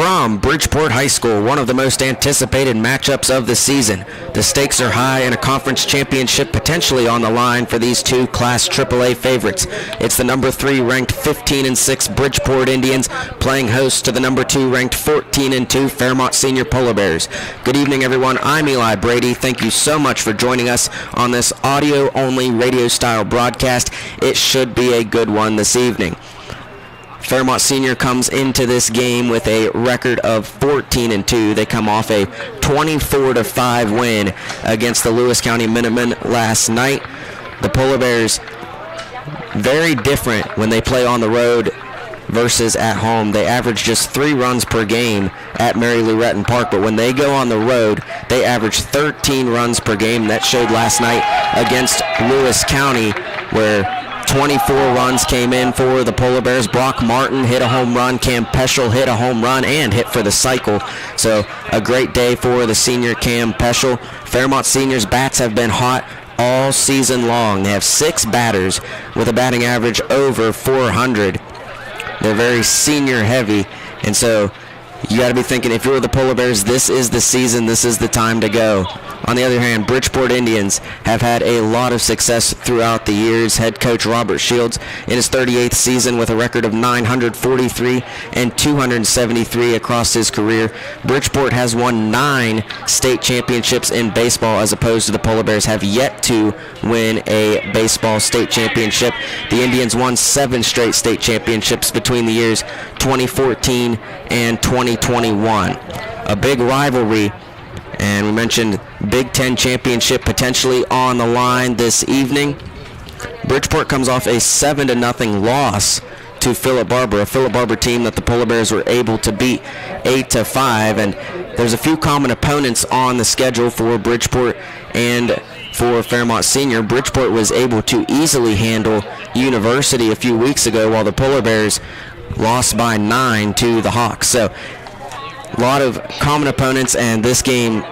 From Bridgeport High School, one of the most anticipated matchups of the season. The stakes are high and a conference championship potentially on the line for these two Class AAA favorites. It's the number 3 ranked 15-6 Bridgeport Indians playing host to the number 2 ranked 14-2 Fairmont Senior Polar Bears. Good evening, everyone. I'm Eli Brady. Thank you so much for joining us on this audio-only radio-style broadcast. It should be a good one this evening. Fairmont Senior comes into this game with a record of 14-2. They come off a 24-5 win against the Lewis County Minutemen last night. The Polar Bears, very different when they play on the road versus at home. They average just 3 runs per game at Mary Lou Retton Park, but when they go on the road, they average 13 runs per game. That showed last night against Lewis County, where 24 runs came in for the Polar Bears. Brock Martin hit a home run. Cam Peschel hit a home run and hit for the cycle. So a great day for the senior Cam Peschel. Fairmont Seniors' bats have been hot all season long. They have 6 batters with a batting average over 400. They're very senior heavy, and so you got to be thinking, if you're the Polar Bears, this is the season, this is the time to go. On the other hand, Bridgeport Indians have had a lot of success throughout the years. Head coach Robert Shields in his 38th season with a record of 943 and 273 across his career. Bridgeport has won 9 state championships in baseball, as opposed to the Polar Bears have yet to win a baseball state championship. The Indians won 7 straight state championships between the years 2014 and 2021. A big rivalry. And we mentioned Big Ten championship potentially on the line this evening. Bridgeport comes off a 7-0 loss to Philip Barber, a Philip Barber team that the Polar Bears were able to beat 8-5. And there's a few common opponents on the schedule for Bridgeport and for Fairmont Senior. Bridgeport was able to easily handle University a few weeks ago, while the Polar Bears lost by 9 to the Hawks. So a lot of common opponents, and this game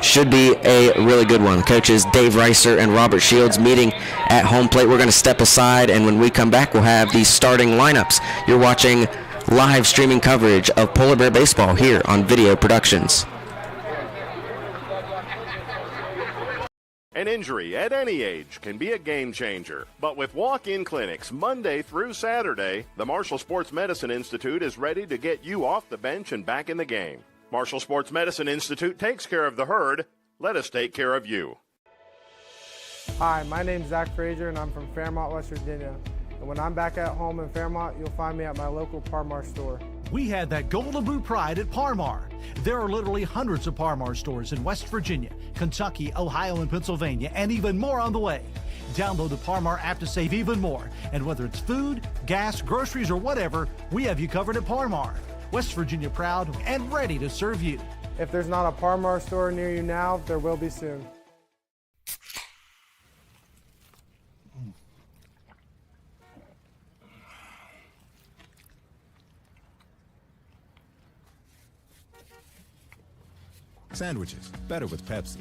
should be a really good one. Coaches Dave Reiser and Robert Shields meeting at home plate. We're going to step aside, and when we come back, we'll have the starting lineups. You're watching live streaming coverage of Polar Bear Baseball here on Video Productions. An injury at any age can be a game changer, but with walk-in clinics Monday through Saturday, the Marshall Sports Medicine Institute is ready to get you off the bench and back in the game. Marshall Sports Medicine Institute takes care of the herd. Let us take care of you. Hi, my name's Zach Frazier, and I'm from Fairmont, West Virginia. And when I'm back at home in Fairmont, you'll find me at my local Parmar store. We had that Golden Boot pride at Parmar. There are literally hundreds of Parmar stores in West Virginia, Kentucky, Ohio, and Pennsylvania, and even more on the way. Download the Parmar app to save even more. And whether it's food, gas, groceries, or whatever, we have you covered at Parmar. West Virginia proud and ready to serve you. If there's not a Parmar store near you now, there will be soon. Sandwiches, better with Pepsi.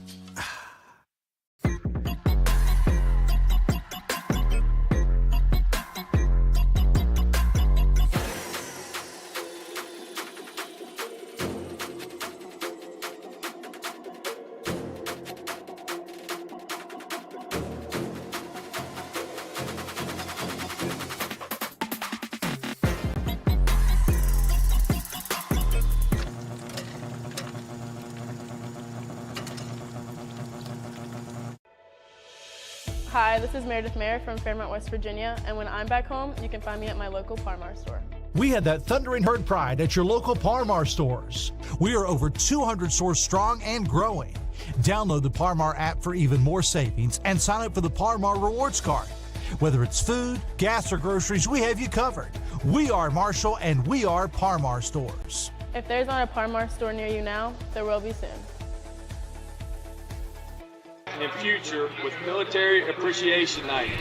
Hi, this is Meredith Mayer from Fairmont, West Virginia, and when I'm back home, you can find me at my local Parmar store. We had that thundering herd pride at your local Parmar stores. We are over 200 stores strong and growing. Download the Parmar app for even more savings and sign up for the Parmar Rewards Card. Whether it's food, gas, or groceries, we have you covered. We are Marshall, and we are Parmar stores. If there's not a Parmar store near you now, there will be soon. In future with Military Appreciation Night.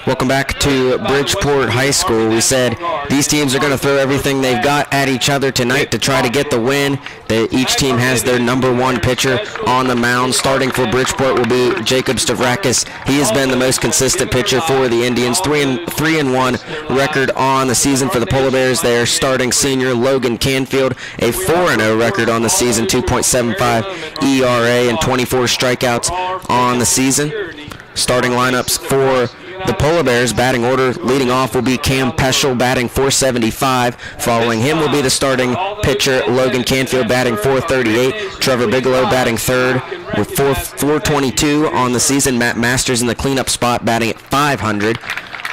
Welcome back to Bridgeport High School. We said these teams are going to throw everything they've got at each other tonight to try to get the win. Each team has their number one pitcher on the mound. Starting for Bridgeport will be Jacob Stavrakis. He has been the most consistent pitcher for the Indians. 3-1 record on the season for the Polar Bears. Their starting senior Logan Canfield, a 4-0 record on the season, 2.75 ERA and 24 strikeouts on the season. Starting lineups for the Polar Bears, batting order leading off will be Cam Peschel, batting .475. Following him will be the starting pitcher Logan Canfield, batting .438. Trevor Bigelow batting third with .422 on the season. Matt Masters in the cleanup spot, batting at .500.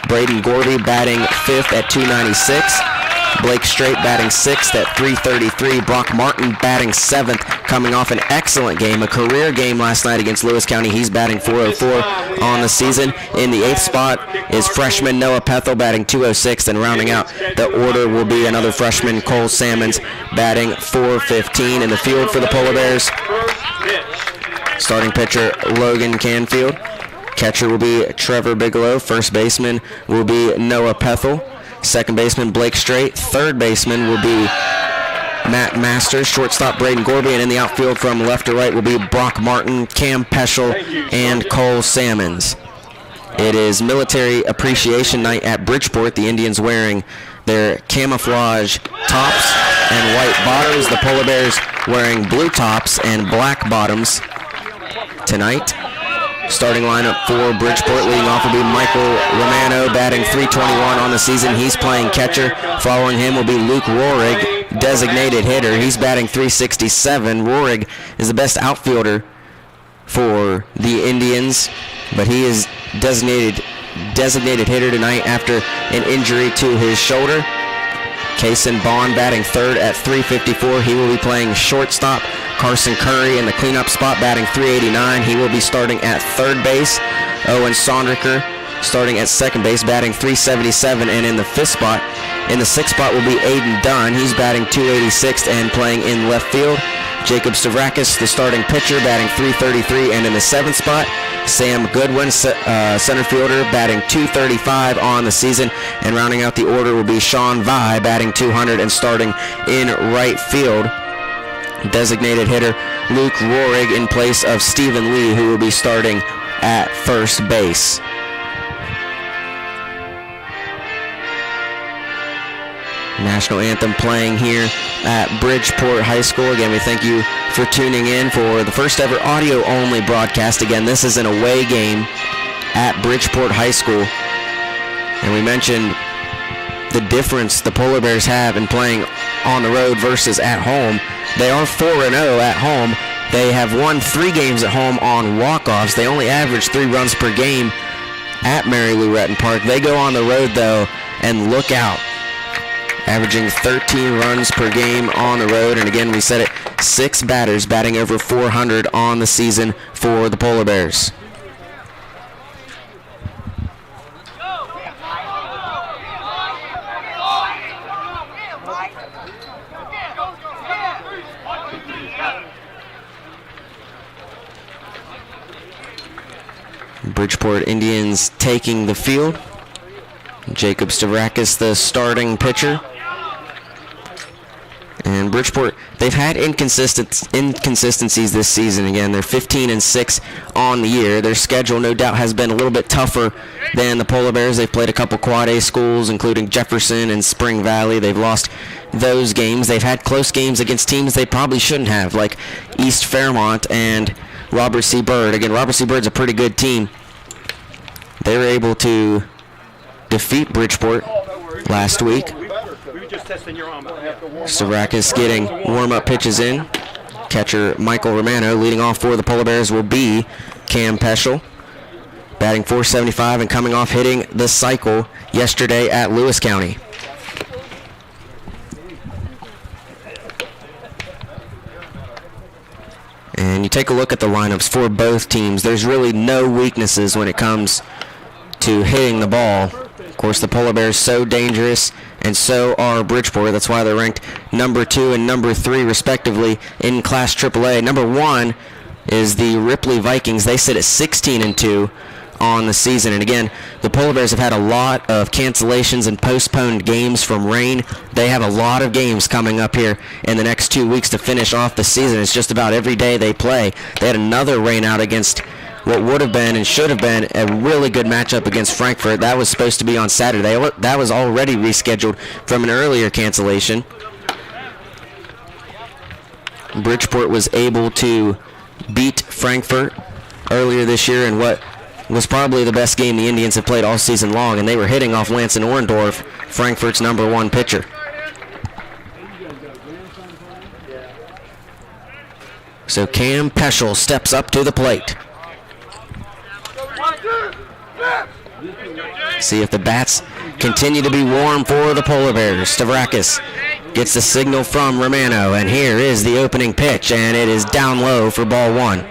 Braden Gordy batting fifth at .296. Blake Strait batting sixth at .333. Brock Martin batting seventh, coming off an excellent game, a career game last night against Lewis County. He's batting .404 on the season. In the eighth spot is freshman Noah Pethel batting .206, and rounding out the order will be another freshman, Cole Salmons, batting .415. In the field for the Polar Bears, starting pitcher Logan Canfield. Catcher will be Trevor Bigelow. First baseman will be Noah Pethel. Second baseman Blake Strait. Third baseman will be Matt Masters. Shortstop Braden Gorby. And in the outfield from left to right will be Brock Martin, Cam Peschel, and Cole Salmons. It is Military Appreciation Night at Bridgeport. The Indians wearing their camouflage tops and white bottoms. The Polar Bears wearing blue tops and black bottoms tonight. Starting lineup for Bridgeport, leading off will be Michael Romano, batting .321 on the season. He's playing catcher. Following him will be Luke Rohrig, designated hitter. He's batting .367. Rohrig is the best outfielder for the Indians, but he is designated hitter tonight after an injury to his shoulder. Kason Bond batting third at .354. He will be playing shortstop. Carson Curry in the cleanup spot, batting .389. He will be starting at third base. Owen Sondricker starting at second base, batting .377. And in the sixth spot will be Aiden Dunn. He's batting .286 and playing in left field. Jacob Stavrakis, the starting pitcher, batting .333. And in the seventh spot, Sam Goodwin, center fielder, batting .235 on the season. And rounding out the order will be Sean Vi, batting .200 and starting in right field. Designated hitter Luke Rohrig in place of Stephen Lee, who will be starting at first base. National anthem playing here at Bridgeport High School. Again, we thank you for tuning in for the first ever audio-only broadcast. Again, this is an away game at Bridgeport High School. And we mentioned the difference the Polar Bears have in playing on the road versus at home. They are 4-0 at home. They have won 3 games at home on walk-offs. They only average 3 runs per game at Mary Lou Retton Park. They go on the road, though, and look out. Averaging 13 runs per game on the road. And again, we said it, 6 batters batting over .400 on the season for the Polar Bears. Bridgeport Indians taking the field. Jacob Stavrakis, the starting pitcher. And Bridgeport, they've had inconsistencies this season. Again, they're 15-6 on the year. Their schedule, no doubt, has been a little bit tougher than the Polar Bears. They've played a couple Quad A schools, including Jefferson and Spring Valley. They've lost those games. They've had close games against teams they probably shouldn't have, like East Fairmont and Robert C. Byrd. Again, Robert C. Byrd's a pretty good team. They were able to defeat Bridgeport last week. Stavrakis getting warm-up pitches in. Catcher Michael Romano. Leading off for the Polar Bears will be Cam Peschel, batting .475 and coming off hitting the cycle yesterday at Lewis County. And you take a look at the lineups for both teams. There's really no weaknesses when it comes to hitting the ball. Of course, the Polar Bears so dangerous, and so are Bridgeport. That's why they're ranked number 2 and number 3, respectively, in Class AAA. Number 1 is the Ripley Vikings. They sit at 16-2 on the season. And again, the Polar Bears have had a lot of cancellations and postponed games from rain. They have a lot of games coming up here in the next 2 weeks to finish off the season. It's just about every day they play. They had another rain out against what would have been and should have been a really good matchup against Frankfurt. That was supposed to be on Saturday. That was already rescheduled from an earlier cancellation. Bridgeport was able to beat Frankfurt earlier this year in what was probably the best game the Indians have played all season long, and they were hitting off Lanson Orndorff, Frankfurt's #1 pitcher. So Cam Peschel steps up to the plate. See if the bats continue to be warm for the Polar Bears. Stavrakis gets the signal from Romano, and here is the opening pitch, and it is down low for ball 1.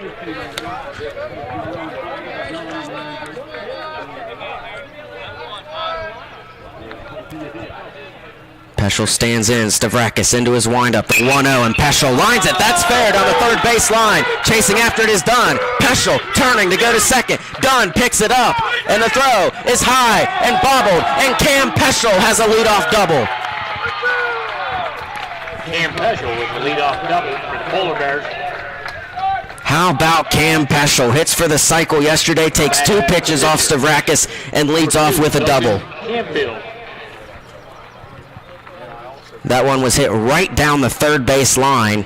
Peschel stands in, Stavrakis into his windup, the 1-0, and Peschel lines it. That's fair down the third base line. Chasing after it is Dunn. Peschel turning to go to second. Dunn picks it up, and the throw is high and bobbled, and Cam Peschel has a leadoff double. Cam Peschel with the leadoff double for the Polar Bears. How about Cam Peschel? Hits for the cycle yesterday, takes 2 pitches off Stavrakis, and leads off with a double. Canfield. That one was hit right down the third base line,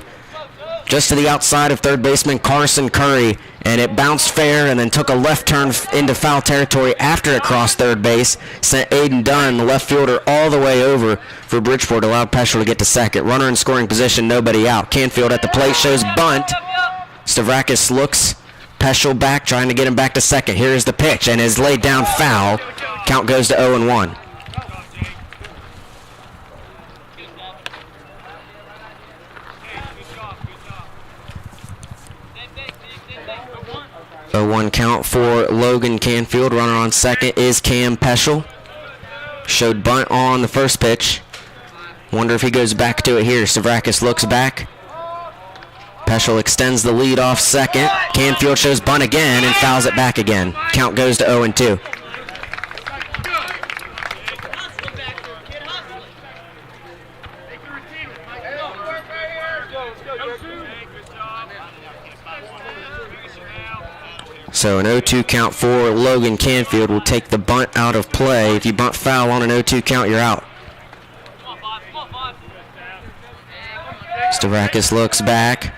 just to the outside of third baseman Carson Curry, and it bounced fair and then took a left turn into foul territory after it crossed third base, sent Aiden Dunn, the left fielder, all the way over for Bridgeport, allowed Peschel to get to second. Runner in scoring position, nobody out. Canfield at the plate shows bunt. Stavrakis looks Peschel back, trying to get him back to second. Here is the pitch, and is laid down foul. Count goes to 0-1. 0-1 count for Logan Canfield. Runner on second is Cam Peschel. Showed bunt on the first pitch. Wonder if he goes back to it here. Stavrakis looks back. Peschel extends the lead off second. Canfield shows bunt again and fouls it back again. Count goes to 0-2. So an 0-2 count for Logan Canfield will take the bunt out of play. If you bunt foul on an 0-2 count, you're out. Stavrakis looks back.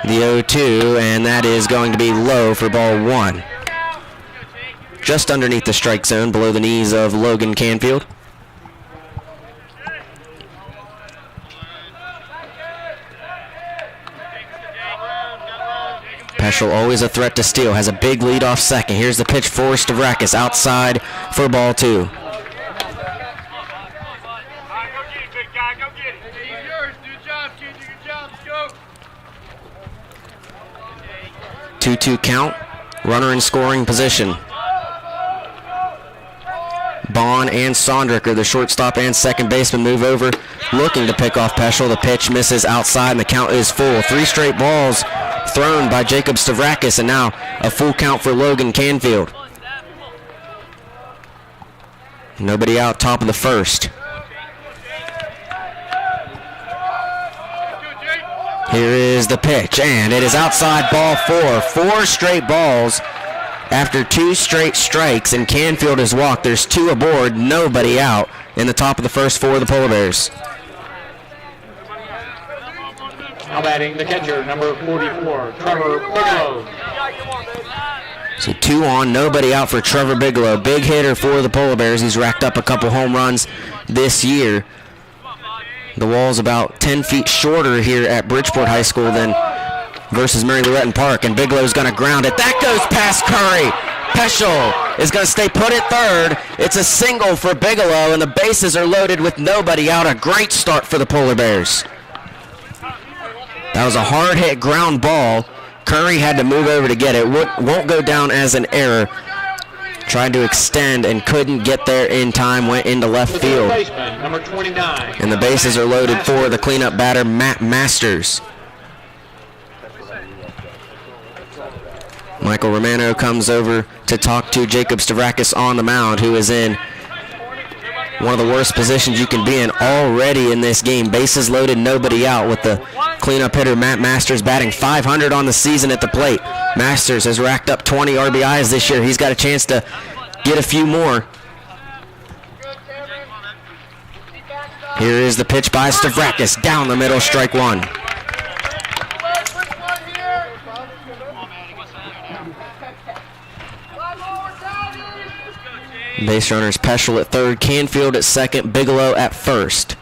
The 0-2, and that is going to be low for ball 1. Just underneath the strike zone, below the knees of Logan Canfield. Peschel, always a threat to steal, has a big lead off second. Here's the pitch for Stavrakis, outside for ball 2. Two count, runner in scoring position. Bond and Sondricker, the shortstop and second baseman, move over, looking to pick off Peschel. The pitch misses outside, and the count is full. 3 straight balls thrown by Jacob Stavrakis, and now a full count for Logan Canfield. Nobody out, top of the first. Here is the pitch, and it is outside, ball 4. 4 straight balls after 2 straight strikes, and Canfield has walked. There's 2 aboard, nobody out in the top of the first for the Polar Bears. Now batting the catcher, number 44, Trevor Bigelow. So 2 on, nobody out for Trevor Bigelow. Big hitter for the Polar Bears. He's racked up a couple home runs this year. The wall's about 10 feet shorter here at Bridgeport High School than versus Mary Loretton Park, and Bigelow's going to ground it. That goes past Curry. Peschel is going to stay put at third. It's a single for Bigelow, and the bases are loaded with nobody out. A great start for the Polar Bears. That was a hard-hit ground ball. Curry had to move over to get it. Won't go down as an error. Tried to extend and couldn't get there in time, went into left field. Number 29. And the bases are loaded for the cleanup batter, Matt Masters. Michael Romano comes over to talk to Jacob Stavrakis on the mound, who is in one of the worst positions you can be in already in this game. Bases loaded, nobody out, with the cleanup hitter Matt Masters batting .500 on the season at the plate. Masters has racked up 20 RBIs this year. He's got a chance to get a few more. Here is the pitch by Stavrakis, down the middle, strike one. Base runners Peschel at third, Canfield at second, Bigelow at first.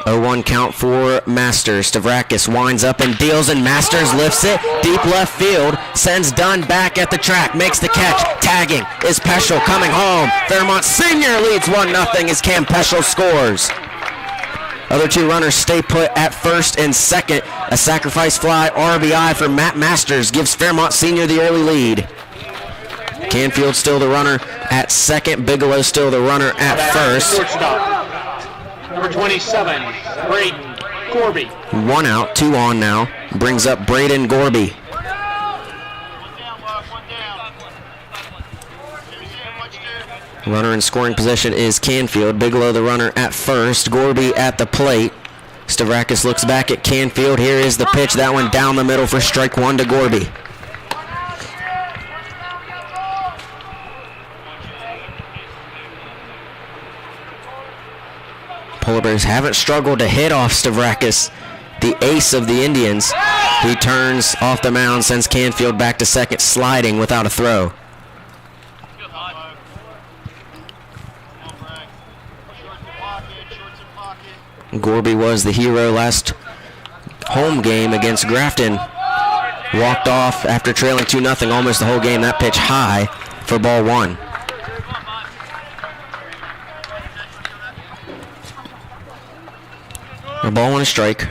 0-1 count for Masters. Stavrakis winds up and deals, and Masters lifts it deep left field, sends Dunn back at the track, makes the catch. Tagging is Peschel coming home. Fairmont Senior leads 1-0 as Cam Peschel scores. Other two runners stay put at first and second. A sacrifice fly RBI for Matt Masters gives Fairmont Senior the early lead. Canfield still the runner at second. Bigelow still the runner at first. Number 27, Braden Gorby. 1 out, 2 on now. Brings up Braden Gorby. Runner in scoring position is Canfield. Bigelow the runner at first. Gorby at the plate. Stavrakis looks back at Canfield. Here is the pitch. That one down the middle for strike one to Gorby. Polar Bears haven't struggled to hit off Stavrakis, the ace of the Indians. He turns off the mound, sends Canfield back to second, sliding without a throw. Gorby was the hero last home game against Grafton. Walked off after trailing 2-0 almost the whole game. That pitch high for ball one. A ball and a strike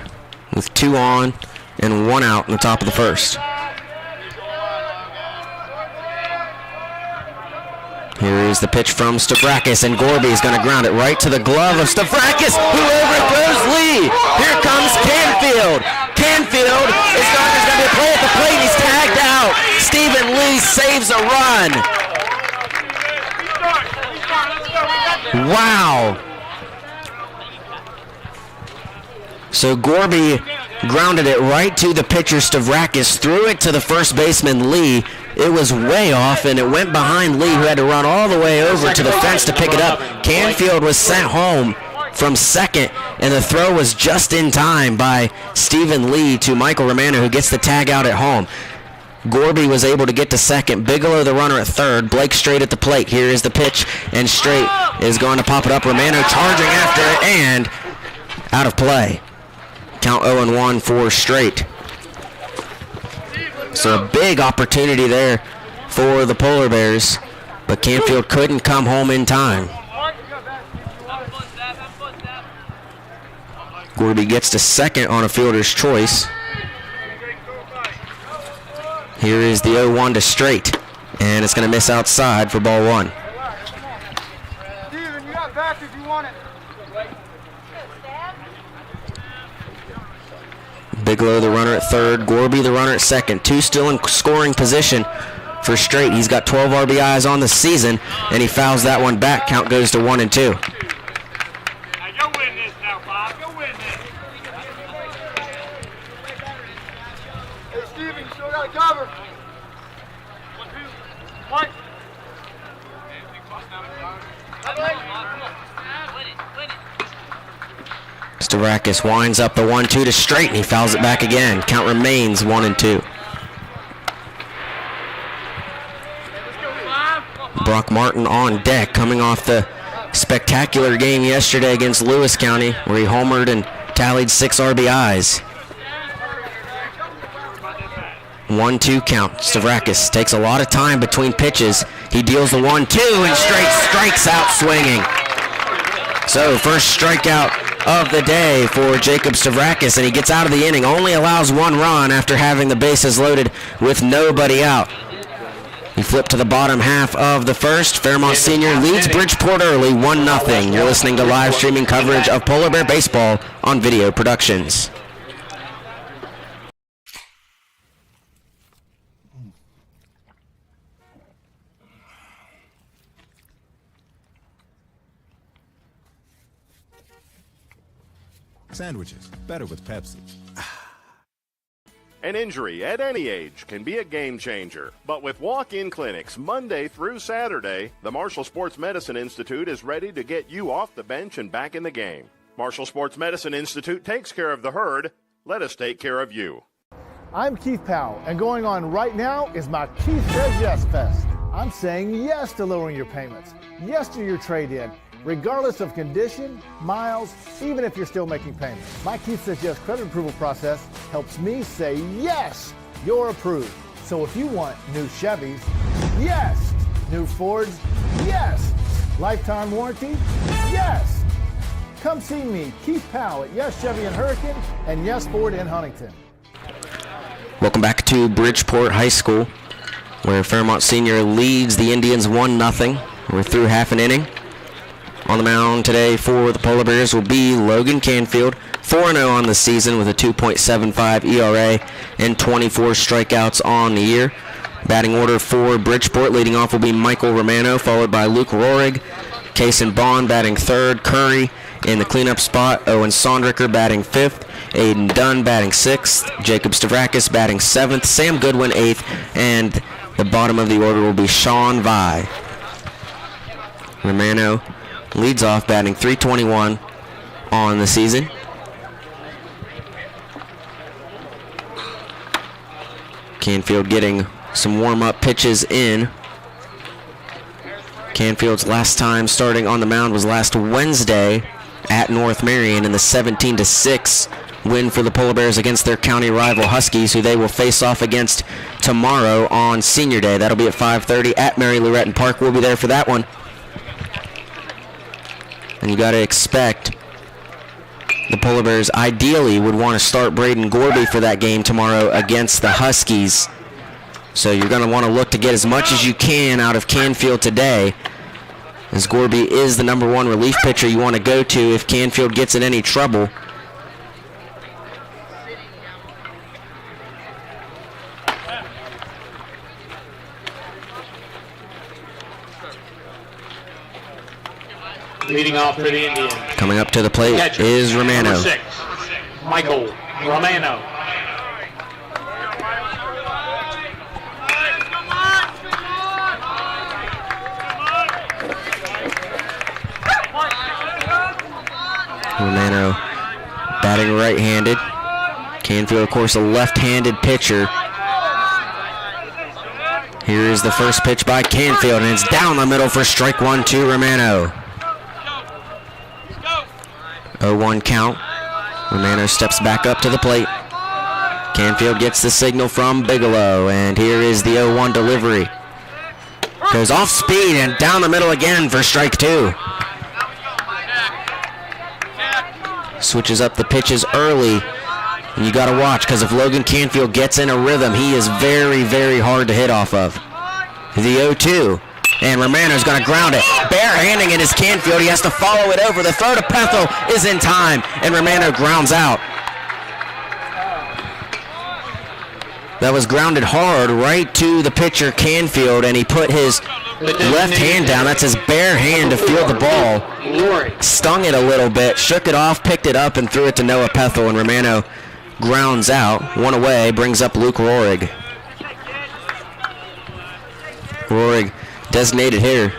with 2 on and 1 out in the top of the first. Here is the pitch from Stavrakis, and Gorby is going to ground it right to the glove of Stavrakis, who overthrows Lee. Here comes Canfield. Canfield is going to be a play at the plate. He's tagged out. Stephen Lee saves a run. Wow. So Gorby grounded it right to the pitcher Stavrakis, threw it to the first baseman Lee. It was way off, and it went behind Lee, who had to run all the way over to the fence to pick it up. Canfield was sent home from second, and the throw was just in time by Stephen Lee to Michael Romano, who gets the tag out at home. Gorby was able to get to second. Bigelow the runner at third. Blake Straight at the plate. Here is the pitch, and Straight is going to pop it up. Romano charging after it, and out of play. Count 0-1 for Straight. So a big opportunity there for the Polar Bears, but Canfield couldn't come home in time. Gorby gets to second on a fielder's choice. Here is the 0-1 to Straight, and it's going to miss outside for ball one. Steven, you got back if you want it. Bigelow the runner at third, Gorby the runner at second. Two still in scoring position for Straight. He's got 12 RBIs on the season, and he fouls that one back. Count goes to 1-2. Go win this now, Bob. Go win this. Hey, Steven, you still got a cover. 1-2. Stavrakis winds up the 1-2 to Straight, and he fouls it back again. Count remains 1-2. Brock Martin on deck, coming off the spectacular game yesterday against Lewis County, where he homered and tallied 6 RBIs. 1-2 count. Stavrakis takes a lot of time between pitches. He deals the 1-2, and Straight strikes out swinging. So first strikeout of the day for Jacob Stavrakis, and he gets out of the inning. Only allows 1 run after having the bases loaded with nobody out. He flipped to the bottom half of the first. Fairmont Senior leads Bridgeport early 1-0. You're listening to live streaming coverage of Polar Bear Baseball on Video Productions. Sandwiches, better with Pepsi. An injury at any age can be a game changer. But with walk-in clinics Monday through Saturday, the Marshall Sports Medicine Institute is ready to get you off the bench and back in the game. Marshall Sports Medicine Institute takes care of the herd. Let us take care of you. I'm Keith Powell, and going on right now is my Keith Says Yes Fest. I'm saying yes to lowering your payments, yes to your trade-in, regardless of condition, miles, even if you're still making payments. My Keith Says Yes credit approval process helps me say yes, you're approved. So if you want new Chevys, yes. New Fords, yes. Lifetime warranty, yes. Come see me, Keith Powell at Yes Chevy in Hurricane and Yes Ford in Huntington. Welcome back to Bridgeport High School, where Fairmont Senior leads the Indians 1-0. We're through half an inning. On the mound today for the Polar Bears will be Logan Canfield, 4-0 on the season with a 2.75 ERA and 24 strikeouts on the year. Batting order for Bridgeport, leading off will be Michael Romano, followed by Luke Rohrig. Kason Bond batting third, Curry in the cleanup spot, Owen Sondricker batting fifth, Aiden Dunn batting sixth, Jacob Stavrakis batting seventh, Sam Goodwin eighth, and the bottom of the order will be Sean Vai. Romano leads off batting .321 on the season. Canfield getting some warm-up pitches in. Canfield's last time starting on the mound was last Wednesday at North Marion in the 17-6 win for the Polar Bears against their county rival Huskies, who they will face off against tomorrow on Senior Day. That'll be at 5:30 at Mary Loretton Park. We'll be there for that one. And you got to expect the Polar Bears ideally would want to start Braden Gorby for that game tomorrow against the Huskies. So you're going to want to look to get as much as you can out of Canfield today, as Gorby is the number one relief pitcher you want to go to if Canfield gets in any trouble. Leading off for the Indians. Coming up to the plate Catcher, is Romano. number 6, Michael Romano. Romano batting right-handed. Canfield, of course, a left-handed pitcher. Here is the first pitch by Canfield, and it's down the middle for strike one to Romano. 0-1 count. Romano steps back up to the plate. Canfield gets the signal from Bigelow, and here is the 0-1 delivery. Goes off speed and down the middle again for strike two. Switches up the pitches early, and you got to watch, because if Logan Canfield gets in a rhythm, he is very, very hard to hit off of. The 0-2, and Romano's going to ground it. Barehanding it is Canfield. He has to follow it over. The throw to Pethel is in time, and Romano grounds out. That was grounded hard right to the pitcher Canfield, and he put his left hand down. That's his bare hand to field the ball. Stung it a little bit, shook it off, picked it up, and threw it to Noah Pethel, and Romano grounds out. One away, brings up Luke Rohrig. Rohrig, designated hitter,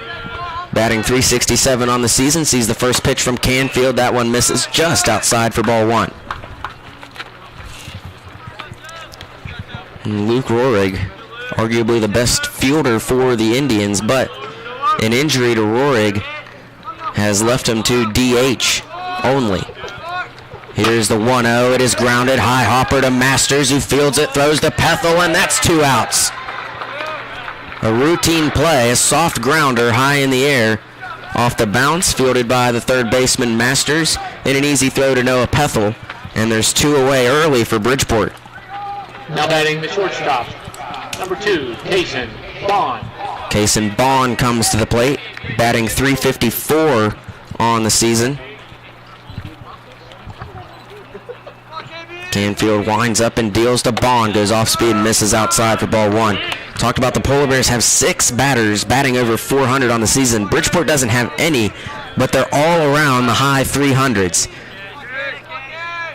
batting .367 on the season, sees the first pitch from Canfield. That one misses just outside for ball one. And Luke Rohrig, arguably the best fielder for the Indians, but an injury to Rohrig has left him to DH only. Here's the 1-0. It is grounded. High hopper to Masters, who fields it, throws to Pethel, and that's 2 outs. A routine play, a soft grounder high in the air off the bounce, fielded by the third baseman Masters, and an easy throw to Noah Pethel, and there's 2 away early for Bridgeport. Now batting the shortstop, number 2, Kason Bond. Kason Bond comes to the plate, batting .354 on the season. Canfield winds up and deals to Bond, goes off speed and misses outside for ball one. Talked about the Polar Bears have 6 batters batting over .400 on the season. Bridgeport doesn't have any but they're all around the high 300s.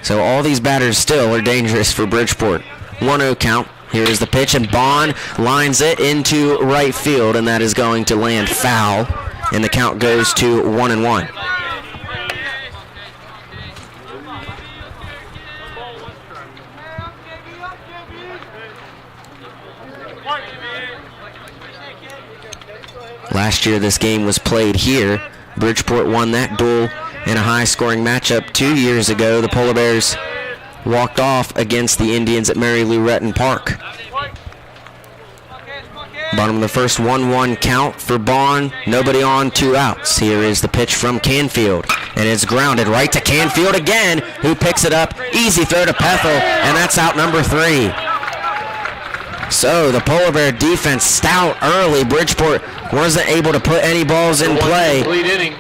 So all these batters still are dangerous for Bridgeport. 1-0 count. Here is the pitch, and Bond lines it into right field, and that is going to land foul, and the count goes to 1-1. Last year this game was played here. Bridgeport won that duel in a high-scoring matchup 2 years ago. The Polar Bears walked off against the Indians at Mary Lou Retton Park. Bottom of the first, 1-1 count for Bond. Nobody on, 2 outs. Here is the pitch from Canfield, and it's grounded right to Canfield again, who picks it up. Easy throw to Pethel, and that's out number 3. So the Polar Bear defense stout early. Bridgeport wasn't able to put any balls in play. Complete inning.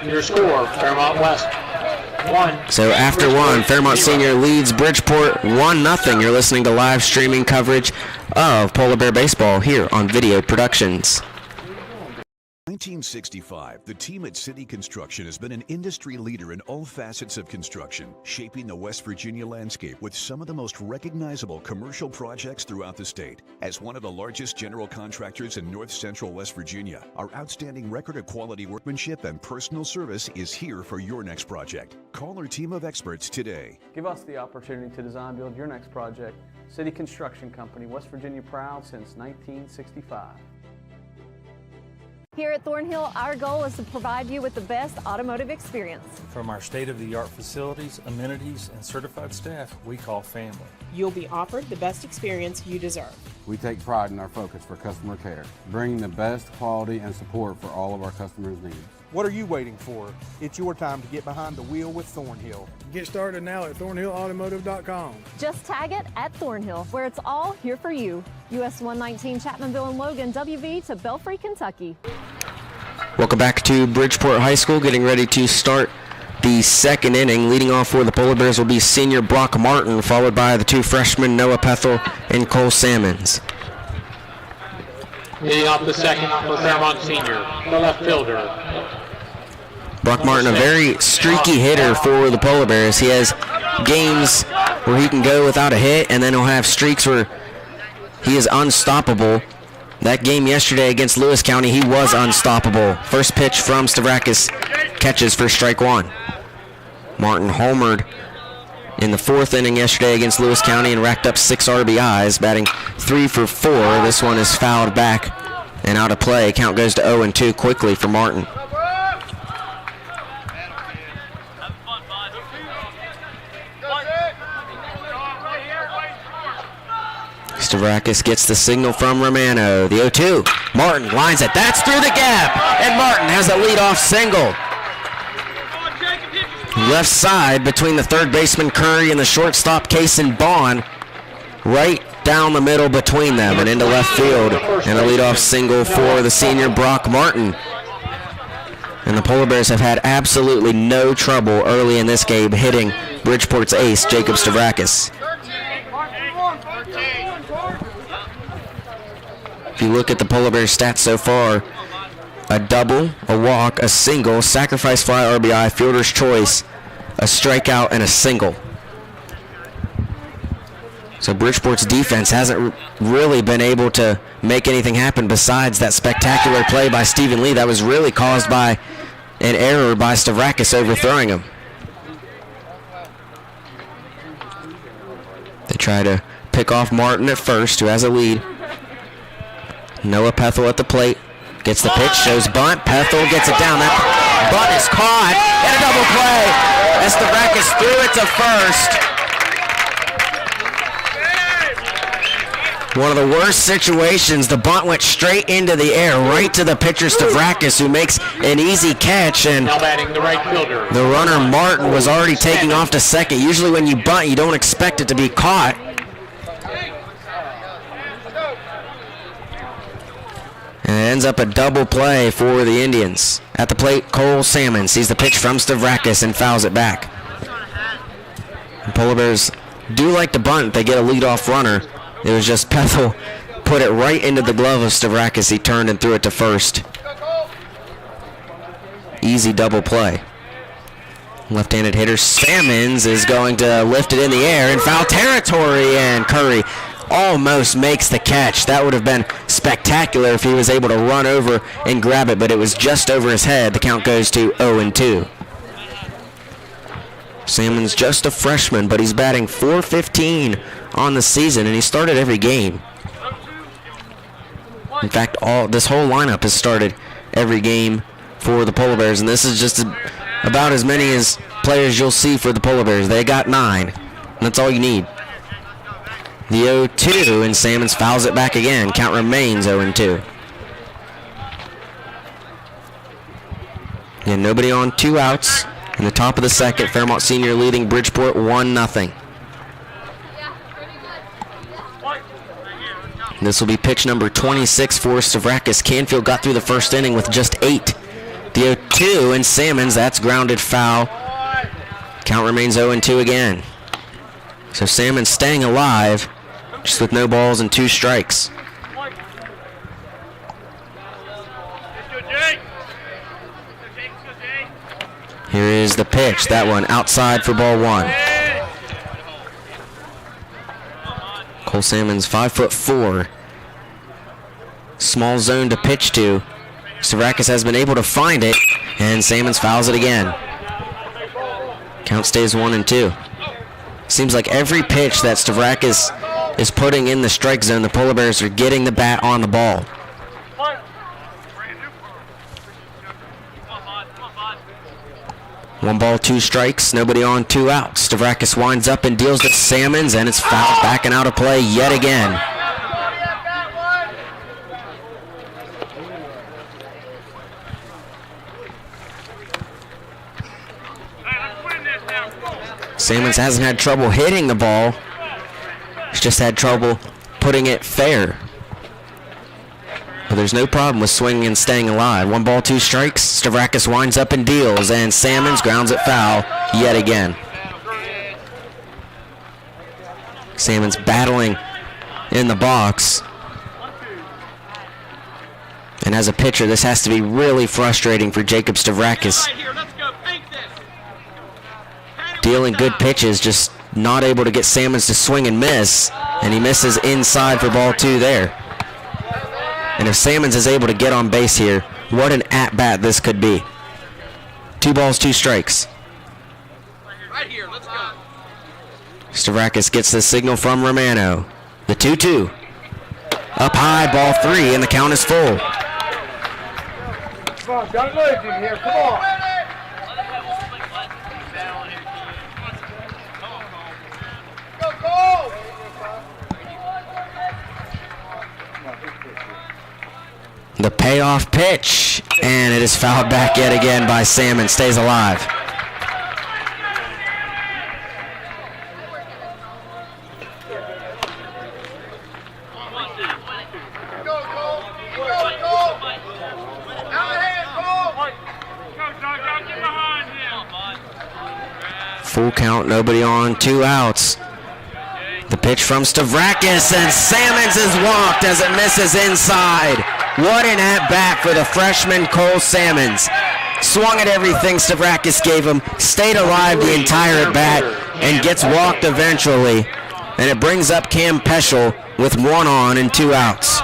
Your score, Fairmont West 1. So after one, Fairmont Senior leads Bridgeport 1-0. You're listening to live streaming coverage of Polar Bear Baseball here on Video Productions. 1965, the team at City Construction has been an industry leader in all facets of construction, shaping the West Virginia landscape with some of the most recognizable commercial projects throughout the state. As one of the largest general contractors in north central West Virginia, our outstanding record of quality workmanship and personal service is here for your next project. Call our team of experts today. Give us the opportunity to design build your next project. City Construction Company, West Virginia proud since 1965. Here at Thornhill, our goal is to provide you with the best automotive experience. From our state-of-the-art facilities, amenities, and certified staff, we call family. You'll be offered the best experience you deserve. We take pride in our focus for customer care, bringing the best quality and support for all of our customers' needs. What are you waiting for? It's your time to get behind the wheel with Thornhill. Get started now at thornhillautomotive.com. Just tag it at Thornhill, where it's all here for you. US 119 Chapmanville and Logan, WV to Belfry, Kentucky. Welcome back to Bridgeport High School, getting ready to start the second inning. Leading off for the Polar Bears will be senior Brock Martin, followed by the 2 freshmen Noah Pethel and Cole Salmons. Leading off the second for Fairmont Senior, the left fielder. Brock Martin, a very streaky hitter for the Polar Bears. He has games where he can go without a hit, and then he'll have streaks where he is unstoppable. That game yesterday against Lewis County, he was unstoppable. First pitch from Stavrakis, catches for strike 1. Martin homered in the 4th inning yesterday against Lewis County and racked up 6 RBIs, batting 3 for 4. This one is fouled back and out of play. Count goes to 0-2 quickly for Martin. Stavrakis gets the signal from Romano. The 0-2. Martin lines it. That's through the gap. And Martin has a leadoff single. Left side between the third baseman Curry and the shortstop Kaysen Bond. Right down the middle between them and into left field. And a leadoff single for the senior Brock Martin. And the Polar Bears have had absolutely no trouble early in this game hitting Bridgeport's ace, Jacob Stavrakis. If you look at the Polar Bears stats so far, a double, a walk, a single, sacrifice fly RBI, fielder's choice, a strikeout, and a single. So Bridgeport's defense hasn't really been able to make anything happen besides that spectacular play by Stephen Lee that was really caused by an error by Stavrakis overthrowing him. They try to pick off Martin at first, who has a lead. Noah Pethel at the plate, gets the pitch, shows bunt. Pethel gets it down. That bunt is caught, and a double play as Stavrakis threw it to first. One of the worst situations. The bunt went straight into the air, right to the pitcher Stavrakis, who makes an easy catch. And now batting the right fielder, the runner Martin was already taking off to second. Usually when you bunt, you don't expect it to be caught. And it ends up a double play for the Indians. At the plate, Cole Salmon sees the pitch from Stavrakis and fouls it back. The Polar Bears do like to bunt. They get a leadoff runner. It was just Pethel put it right into the glove of Stavrakis. He turned and threw it to first. easy double play. Left-handed hitter Salmons is going to lift it in the air in foul territory, and Curry almost makes the catch. That would have been spectacular if he was able to run over and grab it, but it was just over his head. The count goes to 0-2. Salmon's just a freshman, but he's batting .415 on the season, and he started every game. In fact, this whole lineup has started every game for the Polar Bears, and this is just about as many as players you'll see for the Polar Bears. They got 9, and that's all you need. The 0-2, and Salmons fouls it back again. Count remains 0-2. And nobody on, 2 outs. In the top of the second, Fairmont Senior leading Bridgeport 1-0. This will be pitch number 26 for Stavrakis. Canfield got through the first inning with just 8. The 0-2, and Salmons, that's grounded foul. Count remains 0-2 again. So Salmons staying alive, just with no balls and 2 strikes. Here is the pitch. That one outside for ball 1. Cole Salmons 5'4". Small zone to pitch to. Stavrakis has been able to find it, and Salmons fouls it again. Count stays 1-2. Seems like every pitch that Stavrakis is putting in the strike zone, the Polar Bears are getting the bat on the ball. One ball, 2 strikes, nobody on, 2 outs. Stavrakis winds up and deals to Salmons, and it's fouled back and out of play yet again. Salmons hasn't had trouble hitting the ball. He's just had trouble putting it fair. But there's no problem with swinging and staying alive. 1 ball, 2 strikes. Stavrakis winds up and deals, and Salmons grounds it foul yet again. Salmons battling in the box. And as a pitcher, this has to be really frustrating for Jacob Stavrakis. Dealing good pitches, just not able to get Salmons to swing and miss, and he misses inside for ball 2 there. And if Salmons is able to get on base here, what an at-bat this could be. 2 balls, 2 strikes. Right here, let's go. Stavrakis gets the signal from Romano. The 2-2. Up high, ball 3, and the count is full. Come on, don't lose him here, come on. Go, go! The payoff pitch, and it is fouled back yet again by Salmon. Stays alive. Full count, nobody on, 2 outs. The pitch from Stavrakis, and Salmons is walked as it misses inside. What an at-bat for the freshman Cole Salmons. Swung at everything Stavrakis gave him, stayed alive the entire at-bat, and gets walked eventually. And it brings up Cam Peschel with 1 on and 2 outs.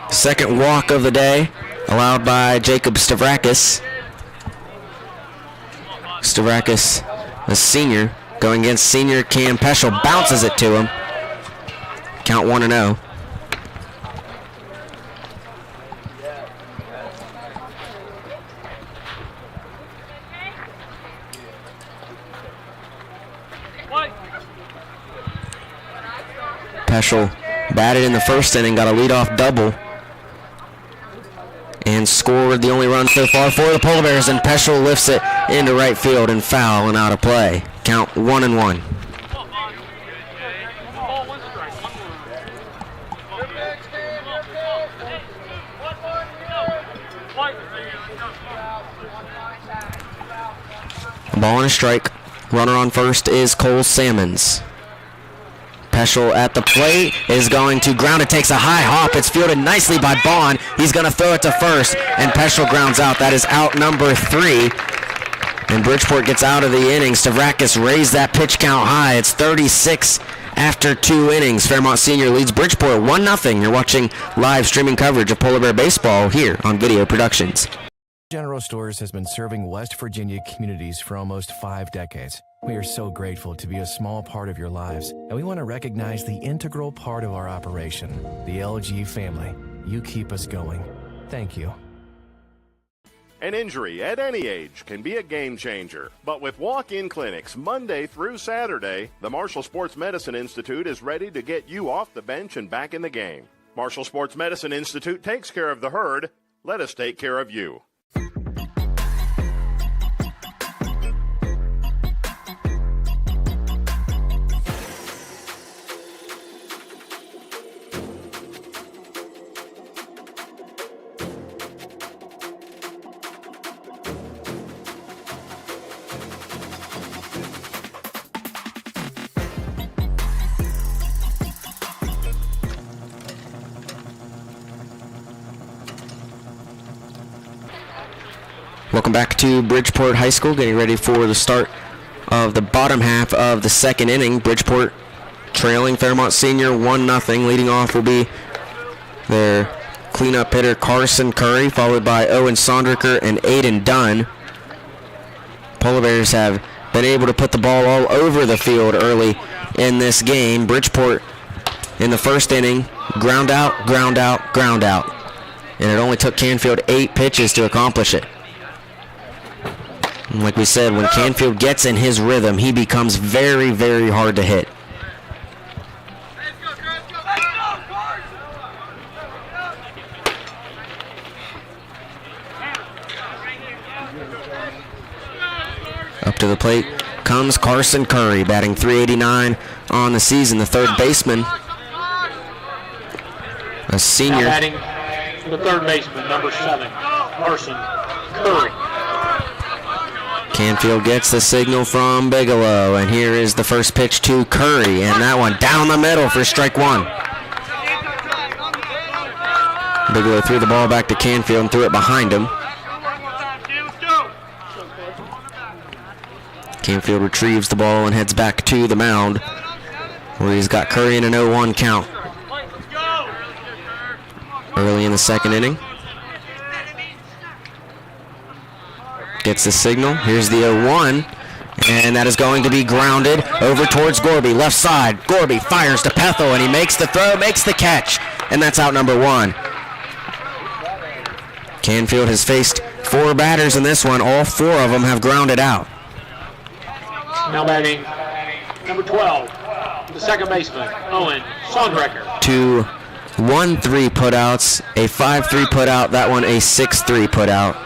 Second walk of the day, allowed by Jacob Stavrakis. Stavrakis, a senior, going against senior Cam Peschel, bounces it to him. Count 1-0. Peschel batted in the first inning, got a leadoff double, and scored the only run so far for the Polar Bears, and Peschel lifts it into right field and foul and out of play. Count 1-1. A ball and a strike. Runner on first is Cole Salmons. Peschel at the plate is going to ground it, takes a high hop. It's fielded nicely by Bond. He's going to throw it to first, and Peschel grounds out. That is out number 3. And Bridgeport gets out of the inning. Stavrakis raised that pitch count high. It's 36 after 2 innings. Fairmont Senior leads Bridgeport 1-0. You're watching live streaming coverage of Polar Bear Baseball here on Video Productions. General Stores has been serving West Virginia communities for almost 5 decades. We are so grateful to be a small part of your lives, and we want to recognize the integral part of our operation, the LG family. You keep us going. Thank you. An injury at any age can be a game changer, but with walk-in clinics Monday through Saturday, the Marshall Sports Medicine Institute is ready to get you off the bench and back in the game. Marshall Sports Medicine Institute takes care of the herd. Let us take care of you. Welcome back to Bridgeport High School, getting ready for the start of the bottom half of the second inning. Bridgeport trailing Fairmont Senior 1-0. Leading off will be their cleanup hitter Carson Curry, followed by Owen Sondricker and Aiden Dunn. Polar Bears have been able to put the ball all over the field early in this game. Bridgeport in the first inning, ground out, ground out, ground out. And it only took Canfield 8 pitches to accomplish it. And like we said, when Canfield gets in his rhythm, he becomes very, very hard to hit. Up to the plate comes Carson Curry, batting .389 on the season, the third baseman. A senior. Now batting the third baseman, number 7, Carson Curry. Canfield gets the signal from Bigelow, and here is the first pitch to Curry, and that one down the middle for strike 1. Bigelow threw the ball back to Canfield and threw it behind him. Canfield retrieves the ball and heads back to the mound, where he's got Curry in an 0-1 count. Early in the second inning. Gets the signal. Here's the 0-1, and that is going to be grounded over towards Gorby. Left side. Gorby fires to Pethel, and he makes the throw, makes the catch, and that's out number 1. Canfield has faced 4 batters in this one. All 4 of them have grounded out. Now batting number 12, the second baseman, Owen Sondrecker. 2 1-3 putouts, a 5-3 putout, that one a 6-3 putout.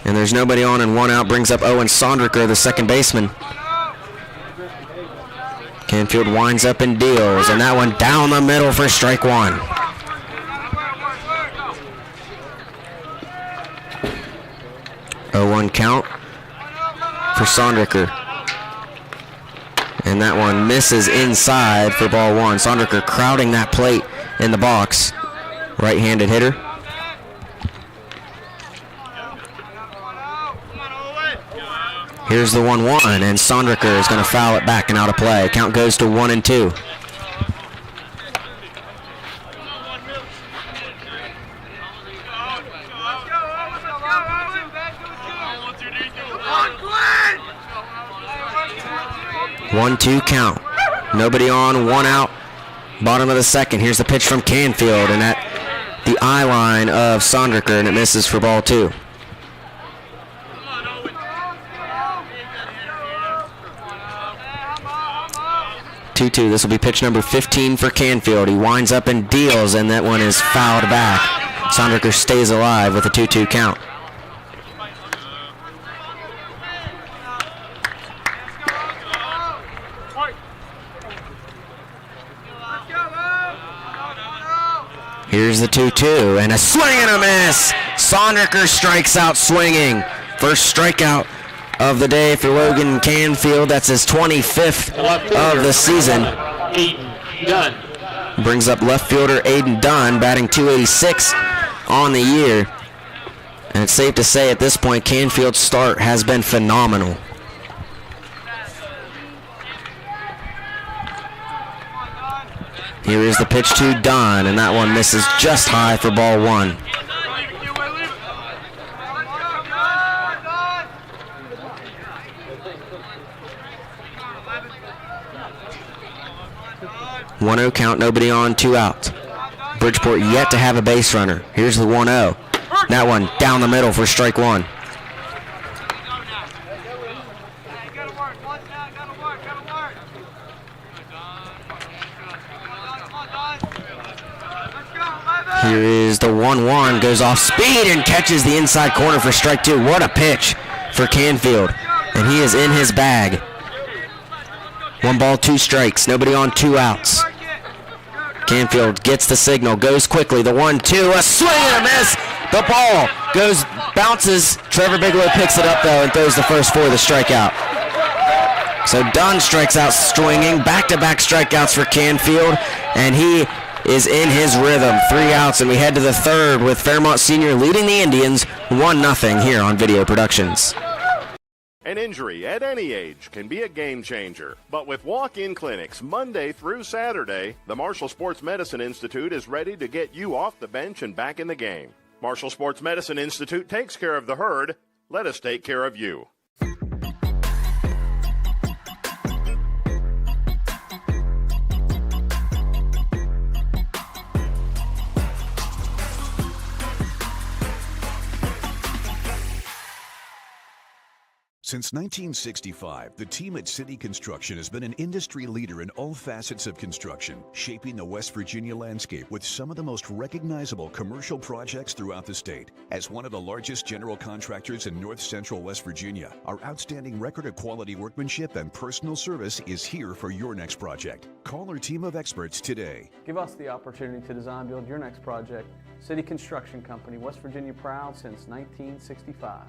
And there's nobody on, and 1 out brings up Owen Sondricker, the second baseman. Canfield winds up and deals, and that one down the middle for strike 1. .0-1 count for Sondricker. And that one misses inside for ball 1. Sondricker crowding that plate in the box. Right-handed hitter. Here's the 1-1, and Sondricker is going to foul it back and out of play. Count goes to 1-2. One-two count. Nobody on, 1 out. Bottom of the second. Here's the pitch from Canfield, and at the eye line of Sondricker, and it misses for ball 2. 2-2. This will be pitch number 15 for Canfield. He winds up and deals, and that one is fouled back. Sondricker stays alive with a 2-2 count. Here's the 2-2, and a swing and a miss. Sondricker strikes out swinging. First strikeout of the day for Logan Canfield. That's his 25th of the season. Eaton. Dunn. Brings up left fielder Aiden Dunn, batting .286 on the year. And it's safe to say at this point, Canfield's start has been phenomenal. Here is the pitch to Dunn, and that one misses just high for ball one. One-0 count, nobody on, 2 outs. Bridgeport yet to have a base runner. Here's the 1-0. That one down the middle for strike one. Here is the 1-1, goes off speed and catches the inside corner for strike two. What a pitch for Canfield, and he is in his bag. 1 ball, 2 strikes, nobody on, 2 outs. Canfield gets the signal, goes quickly, the 1-2, a swing and a miss. The ball goes, bounces. Trevor Bigelow picks it up though and throws the first for the strikeout. So Dunn strikes out swinging, back-to-back strikeouts for Canfield, and he is in his rhythm. 3 outs, and we head to the third with Fairmont Senior leading the Indians 1-0 here on Video Productions. An injury at any age can be a game changer. But with walk-in clinics Monday through Saturday, the Marshall Sports Medicine Institute is ready to get you off the bench and back in the game. Marshall Sports Medicine Institute takes care of the herd. Let us take care of you. Since 1965, the team at City Construction has been an industry leader in all facets of construction, shaping the West Virginia landscape with some of the most recognizable commercial projects throughout the state. As one of the largest general contractors in north central West Virginia, our outstanding record of quality workmanship and personal service is here for your next project. Call our team of experts today. Give us the opportunity to design build your next project. City Construction Company, West Virginia proud since 1965.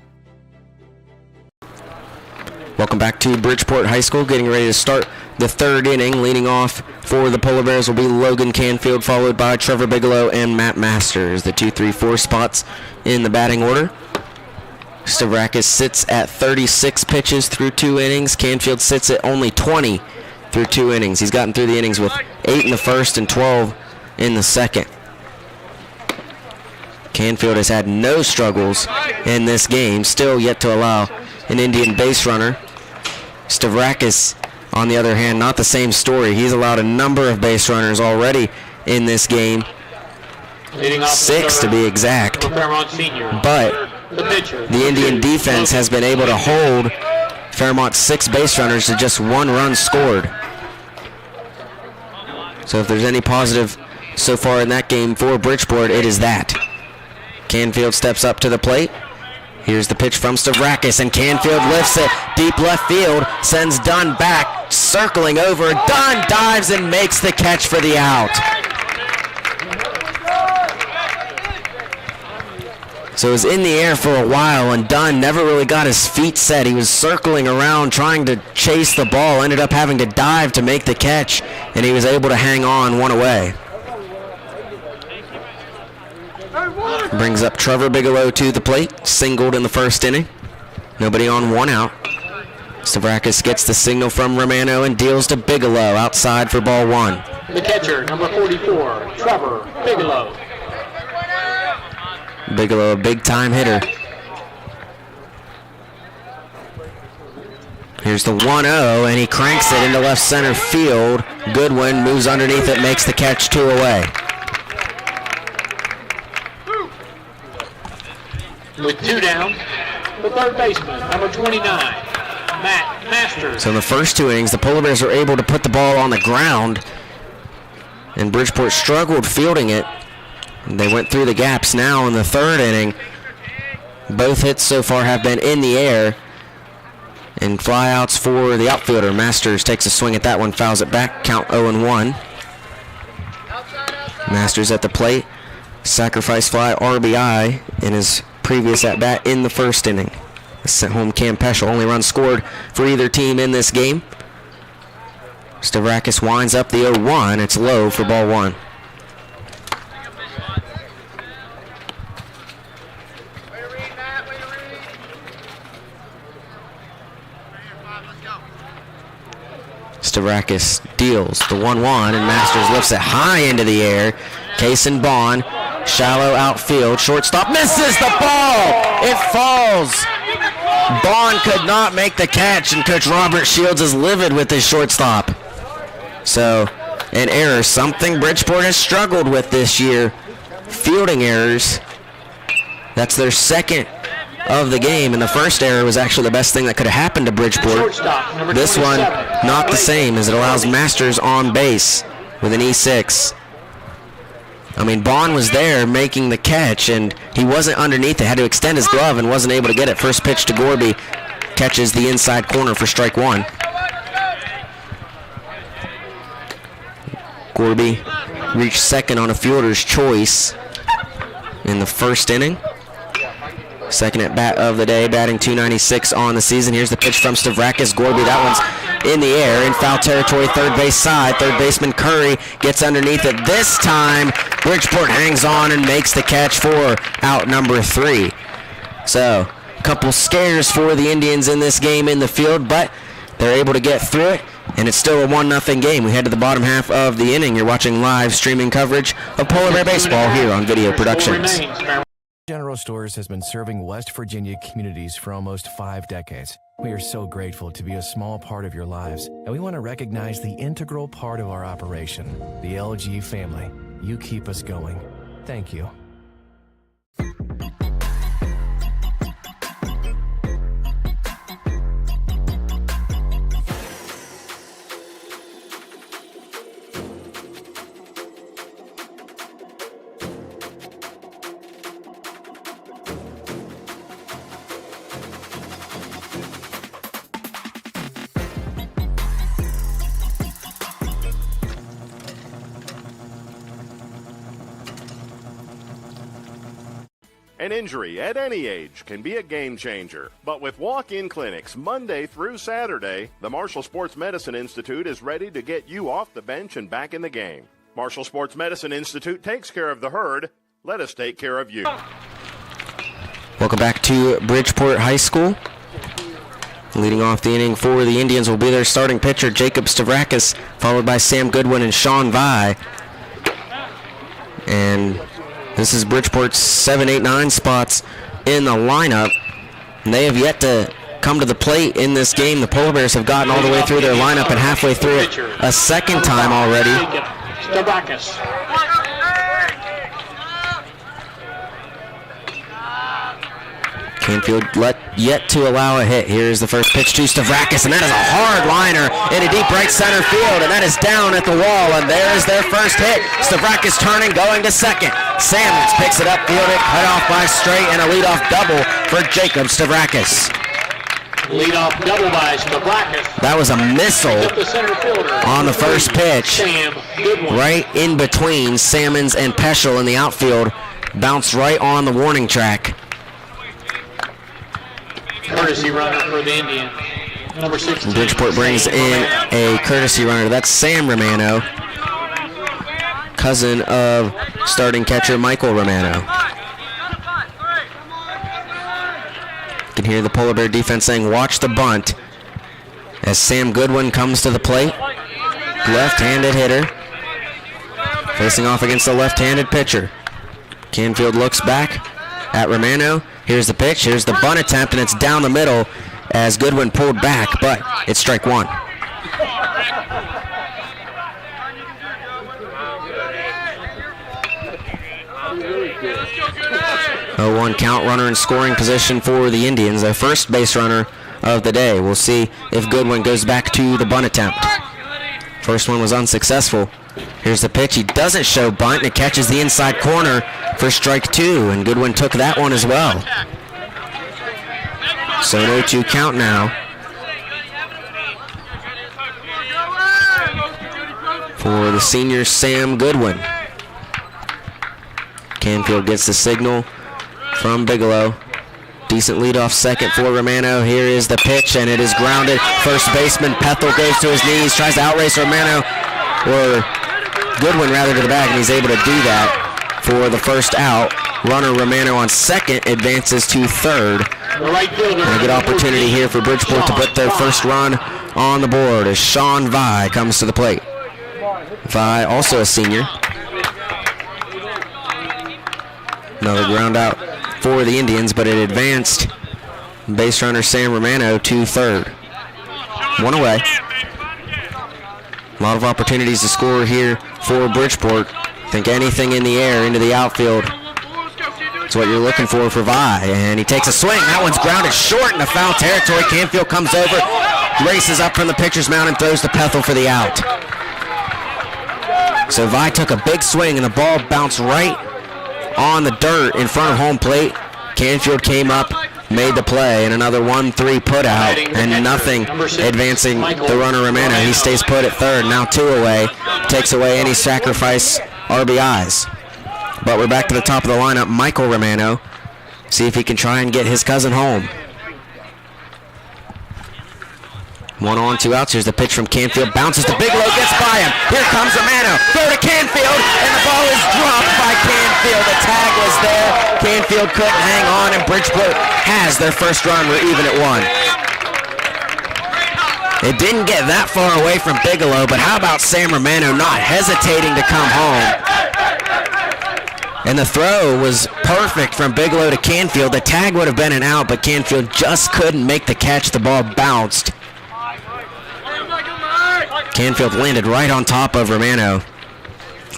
Welcome back to Bridgeport High School, getting ready to start the third inning. Leading off for the Polar Bears will be Logan Canfield, followed by Trevor Bigelow and Matt Masters, the 2, 3, 4 spots in the batting order. Stavrakis sits at 36 pitches through 2 innings. Canfield sits at only 20 through 2 innings. He's gotten through the innings with 8 in the first and 12 in the second. Canfield has had no struggles in this game, still yet to allow an Indian base runner. Stavrakis, on the other hand, not the same story. He's allowed a number of base runners already in this game. 6 to be exact. But the Indian defense has been able to hold Fairmont's 6 base runners to just 1 run scored. So if there's any positive so far in that game for Bridgeport, it is that. Canfield steps up to the plate. Here's the pitch from Stavrakis, and Canfield lifts it deep left field, sends Dunn back, circling over. Dunn dives and makes the catch for the out. So it was in the air for a while, and Dunn never really got his feet set. He was circling around trying to chase the ball, ended up having to dive to make the catch, and he was able to hang on 1 away. Brings up Trevor Bigelow to the plate, singled in the first inning. Nobody on, 1 out. Stavrakis gets the signal from Romano and deals to Bigelow outside for ball 1. The catcher, number 44, Trevor Bigelow. Bigelow, a big-time hitter. Here's the 1-0, and he cranks it into left center field. Goodwin moves underneath it, makes the catch 2 away. With 2 down, the third baseman, number 29, Matt Masters. So in the first 2 innings, the Polar Bears were able to put the ball on the ground, and Bridgeport struggled fielding it. They went through the gaps. Now in the third inning, both hits so far have been in the air, and flyouts for the outfielder. Masters takes a swing at that one, fouls it back, count 0-1. Masters at the plate, sacrifice fly RBI in his previous at-bat in the first inning. Sent home Cam Peschel, only run scored for either team in this game. Stavrakis winds up the 0-1. It's low for ball one. Stavrakis deals the 1-1, and Masters lifts it high into the air. Kaysen Bond, shallow outfield, shortstop misses the ball. It falls. Bond could not make the catch, and Coach Robert Shields is livid with his shortstop. So, an error, something Bridgeport has struggled with this year. Fielding errors. That's their second of the game, and the first error was actually the best thing that could have happened to Bridgeport. This one, not the same, as it allows Masters on base with an E6. I mean, Bond was there making the catch, and he wasn't underneath it, had to extend his glove and wasn't able to get it. First pitch to Gorby, catches the inside corner for strike one. Gorby reached second on a fielder's choice in the first inning. Second at bat of the day, batting .296 on the season. Here's the pitch from Stavrakis. Gorby, that one's in the air, in foul territory, third base side. Third baseman Curry gets underneath it. This time, Bridgeport hangs on and makes the catch for out number 3. So, a couple scares for the Indians in this game in the field, but they're able to get through it, and it's still a 1-0 game. We head to the bottom half of the inning. You're watching live streaming coverage of Polar Bear Baseball here on Video Productions. General Stores has been serving West Virginia communities for almost 5 decades. We are so grateful to be a small part of your lives, and we want to recognize the integral part of our operation, the LG family. You keep us going. Thank you. An injury at any age can be a game changer. But with walk-in clinics Monday through Saturday, the Marshall Sports Medicine Institute is ready to get you off the bench and back in the game. Marshall Sports Medicine Institute takes care of the herd. Let us take care of you. Welcome back to Bridgeport High School. Leading off the inning for the Indians will be their starting pitcher, Jacob Stavrakis, followed by Sam Goodwin and Sean Vai. And this is Bridgeport's 7, 8, 9 spots in the lineup. And they have yet to come to the plate in this game. The Polar Bears have gotten all the way through their lineup and halfway through it a second time already. Canfield yet to allow a hit. Here's the first pitch to Stavrakis, and that is a hard liner in a deep right center field, and that is down at the wall, and there is their first hit. Stavrakis turning, going to second. Sammons picks it up, fielded, cut off by straight, and a leadoff double for Jacob Stavrakis. Leadoff double by Stavrakis. That was a missile on the first pitch, right in between Sammons and Peschel in the outfield. Bounced right on the warning track. Courtesy runner for the Indians. Number 16. Bridgeport brings in a courtesy runner. That's Sam Romano, cousin of starting catcher Michael Romano. You can hear the Polar Bear defense saying, "Watch the bunt," as Sam Goodwin comes to the plate. Left-handed hitter, facing off against the left-handed pitcher. Canfield looks back at Romano. Here's the pitch, here's the bunt attempt, and it's down the middle as Goodwin pulled back, but it's strike one. 0-1 count, runner in scoring position for the Indians, their first base runner of the day. We'll see if Goodwin goes back to the bunt attempt. First one was unsuccessful. Here's the pitch, he doesn't show bunt, and it catches the inside corner for strike two, and Goodwin took that one as well. So an 0-2 count now for the senior Sam Goodwin. Canfield gets the signal from Bigelow Decent leadoff second for Romano. Here is the pitch, and it is grounded. First baseman Pethel goes to his knees, tries to outrace Romano, or Goodwin rather, to the bag, and he's able to do that for the first out. Runner Romano on second advances to third. And a good opportunity here for Bridgeport to put their first run on the board as Sean Vi comes to the plate. Vi, also a senior. Another ground out for the Indians, but it advanced base runner Sam Romano to third. One away. A lot of opportunities to score here for Bridgeport. I think anything in the air into the outfield is what you're looking for Vi. And he takes a swing. That one's grounded short in the foul territory. Canfield comes over, races up from the pitcher's mound and throws to Pethel for the out. So Vi took a big swing and the ball bounced right on the dirt in front of home plate. Canfield came up, made the play, and another 1-3 put out, and nothing advancing the runner Romano. He stays put at third, now 2 away, takes away any sacrifice RBIs. But we're back to the top of the lineup. Michael Romano, see if he can try and get his cousin home. 1 on, 2 outs. Here's the pitch from Canfield. Bounces to Bigelow, gets by him. Here comes Romano. Throw to Canfield, and the ball is dropped by Canfield. The tag was there. Canfield couldn't hang on, and Bridgeport has their first run. We're even at 1. It didn't get that far away from Bigelow, but how about Sam Romano not hesitating to come home? And the throw was perfect from Bigelow to Canfield. The tag would have been an out, but Canfield just couldn't make the catch. The ball bounced. Canfield landed right on top of Romano.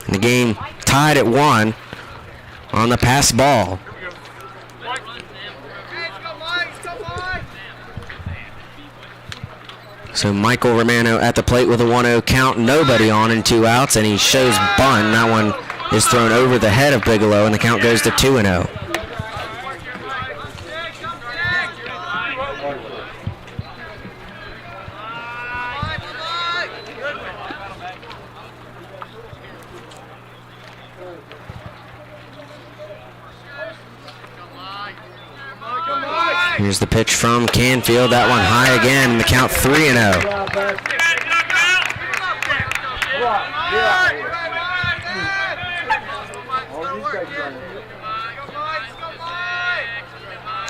And the game tied at 1 on the pass ball. So Michael Romano at the plate with a 1-0 count. Nobody on and 2 outs, and he shows bunt. That one is thrown over the head of Bigelow, and the count goes to 2-0. Here's the pitch from Canfield. That one high again. The count 3-0.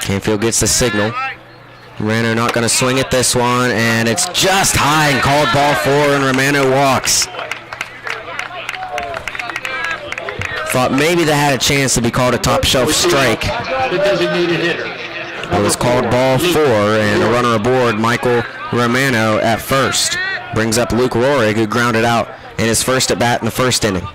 Canfield gets the signal. Romano not going to swing at this one, and it's just high and called ball 4, and Romano walks. Thought maybe they had a chance to be called a top shelf strike. The designated hitter. It was called ball 4, and a runner aboard, Michael Romano at first. Brings up Luke Rohrig, who grounded out in his first at bat in the first inning.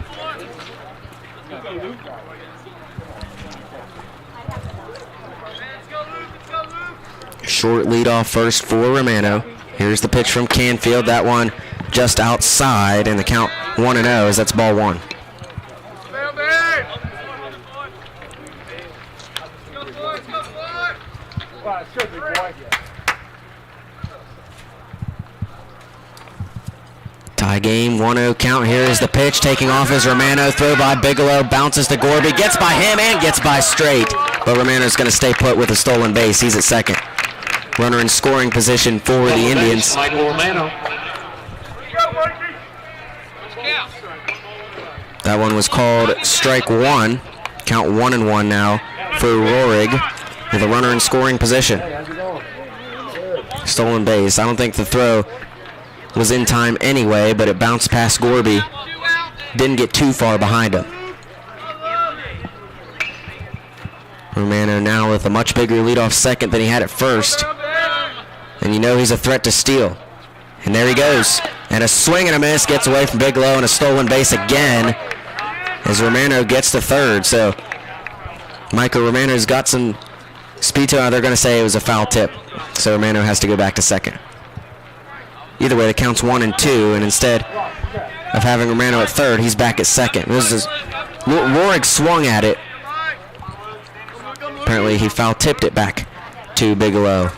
Short leadoff first for Romano. Here's the pitch from Canfield. That one just outside, and the count 1-0 as that's ball 1. Tie game, 1-0 count. Here is the pitch. Taking off is Romano. Throw by Bigelow. Bounces to Gorby. Gets by him and gets by straight. But Romano's going to stay put with a stolen base. He's at second. Runner in scoring position for the Indians. Michael Romano. That one was called strike 1. Count 1-1 now for Rohrig with a runner in scoring position. Stolen base. I don't think the throw was in time anyway, but it bounced past Gorby. Didn't get too far behind him. Romano now with a much bigger leadoff second than he had at first. And you know he's a threat to steal. And there he goes. And a swing and a miss gets away from Bigelow, and a stolen base again as Romano gets to third. So Michael Romano's got some speed to him. They're going to say it was a foul tip. So Romano has to go back to second. Either way, the count's 1-2, and instead of having Romano at third, he's back at second. Rohrig swung at it. Apparently he foul tipped it back to Bigelow.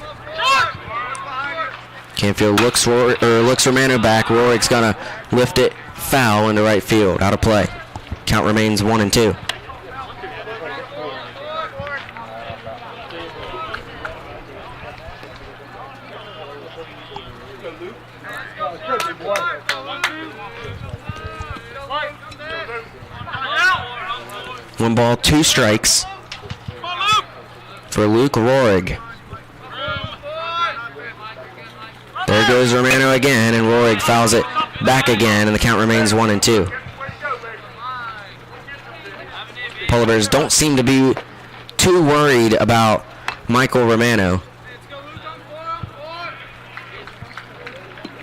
Canfield looks Romano back. Rohrig's gonna lift it foul into right field, out of play. Count remains 1-2. One ball, 2 strikes for Luke Rohrig. There goes Romano again, and Rohrig fouls it back again, and the count remains 1-2. Polar Bears don't seem to be too worried about Michael Romano.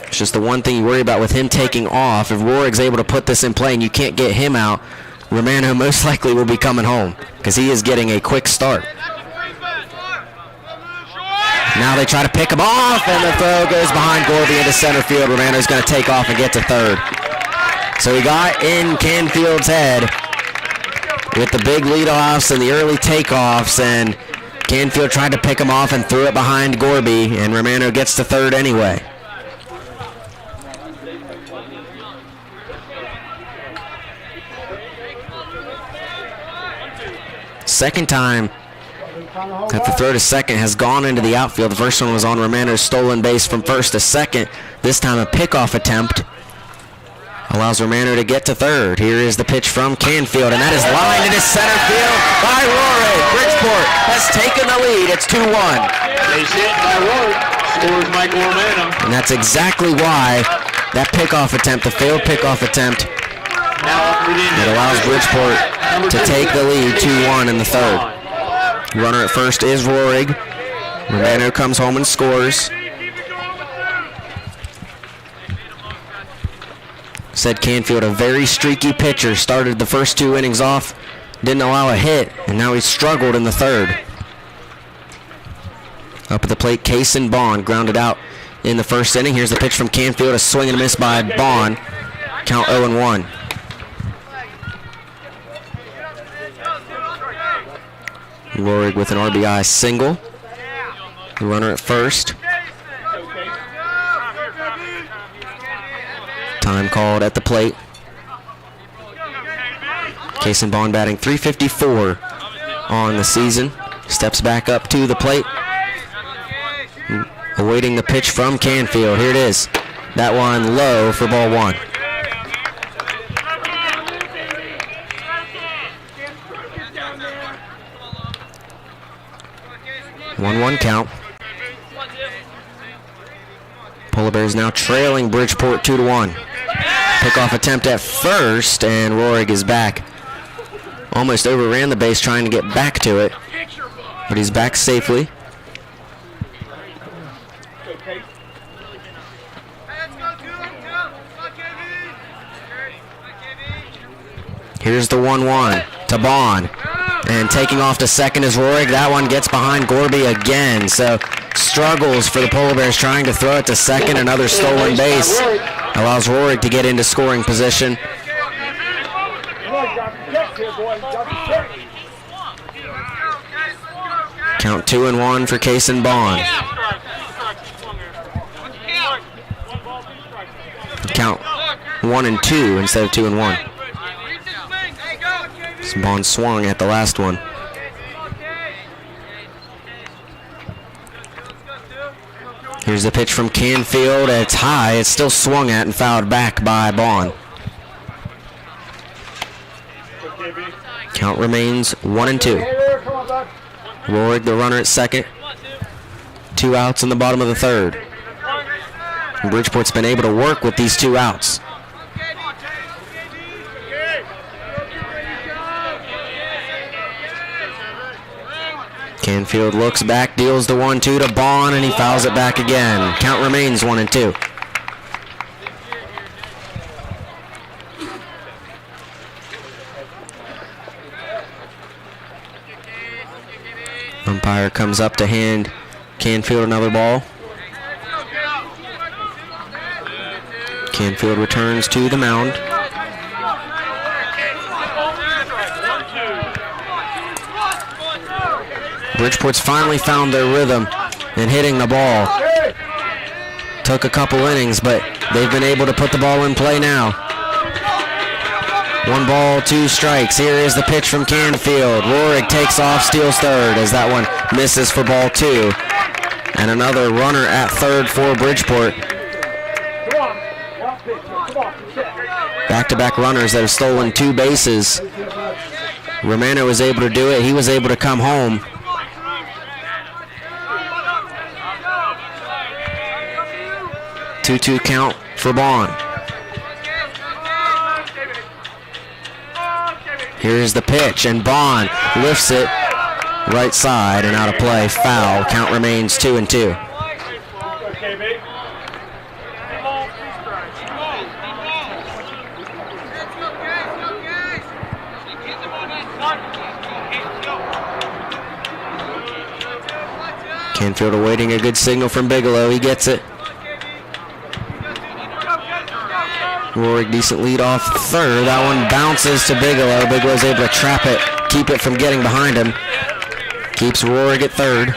It's just the one thing you worry about with him taking off. If Rohrig's able to put this in play and you can't get him out, Romano most likely will be coming home because he is getting a quick start. Now they try to pick him off, and the throw goes behind Gorby into center field. Romano's going to take off and get to third. So he got in Canfield's head with the big leadoffs and the early takeoffs, and Canfield tried to pick him off and threw it behind Gorby, and Romano gets to third anyway. Second time that the throw to second has gone into the outfield. The first one was on Romano's stolen base from first to second. This time a pickoff attempt allows Romano to get to third. Here is the pitch from Canfield, and that is lined into center field by Rohrig. Bridgeport has taken the lead. It's 2-1. Base hit by Rohrig. Scores Michael Romano. And that's exactly why that pickoff attempt, the failed pickoff attempt, it allows Bridgeport to take the lead 2-1 in the third. Runner at first is Rohrig. Romano comes home and scores. Said Canfield, a very streaky pitcher, started the first 2 innings off, didn't allow a hit, and now he's struggled in the third. Up at the plate, Kaysen Bond grounded out in the first inning. Here's the pitch from Canfield, a swing and a miss by Bond. Count 0-1. Rohrig with an RBI single. The runner at first. Time called at the plate. Kaysen Bond batting .354 on the season. Steps back up to the plate. Awaiting the pitch from Canfield. Here it is. That one low for ball 1. 1-1 count. Polar Bears now trailing Bridgeport 2-1. Pickoff attempt at first, and Rohrig is back. Almost overran the base trying to get back to it, but he's back safely. Here's the 1-1 to Bond. And taking off to second is Rohrig. That one gets behind Gorby again. So struggles for the Polar Bears trying to throw it to second. Another stolen base allows Rohrig to get into scoring position. Count 2-1 for Kaysen Bond. Count 1-2 instead of 2-1. Bond swung at the last one. Here's the pitch from Canfield. It's high. It's still swung at and fouled back by Bond. Count remains 1-2. Rohrig, the runner at second. 2 outs in the bottom of the third. And Bridgeport's been able to work with these 2 outs. Canfield looks back, deals the 1-2 to Bond, and he fouls it back again. Count remains 1-2. Umpire comes up to hand Canfield another ball. Canfield returns to the mound. Bridgeport's finally found their rhythm in hitting the ball. Took a couple innings, but they've been able to put the ball in play now. 1 ball, 2 strikes. Here is the pitch from Canfield. Rohrig takes off, steals third as that one misses for ball 2. And another runner at third for Bridgeport. Back-to-back runners that have stolen 2 bases. Romano was able to do it. He was able to come home. Two-two count for Bond. Here's the pitch, and Bond lifts it right side and out of play. Foul. Count remains 2-2. Canfield awaiting a good signal from Bigelow. He gets it. Roaring decent lead off third. That one bounces to Bigelow. Bigelow's able to trap it, keep it from getting behind him. Keeps Roaring at third.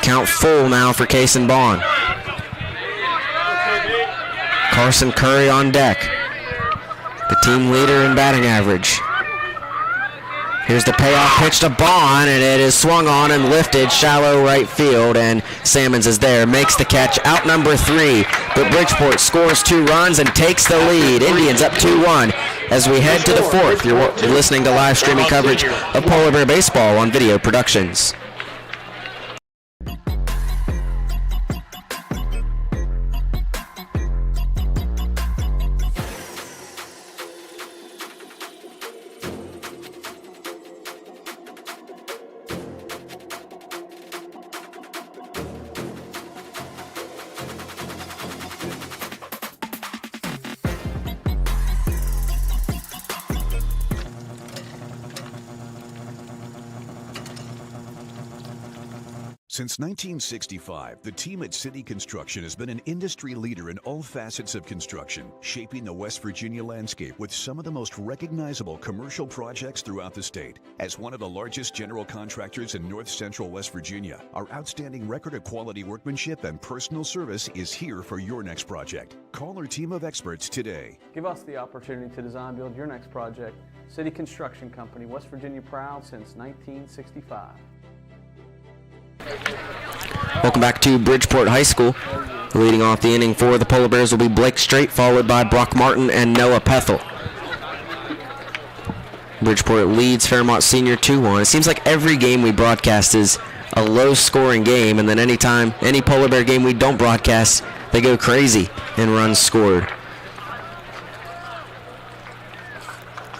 Count full now for Case and Bond. Carson Curry on deck, the team leader in batting average. Here's the payoff pitch to Bond, and it is swung on and lifted shallow right field, and Salmons is there, makes the catch, out number 3, but Bridgeport scores 2 runs and takes the lead. Indians up 2-1 as we head to the 4th. You're listening to live streaming coverage of Polar Bear Baseball on Video Productions. Since 1965, the team at City Construction has been an industry leader in all facets of construction, shaping the West Virginia landscape with some of the most recognizable commercial projects throughout the state. As one of the largest general contractors in North Central West Virginia, our outstanding record of quality workmanship and personal service is here for your next project. Call our team of experts today. Give us the opportunity to design build your next project. City Construction Company, West Virginia proud since 1965. Welcome back to Bridgeport High School. Leading off the inning for the Polar Bears will be Blake Straight, followed by Brock Martin and Noah Pethel. Bridgeport leads Fairmont Senior 2-1. It seems like every game we broadcast is a low-scoring game, and then anytime, any Polar Bear game we don't broadcast, they go crazy in runs scored.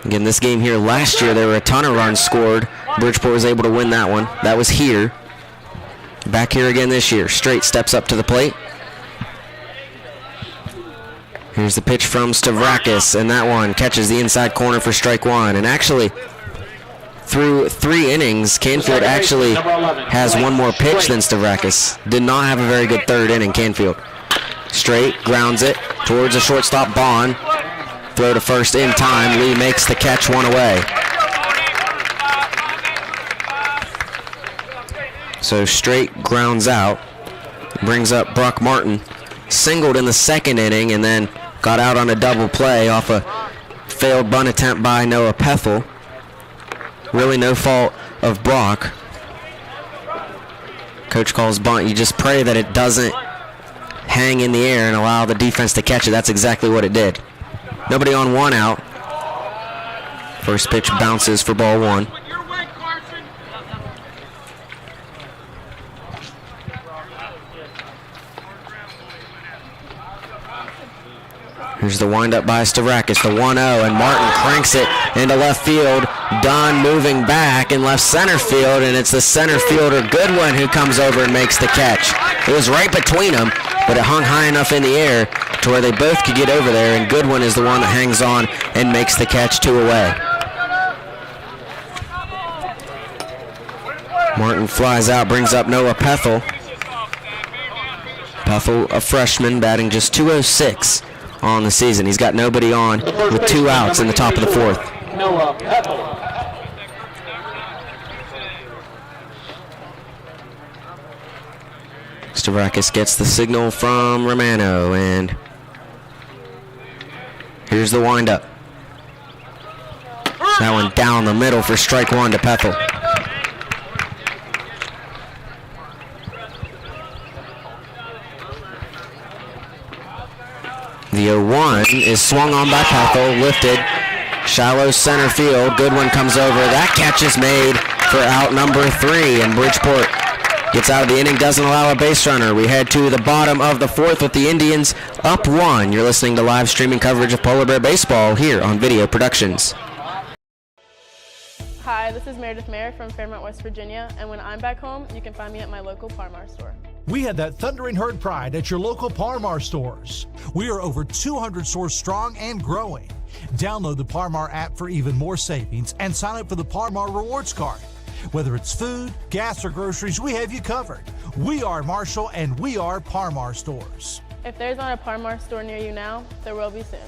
Again, this game here last year, there were a ton of runs scored. Bridgeport was able to win that one. That was here. Back here again this year. Straight steps up to the plate. Here's the pitch from Stavrakis, and that one catches the inside corner for strike 1. And actually, through 3 innings, Canfield actually has one more pitch than Stavrakis. Did not have a very good 3rd inning, Canfield. Straight grounds it towards a shortstop, Bond. Throw to first in time. Lee makes the catch, 1 away. So Straight grounds out, brings up Brock Martin, singled in the 2nd inning, and then got out on a double play off a failed bunt attempt by Noah Pethel. Really no fault of Brock. Coach calls bunt. You just pray that it doesn't hang in the air and allow the defense to catch it. That's exactly what it did. Nobody on, 1 out. First pitch bounces for ball 1. Here's the windup by Stavrakis, the 1-0, and Martin cranks it into left field. Dunn moving back in left center field, and it's the center fielder Goodwin who comes over and makes the catch. It was right between them, but it hung high enough in the air to where they both could get over there, and Goodwin is the one that hangs on and makes the catch, 2 away. Martin flies out, brings up Noah Pethel. Pethel, a freshman, batting just .206 on the season. He's got nobody on with 2 outs in the top of the 4th. Noah Pethel. Stavrakis gets the signal from Romano, and here's the windup. That one down the middle for strike 1 to Pethel. The 0-1 is swung on by Pethel, lifted, shallow center field. Goodwin comes over. That catch is made for out number 3, and Bridgeport gets out of the inning, doesn't allow a base runner. We head to the bottom of the 4th with the Indians up 1. You're listening to live streaming coverage of Polar Bear Baseball here on Video Productions. Hi, this is Meredith Mayer from Fairmont, West Virginia, and when I'm back home, you can find me at my local Par-Mar store. We had that thundering herd pride at your local Par-Mar stores. We are over 200 stores strong and growing. Download the Par-Mar app for even more savings and sign up for the Par-Mar rewards card. Whether it's food, gas, or groceries, we have you covered. We are Marshall, and we are Par-Mar stores. If there's not a Par-Mar store near you now, there will be soon.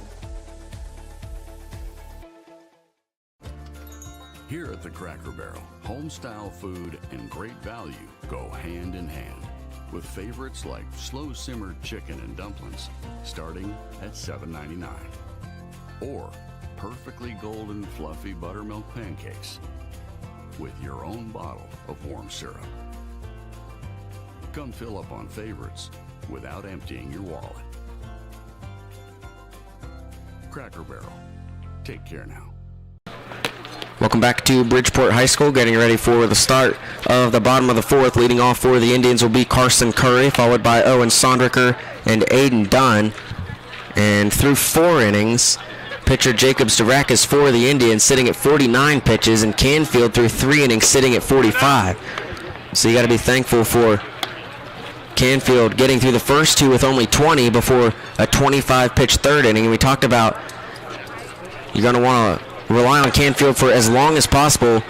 Here at the Cracker Barrel, home-style food and great value go hand in hand, with favorites like slow-simmered chicken and dumplings starting at $7.99, or perfectly golden fluffy buttermilk pancakes with your own bottle of warm syrup. Come fill up on favorites without emptying your wallet. Cracker Barrel. Take care now. Welcome back to Bridgeport High School, getting ready for the start of the bottom of the 4th. Leading off for the Indians will be Carson Curry, followed by Owen Sondricker and Aiden Dunn. And through 4 innings, pitcher Jacob Stavrak is for the Indians, sitting at 49 pitches, and Canfield through 3 innings, sitting at 45. So you got to be thankful for Canfield getting through the first 2 with only 20 before a 25-pitch 3rd inning. And we talked about you're going to want to rely on Canfield for as long as possible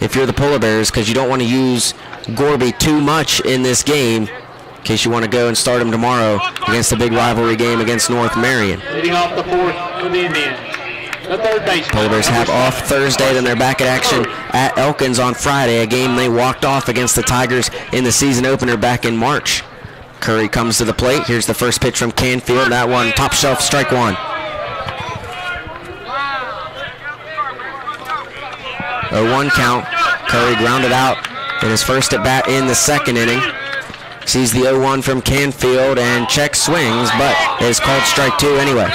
if you're the Polar Bears, because you don't want to use Gorby too much in this game in case you want to go and start him tomorrow against the big rivalry game against North Marion. Leading off the 4th for the Indians, the third baseman. Polar Bears have off Thursday, then they're back at action at Elkins on Friday, a game they walked off against the Tigers in the season opener back in March. Curry comes to the plate. Here's the first pitch from Canfield. That one, top shelf, strike 1. 0-1 count. Curry grounded out in his first at bat in the 2nd inning. Sees the 0-1 from Canfield and check swings, but is called strike 2 anyway.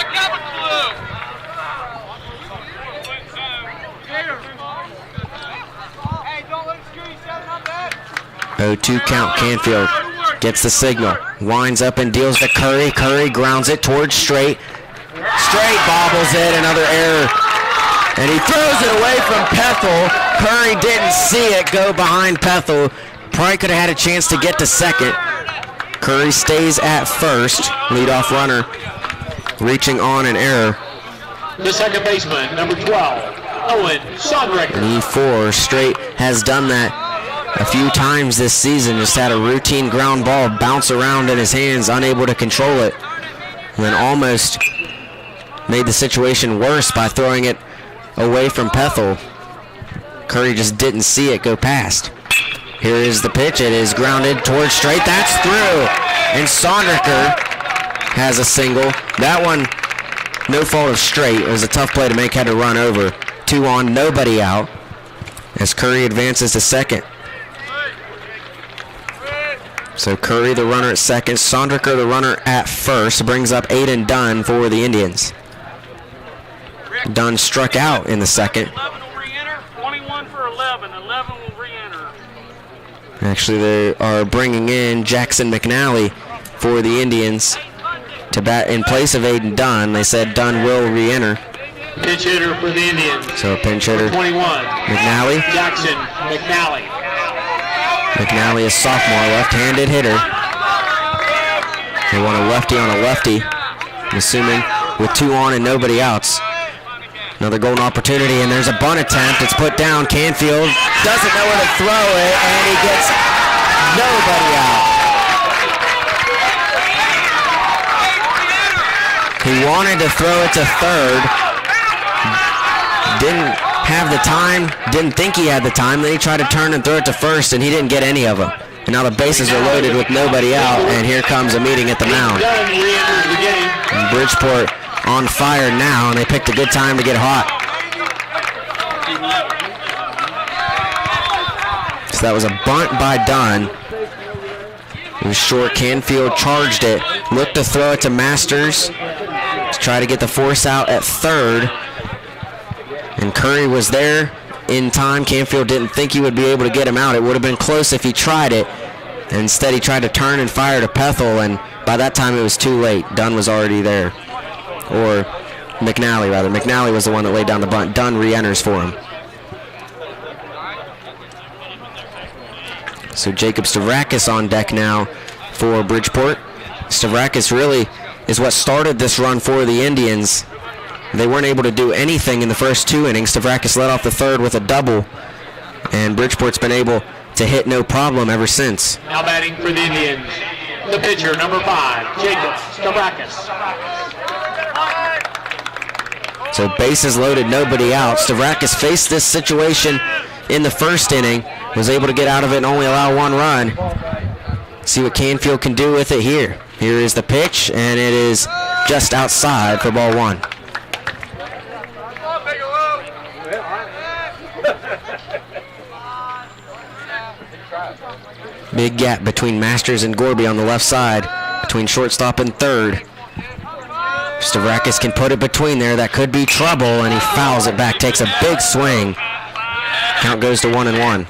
0-2 count. Canfield gets the signal, winds up and deals to Curry. Curry grounds it towards straight. Straight bobbles it, another error. And he throws it away from Pethel. Curry didn't see it go behind Pethel. Probably could have had a chance to get to second. Curry stays at first. Leadoff runner reaching on an error. The second baseman, number 12, Owen Sondricker. And E4 straight has done that a few times this season. Just had a routine ground ball bounce around in his hands, unable to control it. And then almost made the situation worse by throwing it away from Pethel. Curry just didn't see it go past. Here is the pitch. It is grounded towards straight. That's through. And Sondricker has a single. That one, no fault of straight. It was a tough play to make. Had to run over. 2 on, nobody out, as Curry advances to second. So Curry, the runner at second. Sondricker, the runner at first. Brings up Aiden Dunn for the Indians. Dunn struck out in the second. 11 will re-enter. 21 for 11. 11 will re-enter. Actually, they are bringing in Jackson McNally for the Indians to bat in place of Aiden Dunn. They said Dunn will re-enter. Pinch hitter for the Indians. So pinch hitter 21. McNally. Jackson McNally. McNally, a sophomore, left-handed hitter. They want a lefty on a lefty. I'm assuming with 2 on and nobody outs. Another golden opportunity, and there's a bunt attempt. It's put down. Canfield doesn't know where to throw it, and he gets nobody out. He wanted to throw it to third. Didn't have the time, didn't think he had the time. Then he tried to turn and throw it to first, and he didn't get any of them. And now the bases are loaded with nobody out, and here comes a meeting at the mound. And Bridgeport on fire now, and they picked a good time to get hot. So that was a bunt by Dunn. It was short. Canfield charged it, looked to throw it to Masters. to try to get the force out at third. And Curry was there in time. Canfield didn't think he would be able to get him out. It would have been close if he tried it. Instead, he tried to turn and fire to Pethel, and by that time it was too late. Dunn was already there. Or McNally, rather. McNally was the one that laid down the bunt. Dunn re-enters for him. So Jacob Stavrakis on deck now for Bridgeport. Stavrakis really is what started this run for the Indians. They weren't able to do anything in the first 2 innings. Stavrakis led off the third with a double, and Bridgeport's been able to hit no problem ever since. Now batting for the Indians, the pitcher, number 5, Jacob Stavrakis. So bases loaded, nobody out. Stavrakis faced this situation in the first inning, was able to get out of it and only allow 1 run. See what Canfield can do with it here. Here is the pitch, and it is just outside for ball 1. Big gap between Masters and Gorby on the left side, between shortstop and third. Stavrakis can put it between there. That could be trouble, and he fouls it back, takes a big swing. Count goes to 1-1.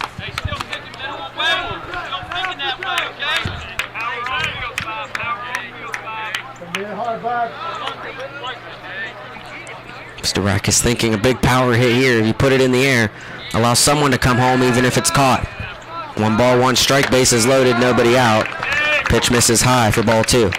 Stavrakis thinking a big power hit here. You put it in the air, allow someone to come home even if it's caught. 1 ball, 1 strike, bases loaded, nobody out. Pitch misses high for ball 2.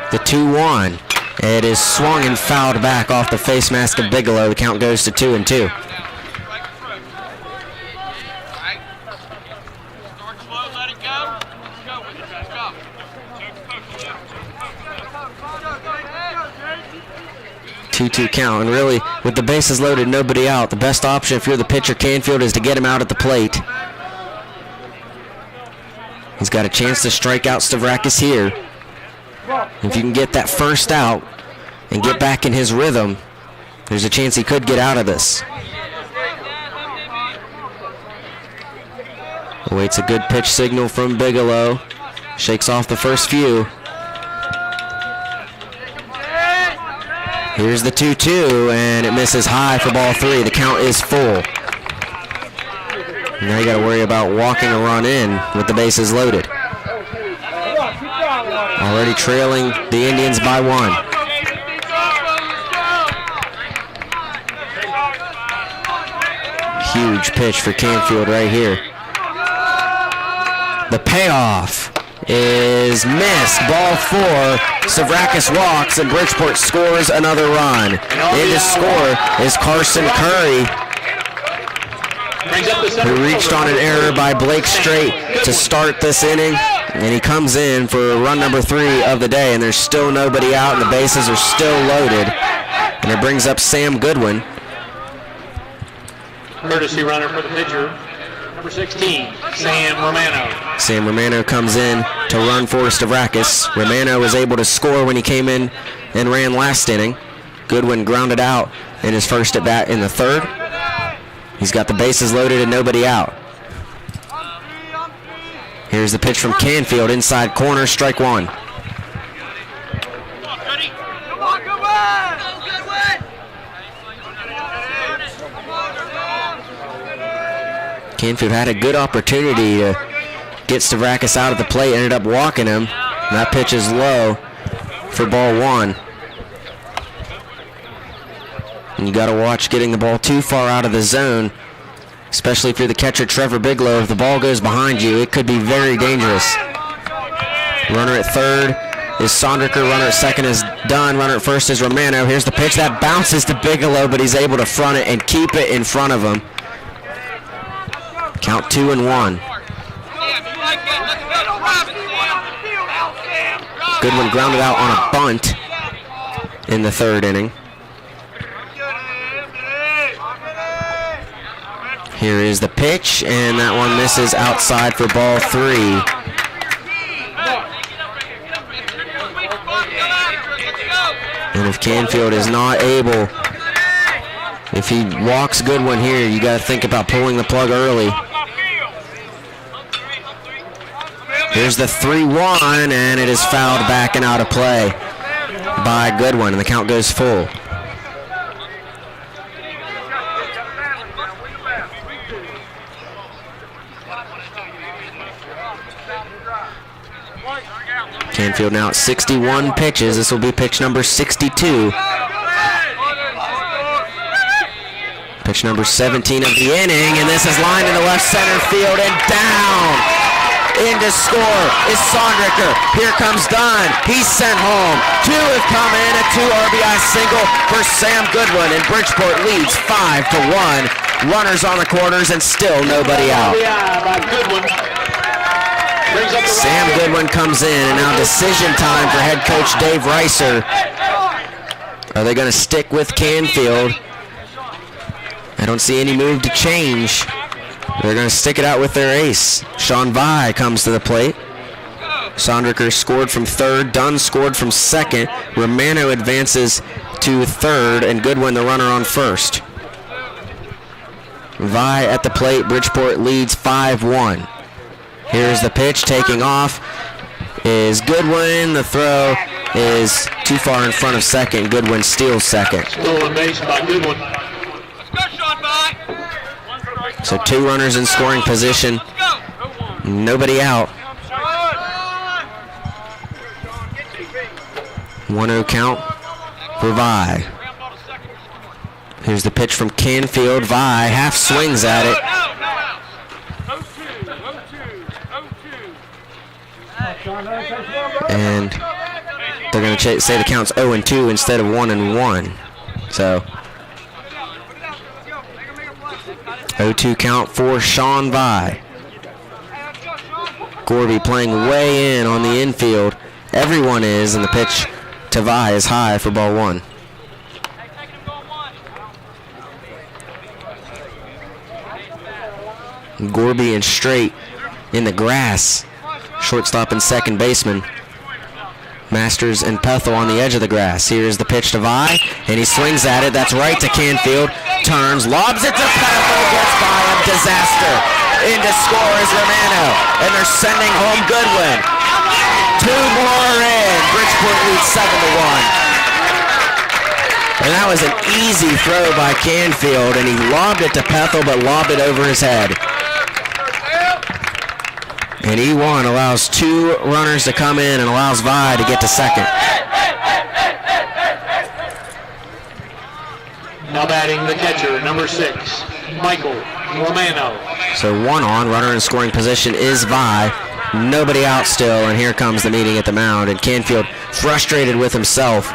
The 2-1. It is swung and fouled back off the face mask of Bigelow. The count goes to 2-2. Two count, and really with the bases loaded, nobody out, the best option if you're the pitcher Canfield is to get him out at the plate. He's got a chance to strike out Stavrakis here. If you can get that first out and get back in his rhythm, there's a chance he could get out of this. Awaits a good pitch signal from Bigelow. Shakes off the first few. Here's the 2-2, and it misses high for ball 3. The count is full. Now you got to worry about walking a run in with the bases loaded. Already trailing the Indians by 1. Huge pitch for Canfield right here. The payoff is missed. Ball 4. Stavrakis walks, and Bridgeport scores another run. In to score is Carson Curry, who reached on an error by Blake Strait to start this inning. And he comes in for run number 3 of the day, and there's still nobody out, and the bases are still loaded. And it brings up Sam Goodwin. Courtesy runner for the pitcher, number 16, Sam Romano. Sam Romano comes in to run for Stavrakis. Romano was able to score when he came in and ran last inning. Goodwin grounded out in his first at bat in the third. He's got the bases loaded and nobody out. Here's the pitch from Canfield, inside corner, strike 1. Canfield had a good opportunity to get Stavrakis out of the plate, ended up walking him. That pitch is low for ball 1. And you got to watch getting the ball too far out of the zone, especially if you're the catcher Trevor Bigelow. If the ball goes behind you, it could be very dangerous. Runner at third is Sonderker. Runner at second is Dunn. Runner at first is Romano. Here's the pitch. That bounces to Bigelow, but he's able to front it and keep it in front of him. Count 2-1. Goodwin grounded out on a bunt in the third inning. Here is the pitch, and that one misses outside for ball 3. And if Canfield is not able If he walks Goodwin here, you got to think about pulling the plug early. Here's the 3-1, and it is fouled back and out of play by Goodwin, and the count goes full. Canfield now at 61 pitches. This will be pitch number 62. Pitch number 17 of the inning, and this is lined into left center field and down. In to score is Sondricker. Here comes Dunn. He's sent home. Two have come in, a 2 RBI single for Sam Goodwin, and Bridgeport leads 5-1. Runners on the corners and still nobody out. Sam Goodwin comes in, and now decision time for head coach Dave Reiser. Are they going to stick with Canfield? I don't see any move to change. They're going to stick it out with their ace. Sean Vai comes to the plate. Sondricker scored from third. Dunn scored from second. Romano advances to third, and Goodwin the runner on first. Vai at the plate. Bridgeport leads 5-1. Here's the pitch. Taking off is Goodwin. The throw is too far in front of second. Goodwin steals second. Stolen base by Goodwin. So 2 runners in scoring position. Nobody out. 1-0 count for Vai. Here's the pitch from Canfield. Vai half swings at it. And they're going to say the count's 0-2 instead of 1-1. So 0-2 count for Sean Vai. Gorby playing way in on the infield. Everyone is, and the pitch to Vai is high for ball 1. Gorby and Straight in the grass. Shortstop and second baseman. Masters and Pethel on the edge of the grass. Here's the pitch to Vai, and he swings at it. That's right to Canfield. Turns, lobs it to Pethel, gets by him. Disaster. In to score is Romano, and they're sending home Goodwin. 2 more in. Bridgeport leads 7-1. And that was an easy throw by Canfield, and he lobbed it to Pethel, but lobbed it over his head. And E1 allows 2 runners to come in and allows Vai to get to second. Now batting the catcher, number 6, Michael Romano. So 1 on, runner in scoring position is Vai. Nobody out still, and here comes the meeting at the mound. And Canfield frustrated with himself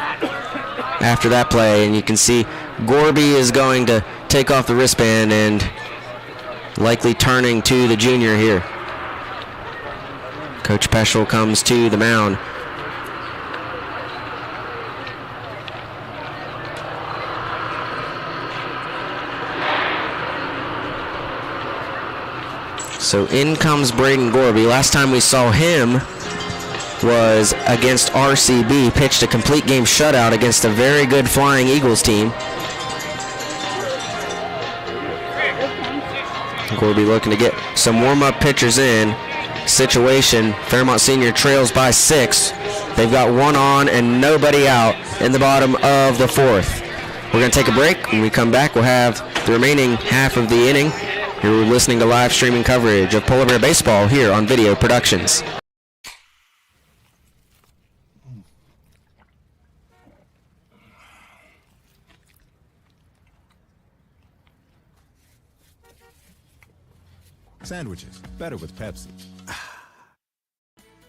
after that play. And you can see Gorby is going to take off the wristband and likely turning to the junior here. Coach Peschel comes to the mound. So in comes Braden Gorby. Last time we saw him was against RCB. Pitched a complete game shutout against a very good Flying Eagles team. Gorby looking to get some warm-up pitchers in. Situation, Fairmont Senior trails by 6. They've got 1 on and nobody out in the bottom of the 4th. We're going to take a break. When we come back, we'll have the remaining half of the inning. You're listening to live streaming coverage of Polar Bear Baseball here on Video Productions. Sandwiches, better with Pepsi.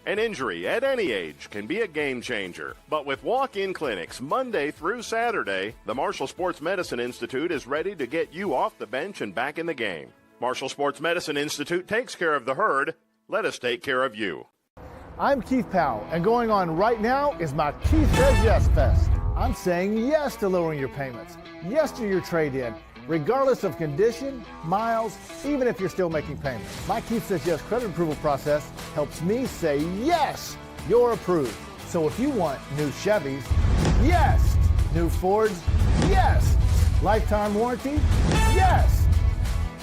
An injury at any age can be a game changer. But with walk-in clinics Monday through Saturday, the Marshall Sports Medicine Institute is ready to get you off the bench and back in the game. Marshall Sports Medicine Institute takes care of the herd. Let us take care of you. I'm Keith Powell, and going on right now is my Keith Says Yes Fest. I'm saying yes to lowering your payments, yes to your trade-in, regardless of condition, miles, even if you're still making payments. My Keith Says Yes credit approval process helps me say yes, you're approved. So if you want new Chevys, yes. New Fords, yes. Lifetime warranty? Yes!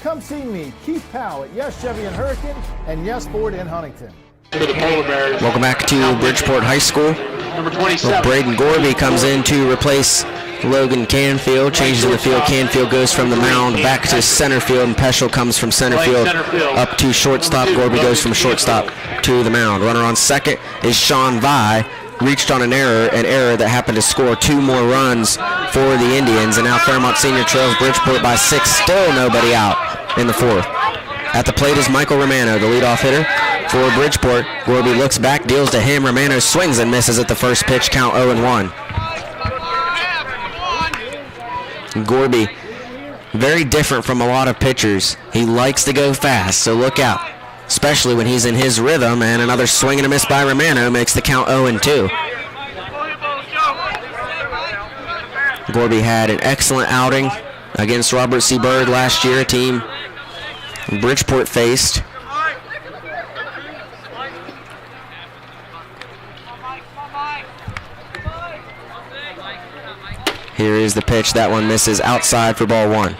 Come see me, Keith Powell at Yes Chevy in Hurricane and Yes Ford in Huntington. Welcome back to Bridgeport High School. Number 27. Braden Gorby comes in to replace Logan Canfield. Changes in the field. Canfield goes from the mound back to center field, and Peschel comes from center field up to shortstop. Gorby goes from shortstop to the mound. Runner on second is Sean Vi. Reached on an error that happened to score 2 more runs for the Indians, and now Fairmont Senior trails Bridgeport by 6. Still nobody out in the 4th. At the plate is Michael Romano, the leadoff hitter for Bridgeport. Gorby looks back, deals to him. Romano swings and misses at the first pitch, count 0-1. Gorby, very different from a lot of pitchers. He likes to go fast, so look out, especially when he's in his rhythm, and another swing and a miss by Romano makes the count 0-2. Gorby had an excellent outing against Robert C. Byrd last year, a team Bridgeport faced. Here is the pitch. That one misses outside for ball 1.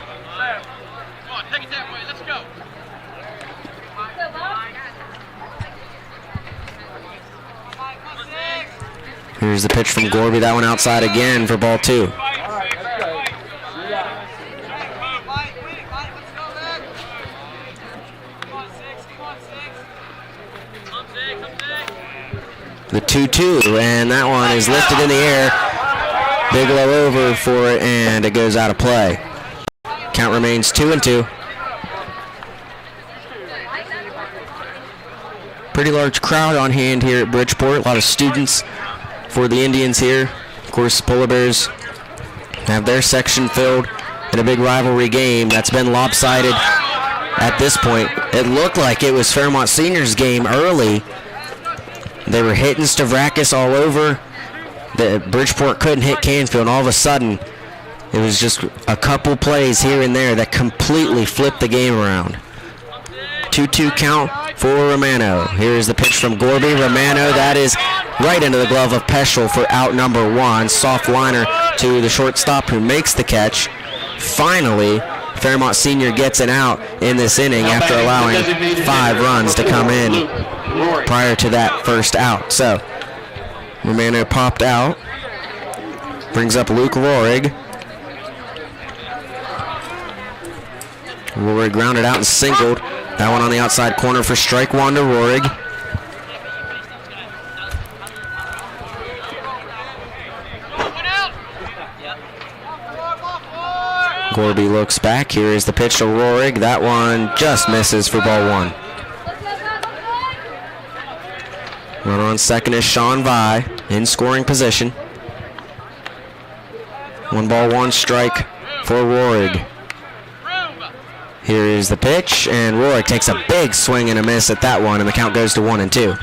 Here's the pitch from Gorby. That one outside again for ball 2. The 2-2, and that one is lifted in the air. Bigelow over for it, and it goes out of play. Count remains 2-2. Pretty large crowd on hand here at Bridgeport. A lot of students for the Indians here. Of course, Polar Bears have their section filled in a big rivalry game that's been lopsided at this point. It looked like it was Fairmont Senior's game early. They were hitting Stavrakis all over. Bridgeport couldn't hit Canfield, and all of a sudden, it was just a couple plays here and there that completely flipped the game around. 2-2 count for Romano. Here's the pitch from Gorby. Romano, that is right into the glove of Peschel for out number 1. Soft liner to the shortstop who makes the catch. Finally, Fairmont Senior gets an out in this inning after allowing 5 runs to come in prior to that first out. So, Romano popped out. Brings up Luke Rohrig. Rohrig grounded out and singled. That one on the outside corner for strike 1 to Rohrig. Gorby looks back. Here is the pitch to Rohrig. That one just misses for ball 1. Runner on second is Sean Vi in scoring position. 1-1 strike for Rohrig. Here is the pitch, and Rohrig takes a big swing and a miss at that one, and the count goes to 1-2.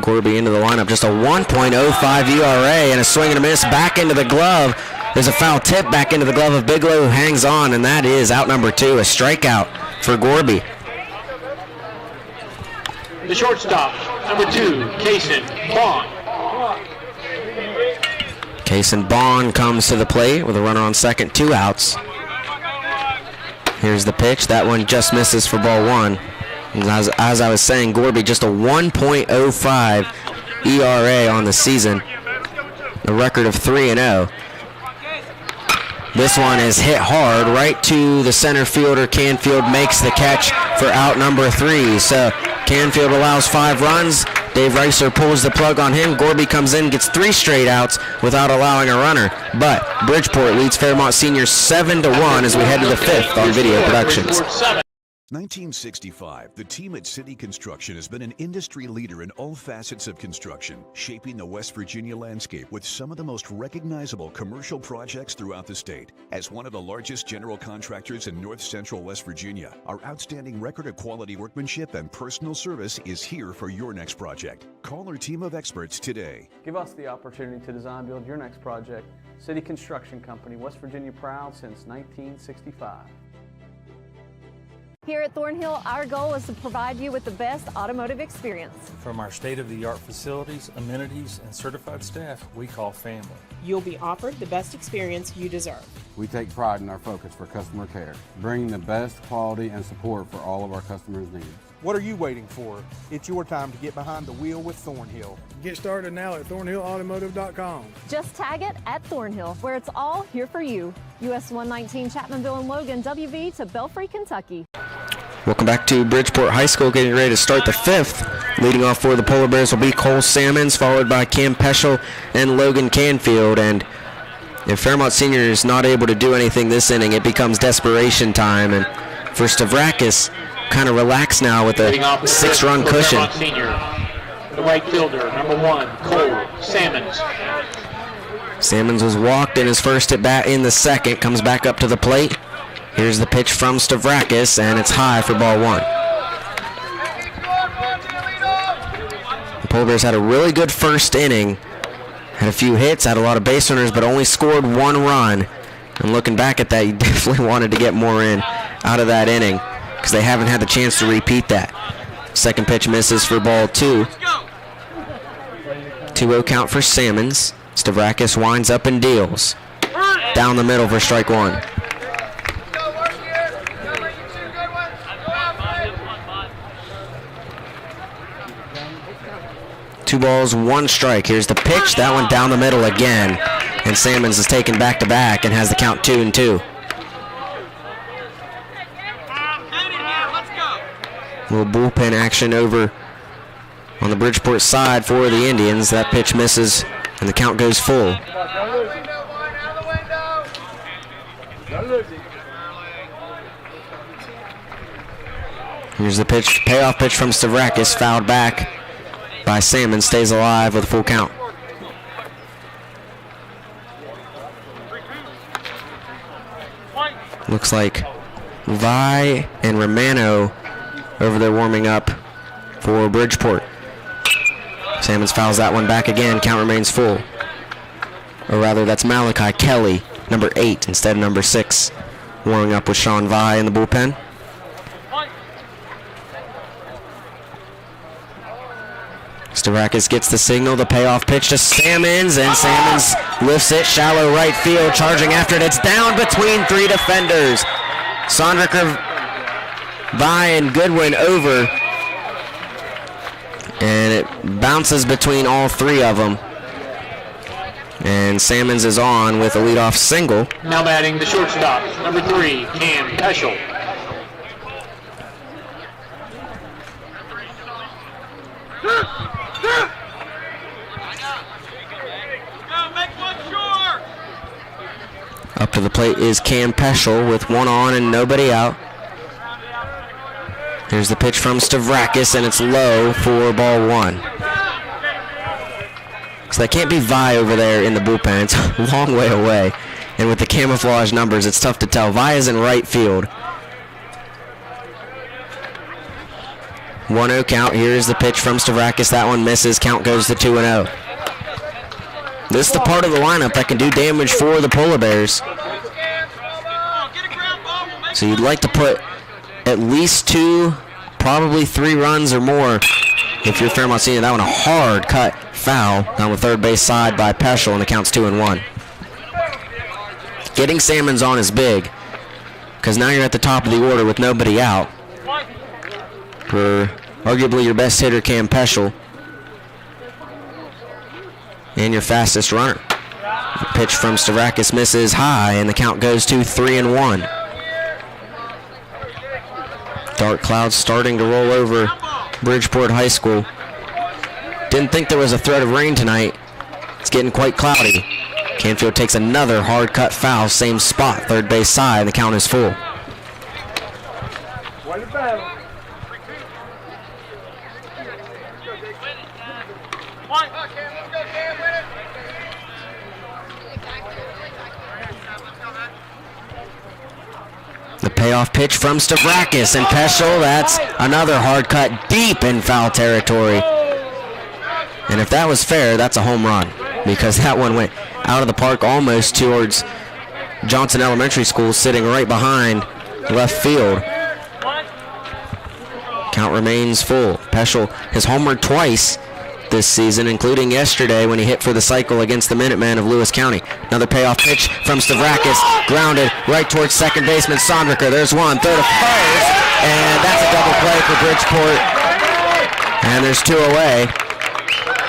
Gorby into the lineup, just a 1.05 ERA and a swing and a miss back into the glove. There's a foul tip back into the glove of Bigelow, who hangs on, and that is out number 2, a strikeout for Gorby. The shortstop, number 2, Kaysen Bond. Kaysen Bond comes to the plate with a runner on second, 2 outs. Here's the pitch. That one just misses for ball 1. As I was saying, Gorby just a 1.05 ERA on the season, a record of 3-0. This one is hit hard right to the center fielder. Canfield makes the catch for out number 3. So Canfield allows 5 runs. Dave Reiser pulls the plug on him. Gorby comes in, gets 3 straight outs without allowing a runner. But Bridgeport leads Fairmont Senior 7-1 as we head to the 5th on Video Productions. 1965, the team at City Construction has been an industry leader in all facets of construction, shaping the West Virginia landscape with some of the most recognizable commercial projects throughout the state. As one of the largest general contractors in north central West Virginia, our outstanding record of quality workmanship and personal service is here for your next project. Call our team of experts today. Give us the opportunity to design build your next project. City Construction Company, West Virginia proud since 1965. Here at Thornhill, our goal is to provide you with the best automotive experience. From our state-of-the-art facilities, amenities, and certified staff we call family. You'll be offered the best experience you deserve. We take pride in our focus for customer care, bringing the best quality and support for all of our customers' needs. What are you waiting for? It's your time to get behind the wheel with Thornhill. Get started now at thornhillautomotive.com. Just tag it at Thornhill, where it's all here for you. US 119 Chapmanville and Logan, WV to Belfry, Kentucky. Welcome back to Bridgeport High School, getting ready to start the fifth. Leading off for the Polar Bears will be Cole Salmons, followed by Cam Peschel and Logan Canfield. And if Fairmont Senior is not able to do anything this inning, it becomes desperation time. And for Stavrakis, kind of relaxed now with a 6-run cushion. Fairmont Senior, the right fielder, number 1, Cole Salmons. Salmons was walked in his first at bat in the second, comes back up to the plate. Here's the pitch from Stavrakis, and it's high for ball 1. The Polar Bears had a really good first inning. Had a few hits, had a lot of base runners, but only scored 1 run. And looking back at that, you definitely wanted to get more in out of that inning because they haven't had the chance to repeat that. Second pitch misses for ball 2. 2-0 count for Salmons. Stavrakis winds up and deals. Down the middle for strike 1. 2 balls, 1 strike. Here's the pitch. That one down the middle again. And Salmons is taken back to back and has the count 2-2. Little bullpen action over on the Bridgeport side for the Indians. That pitch misses and the count goes full. Here's the pitch, payoff pitch from Stavrakis, fouled back by Salmon, stays alive with a full count. Looks like Vi and Romano over there warming up for Bridgeport. Salmons fouls that one back again, count remains full. Or rather, that's Malachi Kelly, number 8 instead of number 6, warming up with Sean Vi in the bullpen. Stavrakis gets the signal, the payoff pitch to Salmons, and Salmons lifts it, shallow right field, charging after it. It's down between 3 defenders. Sondricker, Vi, and Goodwin over, and it bounces between all 3 of them. And Salmons is on with a leadoff single. Now batting the shortstop, number 3, Cam Peschel. Up to the plate is Cam Peschel with 1 on and nobody out. Here's the pitch from Stavrakis, and it's low for ball 1. So that can't be Vi over there in the bullpen. It's a long way away. And with the camouflage numbers, it's tough to tell. Vi is in right field. 1-0 count. Here's the pitch from Stavrakis. That one misses. Count goes to 2-0. This is the part of the lineup that can do damage for the Polar Bears. So you'd like to put at least 2, probably 3 runs or more if you're Fairmont Senior. That one a hard cut foul down the third base side by Peschel, and the count's 2-1. Getting Salmons on is big because now you're at the top of the order with nobody out for arguably your best hitter, Cam Peschel, and your fastest runner. The pitch from Stavrakis misses high, and the count goes to 3-1. Dark clouds starting to roll over Bridgeport High School. Didn't think there was a threat of rain tonight. It's getting quite cloudy. Canfield takes another hard cut foul, same spot, third base side, and the count is full. The payoff pitch from Stavrakis, and Peschel, that's another hard cut deep in foul territory. And if that was fair, that's a home run, because that one went out of the park almost towards Johnson Elementary School, sitting right behind left field. Count remains full. Peschel has homered twice this season, including yesterday when he hit for the cycle against the Minutemen of Lewis County. Another payoff pitch from Stavrakis, grounded right towards second baseman Sondricker. There's one, throw to first, and that's a double play for Bridgeport. And there's 2 away.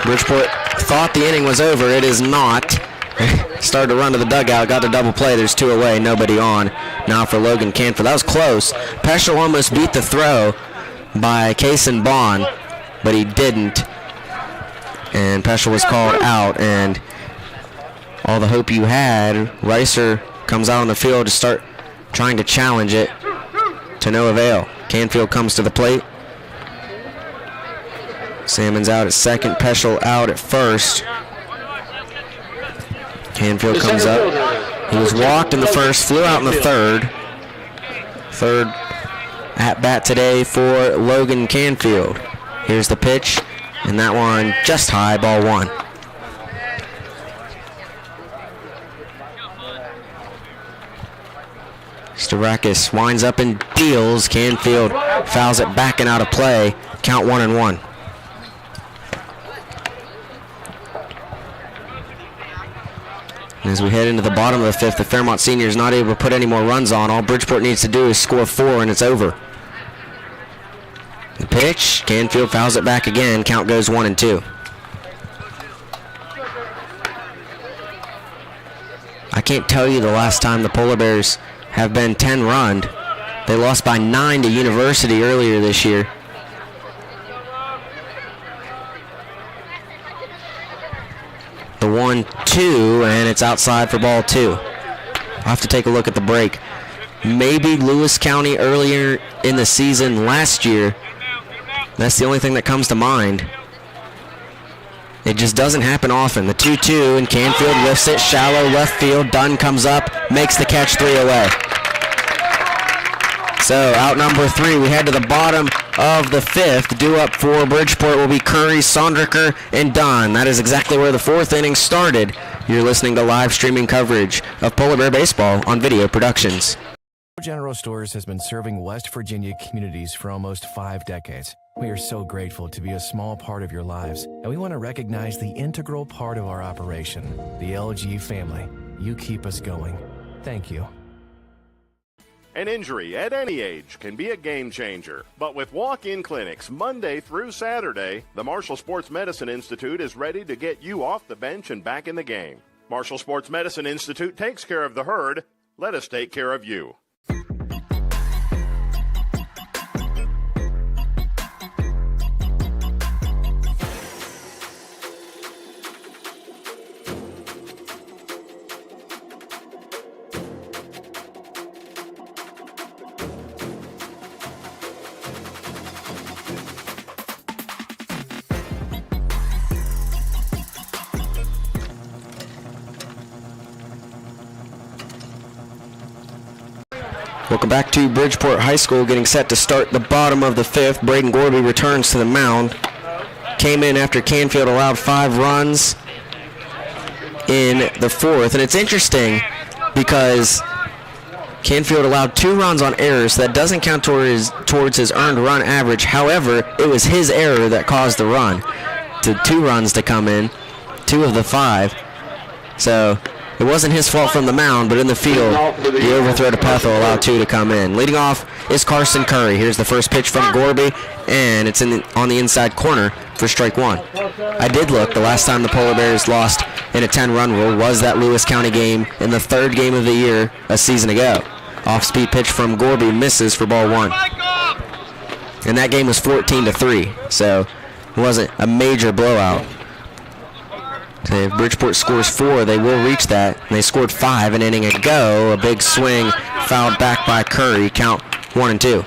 Bridgeport thought the inning was over. It is not. Started to run to the dugout, got the double play. There's 2 away, nobody on. Now for Logan Canfield. That was close. Peschel almost beat the throw by Kason Bond, but he didn't. And Peschel was called out, and all the hope you had, Reiser comes out on the field to start trying to challenge it, to no avail. Canfield comes to the plate. Salmon's out at second, Peschel out at first. Canfield comes up. He was walked in the first, flew out in the third. Third at bat today for Logan Canfield. Here's the pitch, and that one just high, ball 1. Stavrakis winds up and deals. Canfield fouls it back and out of play. Count 1-1. As we head into the bottom of the 5th, the Fairmont senior is not able to put any more runs on. All Bridgeport needs to do is score 4, and it's over. The pitch, Canfield fouls it back again. Count goes 1-2. I can't tell you the last time the Polar Bears have been 10-runned. They lost by 9 to University earlier this year. The 1-2, and it's outside for ball 2. I'll have to take a look at the break. Maybe Lewis County earlier in the season last year. That's the only thing that comes to mind. It just doesn't happen often. The 2-2, and Canfield lifts it shallow left field. Dunn comes up, makes the catch, 3 away. So out number 3, we head to the bottom of the 5th. Due up for Bridgeport will be Curry, Sondricker, and Dunn. That is exactly where the 4th inning started. You're listening to live streaming coverage of Polar Bear Baseball on Video Productions. General Stores has been serving West Virginia communities for almost 5 decades. We are so grateful to be a small part of your lives, and we want to recognize the integral part of our operation, the LG family. You keep us going. Thank you. An injury at any age can be a game changer. But with walk-in clinics Monday through Saturday, the Marshall Sports Medicine Institute is ready to get you off the bench and back in the game. Marshall Sports Medicine Institute takes care of the herd. Let us take care of you. Welcome back to Bridgeport High School, getting set to start the bottom of the 5th. Braden Gorby returns to the mound. Came in after Canfield allowed 5 runs in the 4th. And it's interesting because Canfield allowed 2 runs on errors. So that doesn't count towards his earned run average. However, it was his error that caused the run. To 2 runs to come in, 2 of the 5. So it wasn't his fault from the mound, but in the field, the overthrow to Pethel allowed 2 to come in. Leading off is Carson Curry. Here's the first pitch from Gorby, and it's on the inside corner for strike 1. I did look. The last time the Polar Bears lost in a 10-run rule was that Lewis County game in the 3rd game of the year a season ago. Off-speed pitch from Gorby misses for ball 1. And that game was 14-3, so it wasn't a major blowout. If Bridgeport scores 4, they will reach that. And they scored 5 an inning ago. A big swing fouled back by Curry. Count 1-2.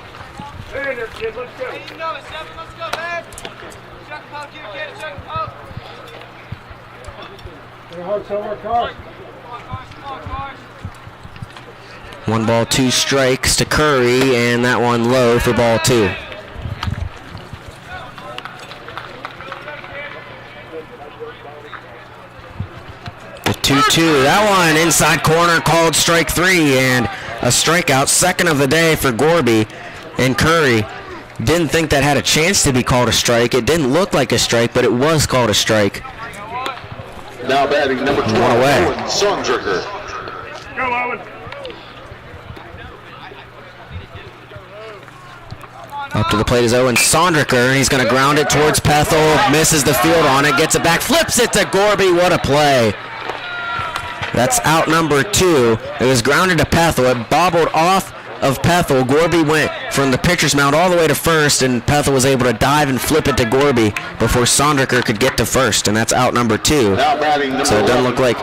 One ball, 2 strikes to Curry, and that one low for ball 2. The 2-2, that one inside corner, called strike 3, and a strikeout, second of the day for Gorby. And Curry Didn't think that had a chance to be called a strike. It didn't look like a strike, but it was called a strike. Now batting number 12, Owen Sondricker. Go, Owen. Up to the plate is Owen Sondricker. He's going to ground it towards Pethel. Misses the field on it. Gets it back. Flips it to Gorby. What a play. That's out number 2. It was grounded to Pethel. It bobbled off of Pethel. Gorby went from the pitcher's mound all the way to first, and Pethel was able to dive and flip it to Gorby before Sondricker could get to first, and that's out number 2. So it doesn't look like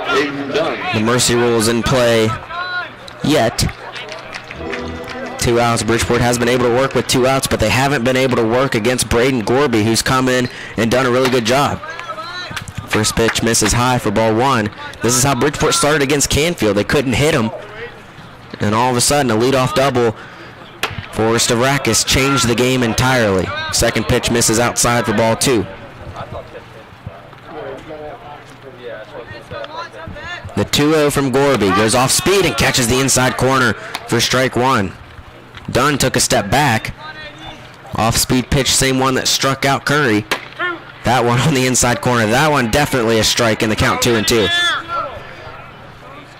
the mercy rule is in play yet. 2 outs. Bridgeport has been able to work with 2 outs, but they haven't been able to work against Braden Gorby, who's come in and done a really good job. First pitch misses high for ball 1. This is how Bridgeport started against Canfield. They couldn't hit him. And all of a sudden, a leadoff double for Stavrakis changed the game entirely. Second pitch misses outside for ball 2. The 2-0 from Gorby goes off speed and catches the inside corner for strike 1. Dunn took a step back. Off-speed pitch, same one that struck out Curry. That one on the inside corner. That one definitely a strike in the count 2-2.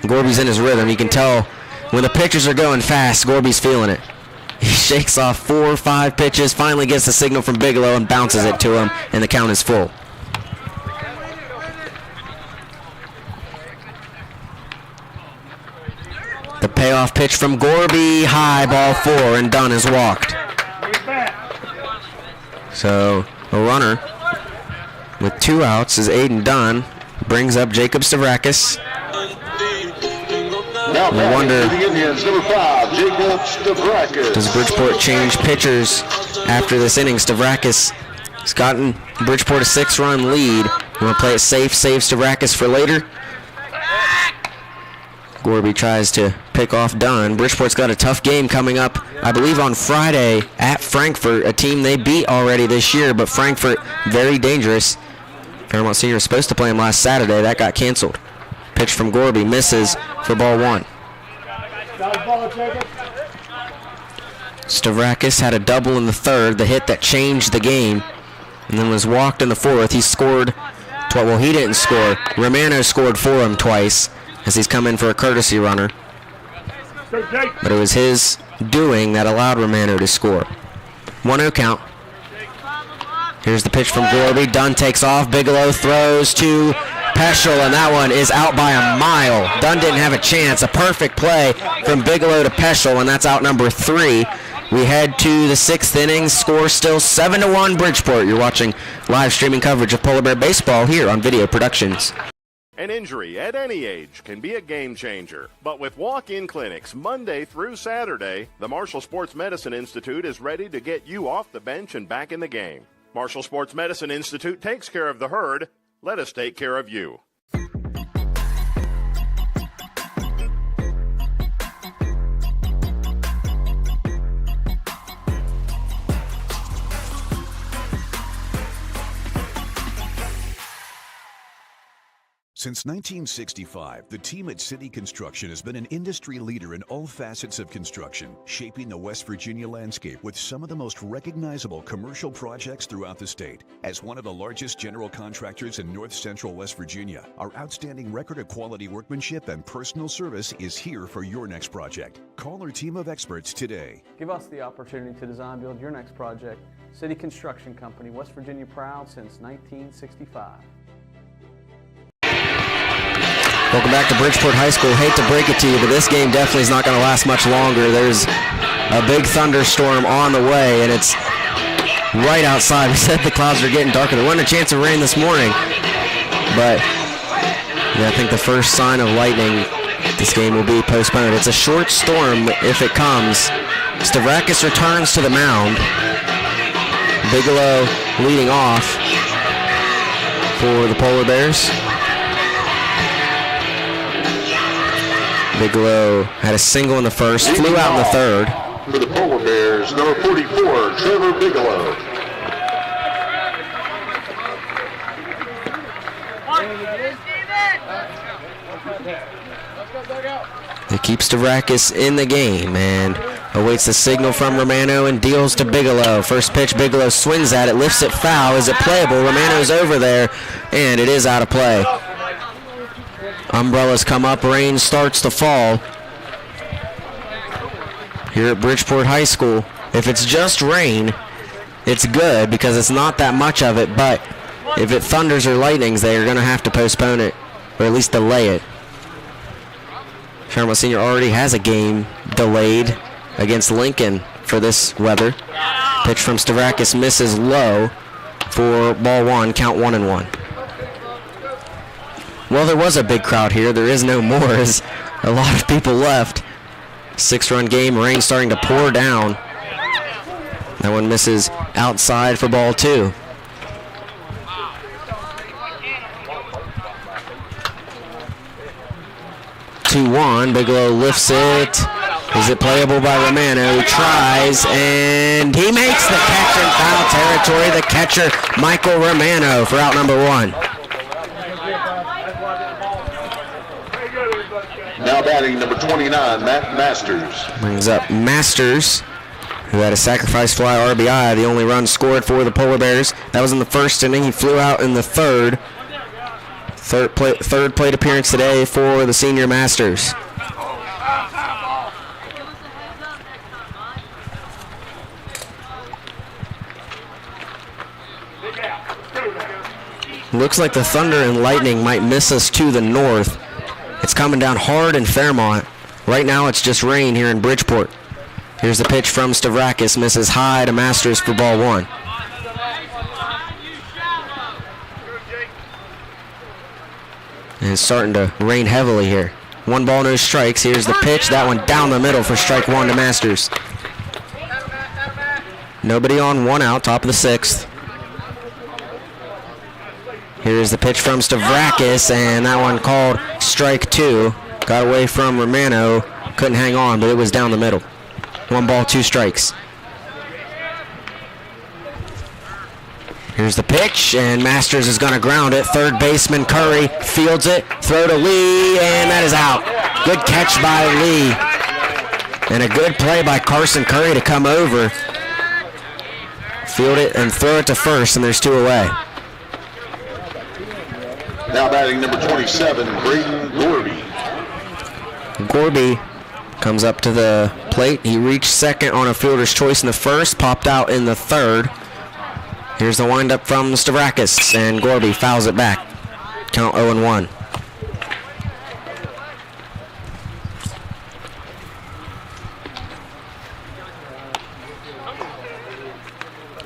Gorby's in his rhythm. You can tell when the pitchers are going fast, Gorby's feeling it. He shakes off 4 or 5 pitches, finally gets the signal from Bigelow and bounces it to him, and the count is full. The payoff pitch from Gorby, high, ball 4, and Dunn is walked. So a runner with 2 outs is Aiden Dunn. Brings up Jacob Stavrakis. I wonder, does Bridgeport change pitchers after this inning? Stavrakis has gotten Bridgeport a 6-run lead. You want to play it safe, save Stavrakis for later? Gorby tries to pick off Dunn. Bridgeport's got a tough game coming up, I believe, on Friday at Frankfort, a team they beat already this year, but Frankfort, very dangerous. Fairmont Senior was supposed to play him last Saturday. That got canceled. Pitch from Gorby misses for ball 1. Stavrakis had a double in the 3rd, the hit that changed the game, and then was walked in the 4th. He scored, well, he didn't score. Romano scored for him twice as he's come in for a courtesy runner. But it was his doing that allowed Romano to score. 1-0 count. Here's the pitch from Gorby. Dunn takes off. Bigelow throws to Peschel, and that one is out by a mile. Dunn didn't have a chance. A perfect play from Bigelow to Peschel, and that's out number 3. We head to the 6th inning. Score still 7-1 Bridgeport. You're watching live streaming coverage of Polar Bear Baseball here on Video Productions. An injury at any age can be a game changer. But with walk-in clinics Monday through Saturday, the Marshall Sports Medicine Institute is ready to get you off the bench and back in the game. Marshall Sports Medicine Institute takes care of the herd. Let us take care of you. Since 1965, the team at City Construction has been an industry leader in all facets of construction, shaping the West Virginia landscape with some of the most recognizable commercial projects throughout the state. As one of the largest general contractors in north central West Virginia, our outstanding record of quality workmanship and personal service is here for your next project. Call our team of experts today. Give us the opportunity to design build your next project. City Construction Company, West Virginia proud since 1965. Welcome back to Bridgeport High School. Hate to break it to you, but this game definitely is not going to last much longer. There's a big thunderstorm on the way, and it's right outside. We said the clouds are getting darker. There wasn't a chance of rain this morning, but yeah, I think the first sign of lightning, this game will be postponed. It's a short storm if it comes. Stavrakis returns to the mound. Bigelow leading off for the Polar Bears. Bigelow had a single in the first, flew out in the 3rd. For the Polar Bears, number 44, Trevor Bigelow. They keep Stavrakis in the game, and Awaits the signal from Romano and deals to Bigelow. First pitch, Bigelow swings at it, lifts it foul. Is it playable? Romano's over there, and it is out of play. Umbrellas come up, rain starts to fall here at Bridgeport High School. If it's just rain, it's good because it's not that much of it, but if it thunders or lightnings, they are going to have to postpone it, or at least delay it. Fairmont Senior already has a game delayed against Lincoln for this weather. Pitch from Stavrakis misses low for ball one, count 1-1. Well, there was a big crowd here. There is no more as a lot of people left. 6-run game, rain starting to pour down. That one misses outside for ball two. 2-1, Bigelow lifts it. Is it playable by Romano? He tries, and he makes the catch in foul territory. The catcher, Michael Romano, for out number one. Now batting number 29, Matt Masters. Brings up Masters, who had a sacrifice fly RBI, the only run scored for the Polar Bears. That was in the first inning. He flew out in the third. Third plate appearance today for the senior Masters. Looks like the thunder and lightning might miss us to the north. It's coming down hard in Fairmont. Right now it's just rain here in Bridgeport. Here's the pitch from Stavrakis, misses high to Masters for ball one. And it's starting to rain heavily here. 1 ball, no strikes. Here's the pitch. That one down the middle for strike one to Masters. Nobody on, 1 out, top of the 6th. Here's the pitch from Stavrakis, and that one called strike 2. Got away from Romano. Couldn't hang on, but it was down the middle. 1 ball, 2 strikes. Here's the pitch, and Masters is going to ground it. Third baseman Curry fields it. Throw to Lee, and that is out. Good catch by Lee. And a good play by Carson Curry to come over. Field it and throw it to first, and there's 2 away. Now batting number 27, Braden Gorby. Gorby comes up to the plate. He reached second on a fielder's choice in the first, popped out in the third. Here's the windup from Stavrakis, and Gorby fouls it back. Count 0-1.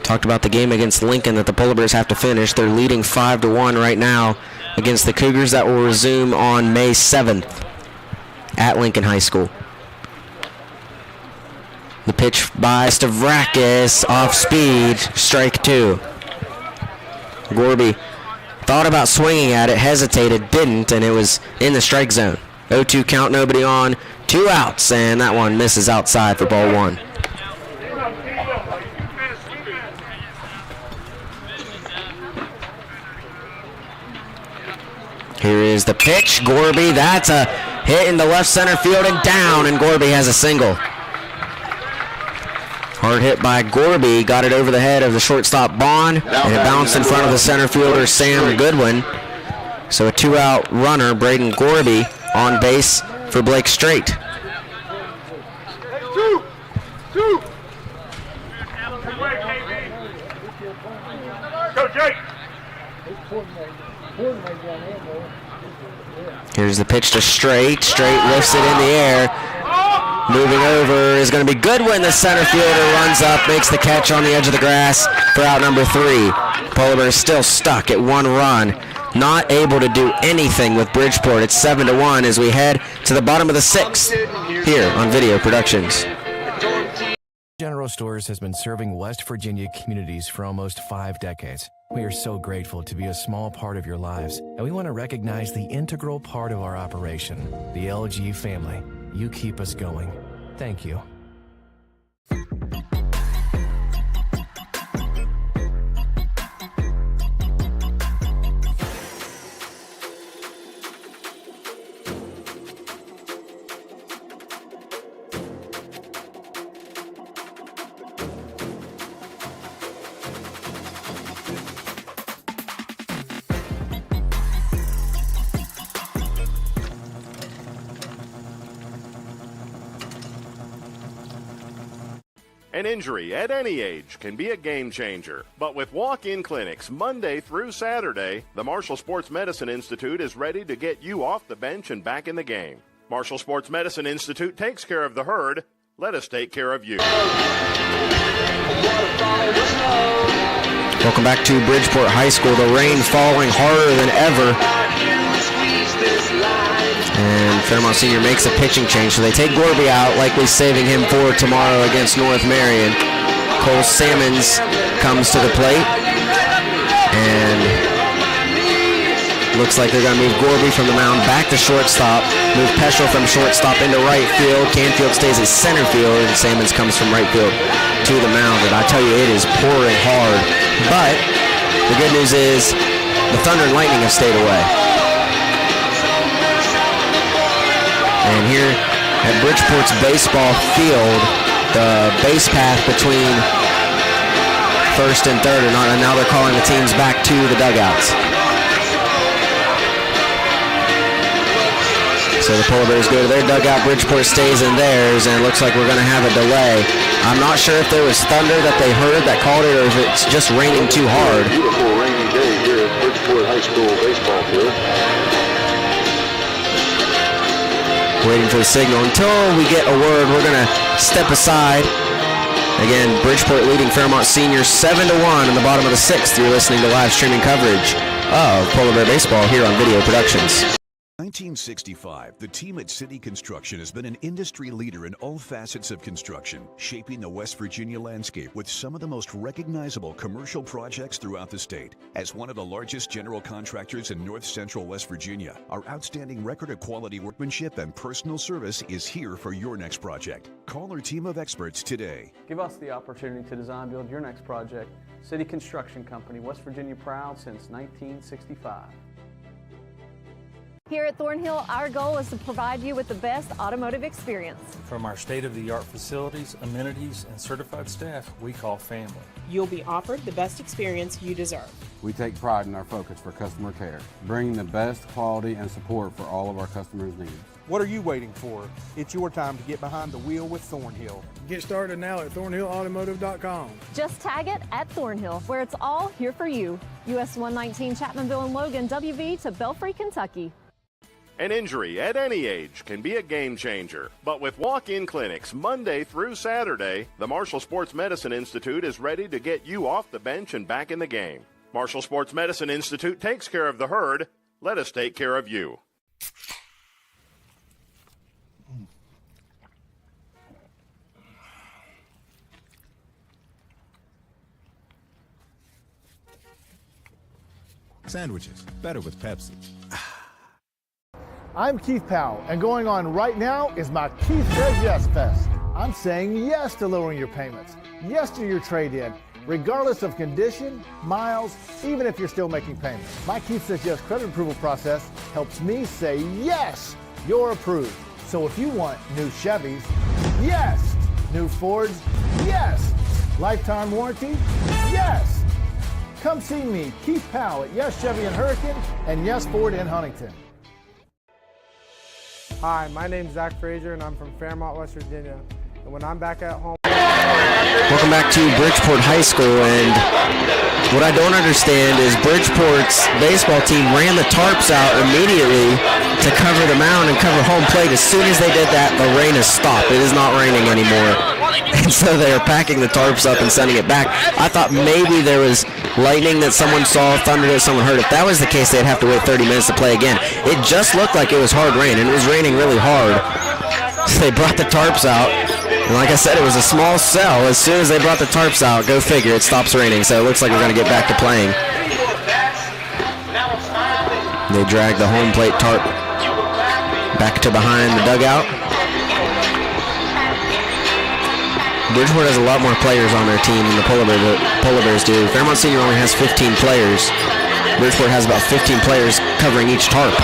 Talked about the game against Lincoln that the Polar Bears have to finish. They're leading 5-1 right now against the Cougars. That will resume on May 7th at Lincoln High School. The pitch by Stavrakis, off speed, strike 2. Gorby thought about swinging at it, hesitated, didn't, and it was in the strike zone. 0-2 count, nobody on, 2 outs, and that one misses outside for ball 1. Here is the pitch, Gorby, that's a hit in the left center field and down, and Gorby has a single. Hard hit by Gorby, got it over the head of the shortstop Bond, and it bounced in front of the center fielder Sam Goodwin. So a 2-out runner, Braden Gorby, on base for Blake Strait. Go, Jake! Here's the pitch to Strait. Strait lifts it in the air. Moving over is going to be Goodwin. The center fielder runs up, makes the catch on the edge of the grass for out number 3. Polar Bears still stuck at 1 run. Not able to do anything with Bridgeport. It's 7-1 as we head to the bottom of the 6th here on Video Productions. General Stores has been serving West Virginia communities for almost 5 decades. We are so grateful to be a small part of your lives, and we want to recognize the integral part of our operation, the LG family. You keep us going. Thank you. An injury at any age can be a game changer. But with walk-in clinics Monday through Saturday, the Marshall Sports Medicine Institute is ready to get you off the bench and back in the game. Marshall Sports Medicine Institute takes care of the herd. Let us take care of you. Welcome back to Bridgeport High School. The rain falling harder than ever. And Fairmont Senior makes a pitching change, so they take Gorby out, likely saving him for tomorrow against North Marion. Cole Sammons comes to the plate, and looks like they're going to move Gorby from the mound back to shortstop, move Peschel from shortstop into right field. Canfield stays at center field, and Sammons comes from right field to the mound. And I tell you, it is pouring hard. But the good news is the Thunder and Lightning have stayed away. And here at Bridgeport's baseball field, the base path between first and third are not, and now they're calling the teams back to the dugouts. So the Polar Bears go to their dugout, Bridgeport stays in theirs, and it looks like we're going to have a delay. I'm not sure if there was thunder that they heard that called it, or if it's just raining too hard. Beautiful rainy day here at Bridgeport High School baseball field. Waiting for the signal. Until we get a word, we're going to step aside. Again, Bridgeport leading Fairmont Senior 7-1 in the bottom of the sixth. You're listening to live streaming coverage of Polar Bear Baseball here on Video Productions. 1965, the team at City Construction has been an industry leader in all facets of construction, shaping the West Virginia landscape with some of the most recognizable commercial projects throughout the state. As one of the largest general contractors in north central West Virginia, our outstanding record of quality workmanship and personal service is here for your next project. Call our team of experts today. Give us the opportunity to design build your next project. City Construction Company, West Virginia proud since 1965. Here at Thornhill, our goal is to provide you with the best automotive experience. From our state-of-the-art facilities, amenities, and certified staff we call family. You'll be offered the best experience you deserve. We take pride in our focus for customer care, bringing the best quality and support for all of our customers' needs. What are you waiting for? It's your time to get behind the wheel with Thornhill. Get started now at thornhillautomotive.com. Just tag it at Thornhill, where it's all here for you. US 119 Chapmanville and Logan, WV to Belfry, Kentucky. An injury at any age can be a game changer. But with walk-in clinics Monday through Saturday, the Marshall Sports Medicine Institute is ready to get you off the bench and back in the game. Marshall Sports Medicine Institute takes care of the herd. Let us take care of you. Sandwiches, better with Pepsi. I'm Keith Powell, and going on right now is my Keith Says Yes Fest. I'm saying yes to lowering your payments, yes to your trade-in, regardless of condition, miles, even if you're still making payments. My Keith Says Yes credit approval process helps me say yes, you're approved. So if you want new Chevys, yes. New Fords, yes. Lifetime warranty, yes. Come see me, Keith Powell at Yes Chevy in Hurricane and Yes Ford in Huntington. Hi, my name's Zach Frazier, and I'm from Fairmont, West Virginia. And when I'm back at home... Welcome back to Bridgeport High School, and what I don't understand is Bridgeport's baseball team ran the tarps out immediately to cover the mound and cover home plate. As soon as they did that, the rain has stopped. It is not raining anymore. And so they are packing the tarps up and sending it back. I thought maybe there was lightning that someone saw, thunder that someone heard. If that was the case, they'd have to wait 30 minutes to play again. It just looked like it was hard rain, and it was raining really hard. So they brought the tarps out. And like I said, it was a small cell. As soon as they brought the tarps out, go figure, it stops raining. So it looks like we're going to get back to playing. They drag the home plate tarp back to behind the dugout. Bridgeport has a lot more players on their team than the Polar Bears do. Fairmont Senior only has 15 players. Bridgeport has about 15 players covering each tarp.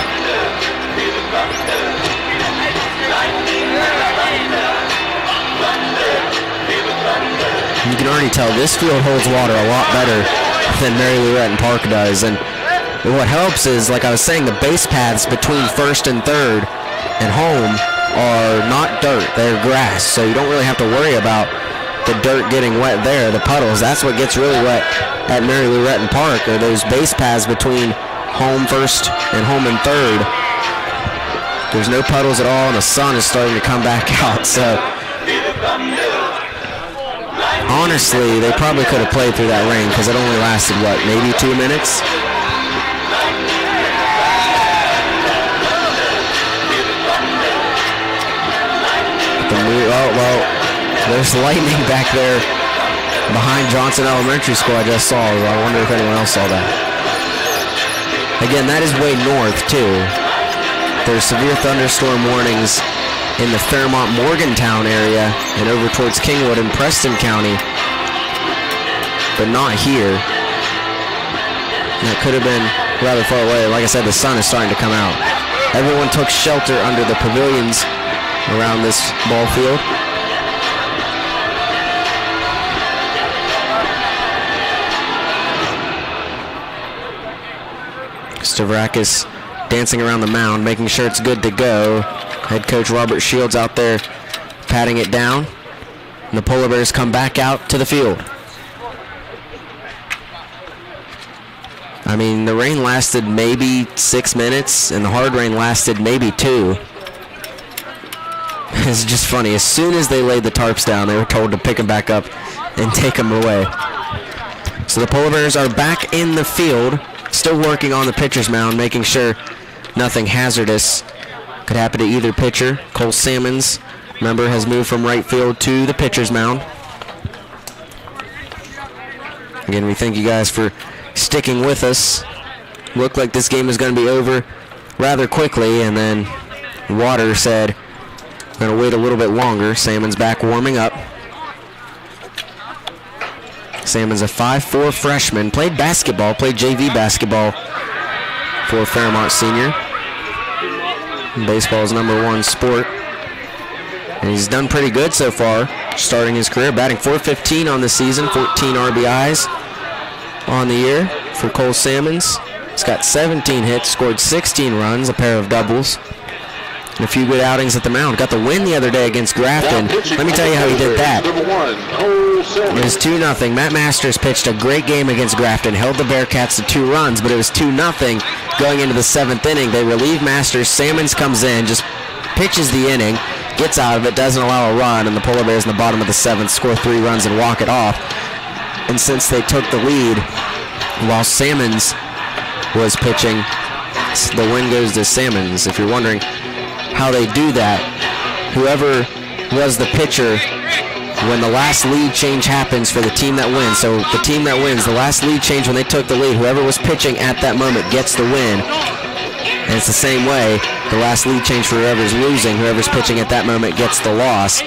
You can already tell this field holds water a lot better than Mary Lou Retton Park does. And what helps is, like I was saying, the base paths between first and third and home are not dirt, they're grass. So you don't really have to worry about the dirt getting wet there, the puddles. That's what gets really wet at Mary Lou Retton Park, or those base paths between home first and home and third. There's no puddles at all, and the sun is starting to come back out. So honestly, they probably could have played through that rain because it only lasted, what, maybe 2 minutes? Oh, well, there's lightning back there behind Johnson Elementary School I just saw. I wonder if anyone else saw that. Again, that is way north, too. There's severe thunderstorm warnings in the Fairmont Morgantown area and over towards Kingwood and Preston County, but not here. That could have been rather far away. Like I said, the sun is starting to come out. Everyone took shelter under the pavilions around this ball field. Stavrakis dancing around the mound, making sure it's good to go. Head coach Robert Shields out there patting it down. And the Polar Bears come back out to the field. I mean, the rain lasted maybe 6 minutes, and the hard rain lasted maybe 2. It's just funny. As soon as they laid the tarps down, they were told to pick them back up and take them away. So the Polar Bears are back in the field, still working on the pitcher's mound, making sure nothing hazardous could happen to either pitcher. Cole Salmons, remember, has moved from right field to the pitcher's mound. Again, we thank you guys for sticking with us. Looked like this game was going to be over rather quickly, and then Water said, going to wait a little bit longer. Salmon's back warming up. Salmon's a 5'4" freshman. Played basketball, played JV basketball for Fairmont Senior. Baseball is #1 sport. And he's done pretty good so far, starting his career, batting .415 on the season, 14 RBIs on the year for Cole Salmons. He's got 17 hits, scored 16 runs, a pair of doubles, and a few good outings at the mound. Got the win the other day against Grafton. Let me tell you how he did that. It was 2-0. Matt Masters pitched a great game against Grafton, held the Bearcats to 2 runs, but it was 2-0 going into the 7th inning. They relieve Masters. Salmons comes in, just pitches the inning, gets out of it, doesn't allow a run, and the Polar Bears in the bottom of the 7th score 3 runs and walk it off. And since they took the lead while Salmons was pitching, the win goes to Salmons. If you're wondering how they do that, whoever was the pitcher when the last lead change happens for the team that wins, so the team that wins, the last lead change when they took the lead, whoever was pitching at that moment gets the win. And it's the same way, the last lead change for whoever's losing, whoever's pitching at that moment gets the loss.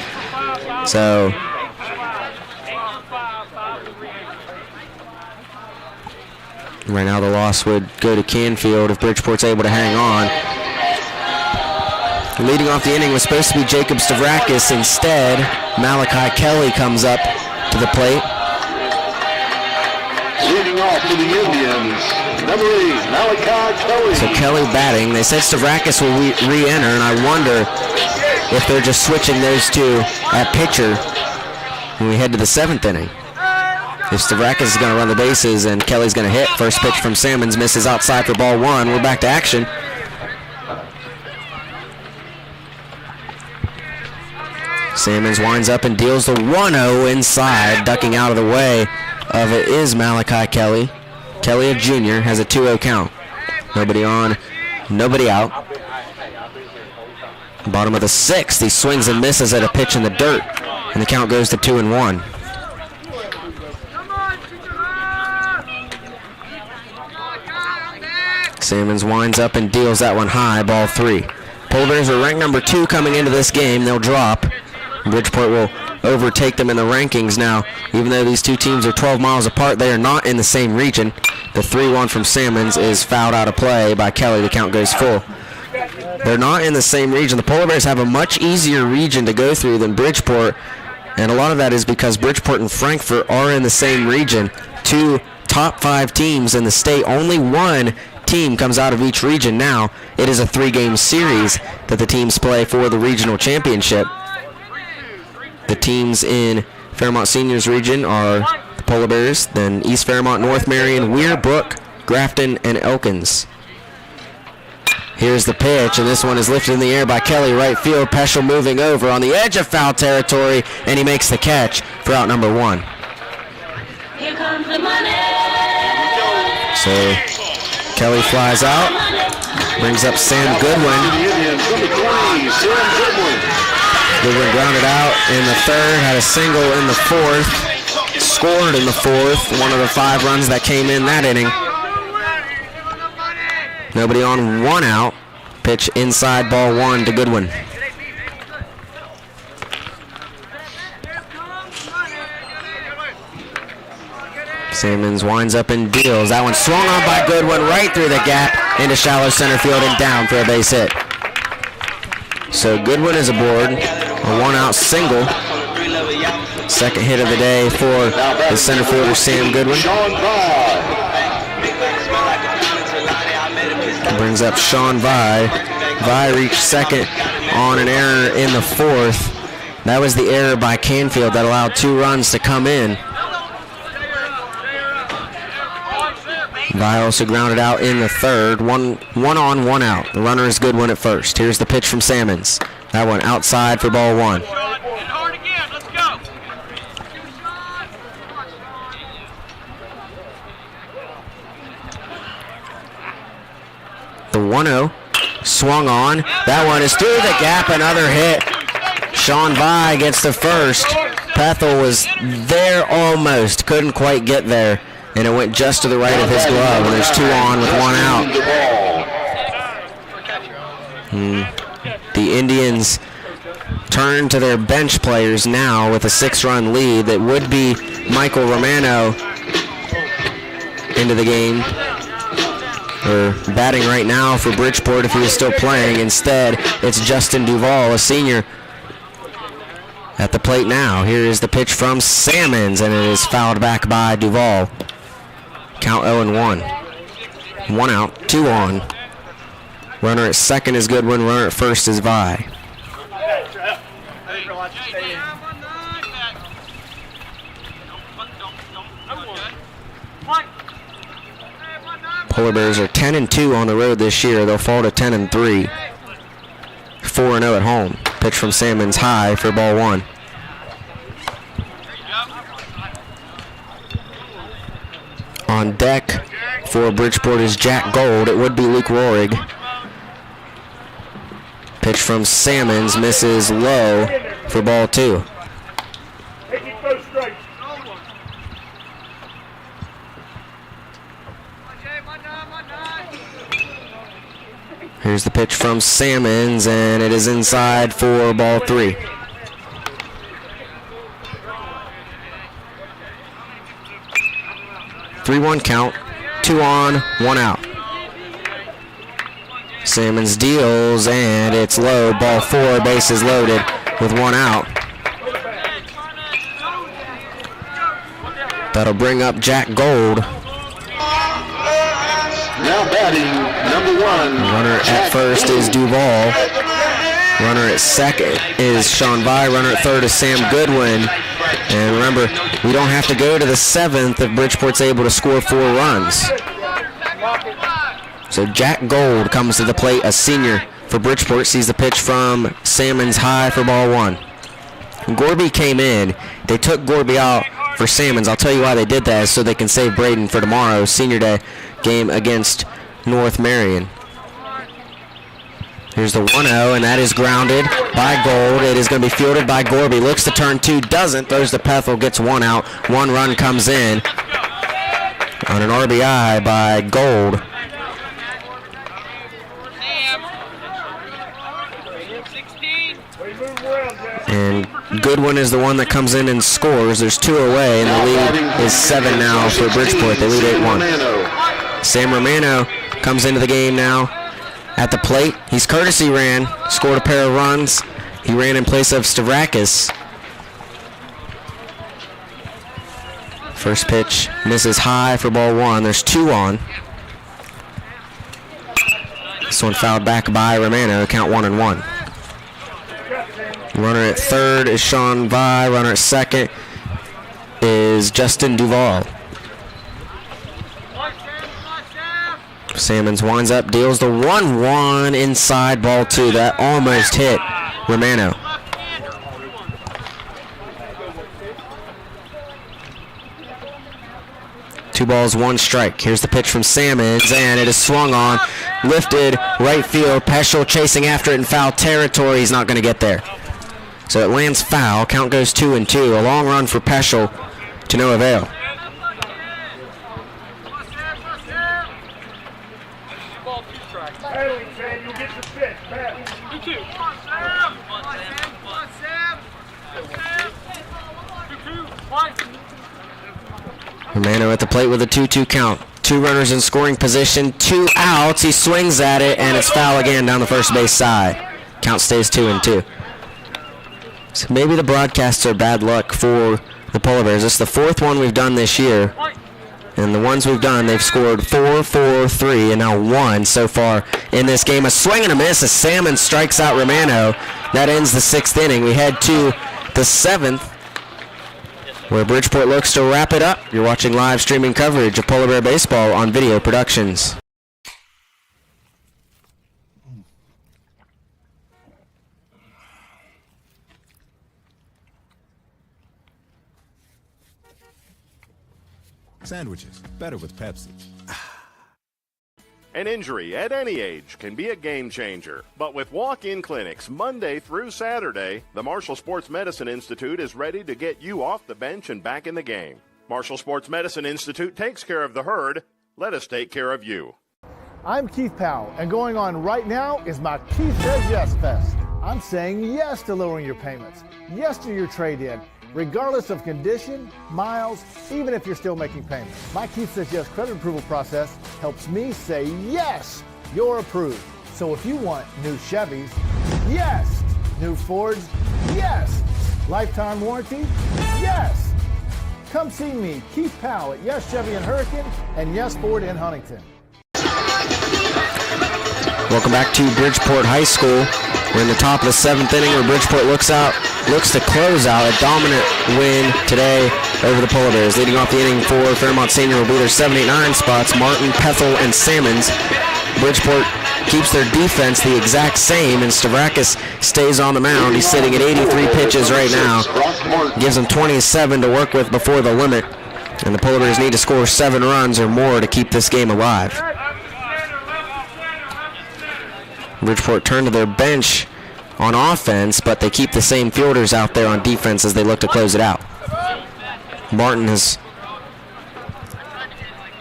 So right now the loss would go to Canfield if Bridgeport's able to hang on. Leading off the inning was supposed to be Jacob Stavrakis. Instead, Malachi Kelly comes up to the plate. Leading off for the Indians, number 8, Malachi Kelly. So Kelly batting. They said Stavrakis will re-enter, and I wonder if they're just switching those two at pitcher when we head to the 7th inning. If Stavrakis is going to run the bases and Kelly's going to hit, first pitch from Salmons misses outside for ball 1. We're back to action. Salmons winds up and deals the 1-0 inside. Ducking out of the way of it is Malachi Kelly. Kelly, a junior, has a 2-0 count. Nobody on, nobody out. Bottom of the 6th, he swings and misses at a pitch in the dirt, and the count goes to 2-1. Salmons winds up and deals that one high, ball 3. Polar Bears are ranked number 2 coming into this game. They'll drop. Bridgeport will overtake them in the rankings now. Even though these two teams are 12 miles apart, they are not in the same region. The 3-1 from Salmons is fouled out of play by Kelly. The count goes full. They're not in the same region. The Polar Bears have a much easier region to go through than Bridgeport, and a lot of that is because Bridgeport and Frankfort are in the same region. 2 top 5 teams in the state. Only 1 team comes out of each region now. It is a 3-game series that the teams play for the regional championship. The teams in Fairmont Seniors region are the Polar Bears, then East Fairmont, North Marion, Weir, Brook, Grafton, and Elkins. Here's the pitch, and this one is lifted in the air by Kelly, right field. Peschel moving over on the edge of foul territory, and he makes the catch for out number 1. Here comes the money. So Kelly flies out, brings up Sam Goodwin. Goodwin grounded out in the 3rd, had a single in the 4th, scored in the 4th, one of the 5 runs that came in that inning. Nobody on, 1 out. Pitch inside, ball 1 to Goodwin. Sammons winds up and deals. That one swung on by Goodwin right through the gap into shallow center field and down for a base hit. So Goodwin is aboard, a 1-out single. Second hit of the day for the center fielder Sam Goodwin. Brings up Sean Vi. Vi reached second on an error in the 4th. That was the error by Canfield that allowed 2 runs to come in. Vi also grounded out in the 3rd. One on, 1 out. The runner is Goodwin at first. Here's the pitch from Sammons. That one outside for ball 1. The 1-0 swung on. That one is through the gap. Another hit. Sean Vi gets the first. Pethel was there almost. Couldn't quite get there. And it went just to the right of his glove. And there's 2 on with 1 out. The Indians turn to their bench players now with a 6-run lead. That would be Michael Romano into the game. Or batting right now for Bridgeport if he was still playing. Instead, it's Justin Duvall, a senior, at the plate now. Here is the pitch from Sammons, and it is fouled back by Duvall. Count 0-1. 1 out, 2 on. Runner at second is Goodwin, runner at first is Vi. Polar Bears are 10-2 on the road this year. They'll fall to 10-3. 4-0 at home. Pitch from Sammons high for ball 1. On deck for Bridgeport is Jack Gold. It would be Luke Rohrig. Pitch from Sammons misses low for ball 2. Here's the pitch from Sammons, and it is inside for ball 3. Three-one count, 2 on, 1 out. Sammons deals, and it's low. Ball 4, bases loaded with 1 out. That'll bring up Jack Gold. Now batting, number 1. Runner at first is Duvall. Runner at second is Sean Vi. Runner at third is Sam Goodwin. And remember, we don't have to go to the 7th if Bridgeport's able to score 4 runs. So Jack Gold comes to the plate, a senior for Bridgeport. Sees the pitch from Sammons high for ball 1. Gorby came in. They took Gorby out for Sammons. I'll tell you why they did that, is so they can save Braden for tomorrow's senior day game against North Marion. Here's the 1-0, and that is grounded by Gold. It is going to be fielded by Gorby. Looks to turn 2, doesn't. Throws to Pethel, gets 1 out. 1 run comes in on an RBI by Gold. And Goodwin is the one that comes in and scores. There's 2 away, and the lead is 7 now for Bridgeport. They lead 8-1. Sam Romano comes into the game now at the plate. He's courtesy ran, scored a pair of runs. He ran in place of Stavrakis. First pitch misses high for ball 1. There's 2 on. This one fouled back by Romano. Count 1-1. Runner at third is Sean Vi. Runner at second is Justin Duvall. Salmons winds up, deals the 1-1 inside, ball 2. That almost hit Romano. Two balls, one strike. Here's the pitch from Salmons, and it is swung on, lifted, right field. Peschel chasing after it in foul territory. He's not going to get there. So it lands foul. Count goes 2-2. A long run for Peschel to no avail. Romano at the plate with a 2-2 count. 2 runners in scoring position, 2 outs. He swings at it, and it's foul again down the first base side. Count stays 2-2. So maybe the broadcasts are bad luck for the Polar Bears. This is the 4th one we've done this year. And the ones we've done, they've scored 4, 4, 3, and now 1 so far in this game. A swing and a miss as Salmon strikes out Romano. That ends the 6th inning. We head to the 7th, where Bridgeport looks to wrap it up. You're watching live streaming coverage of Polar Bear Baseball on Video Productions. Sandwiches, better with Pepsi. An injury at any age can be a game changer. But with walk-in clinics Monday through Saturday, the Marshall Sports Medicine Institute is ready to get you off the bench and back in the game. Marshall Sports Medicine Institute takes care of the herd. Let us take care of you. I'm Keith Powell, and going on right now is my Keith Says Yes Fest. I'm saying yes to lowering your payments, yes to your trade-in, regardless of condition, miles, even if you're still making payments. My Keith Says Yes credit approval process helps me say yes, you're approved. So if you want new Chevys, yes. New Fords, yes. Lifetime warranty, yes. Come see me, Keith Powell at Yes Chevy in Hurricane and Yes Ford in Huntington. Welcome back to Bridgeport High School. We're in the top of the 7th inning where Bridgeport looks to close out a dominant win today over the Polar Bears. Leading off the inning for Fairmont Senior will be their 7, 8, 9 spots, Martin, Pethel, and Salmons. Bridgeport keeps their defense the exact same, and Stavrakis stays on the mound. He's sitting at 83 pitches right now. Gives them 27 to work with before the limit, and the Polar Bears need to score 7 runs or more to keep this game alive. Bridgeport turned to their bench on offense, but they keep the same fielders out there on defense as they look to close it out. Martin has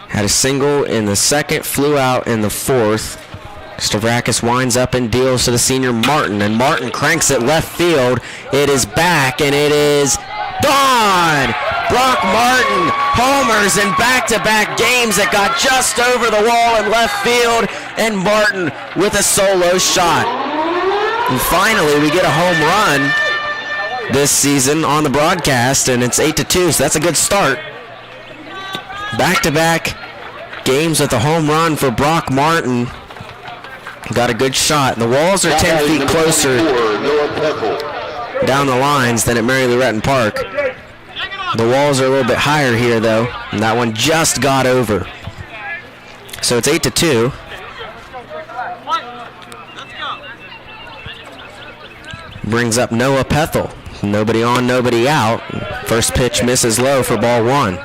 had a single in the 2nd, flew out in the 4th. Stavrakis winds up and deals to the senior Martin, and Martin cranks it left field. It is back, and it is gone! Brock Martin homers in back-to-back games that got just over the wall in left field, and Martin with a solo shot. And finally, we get a home run this season on the broadcast, and it's 8-2, so that's a good start. Back-to-back games with a home run for Brock Martin. Got a good shot. The walls are 10 feet closer down the lines than at Mary Lou Retton Park. The walls are a little bit higher here, though, and that one just got over. So it's 8-2. Brings up Noah Pethel. Nobody on, nobody out. First pitch misses low for ball 1.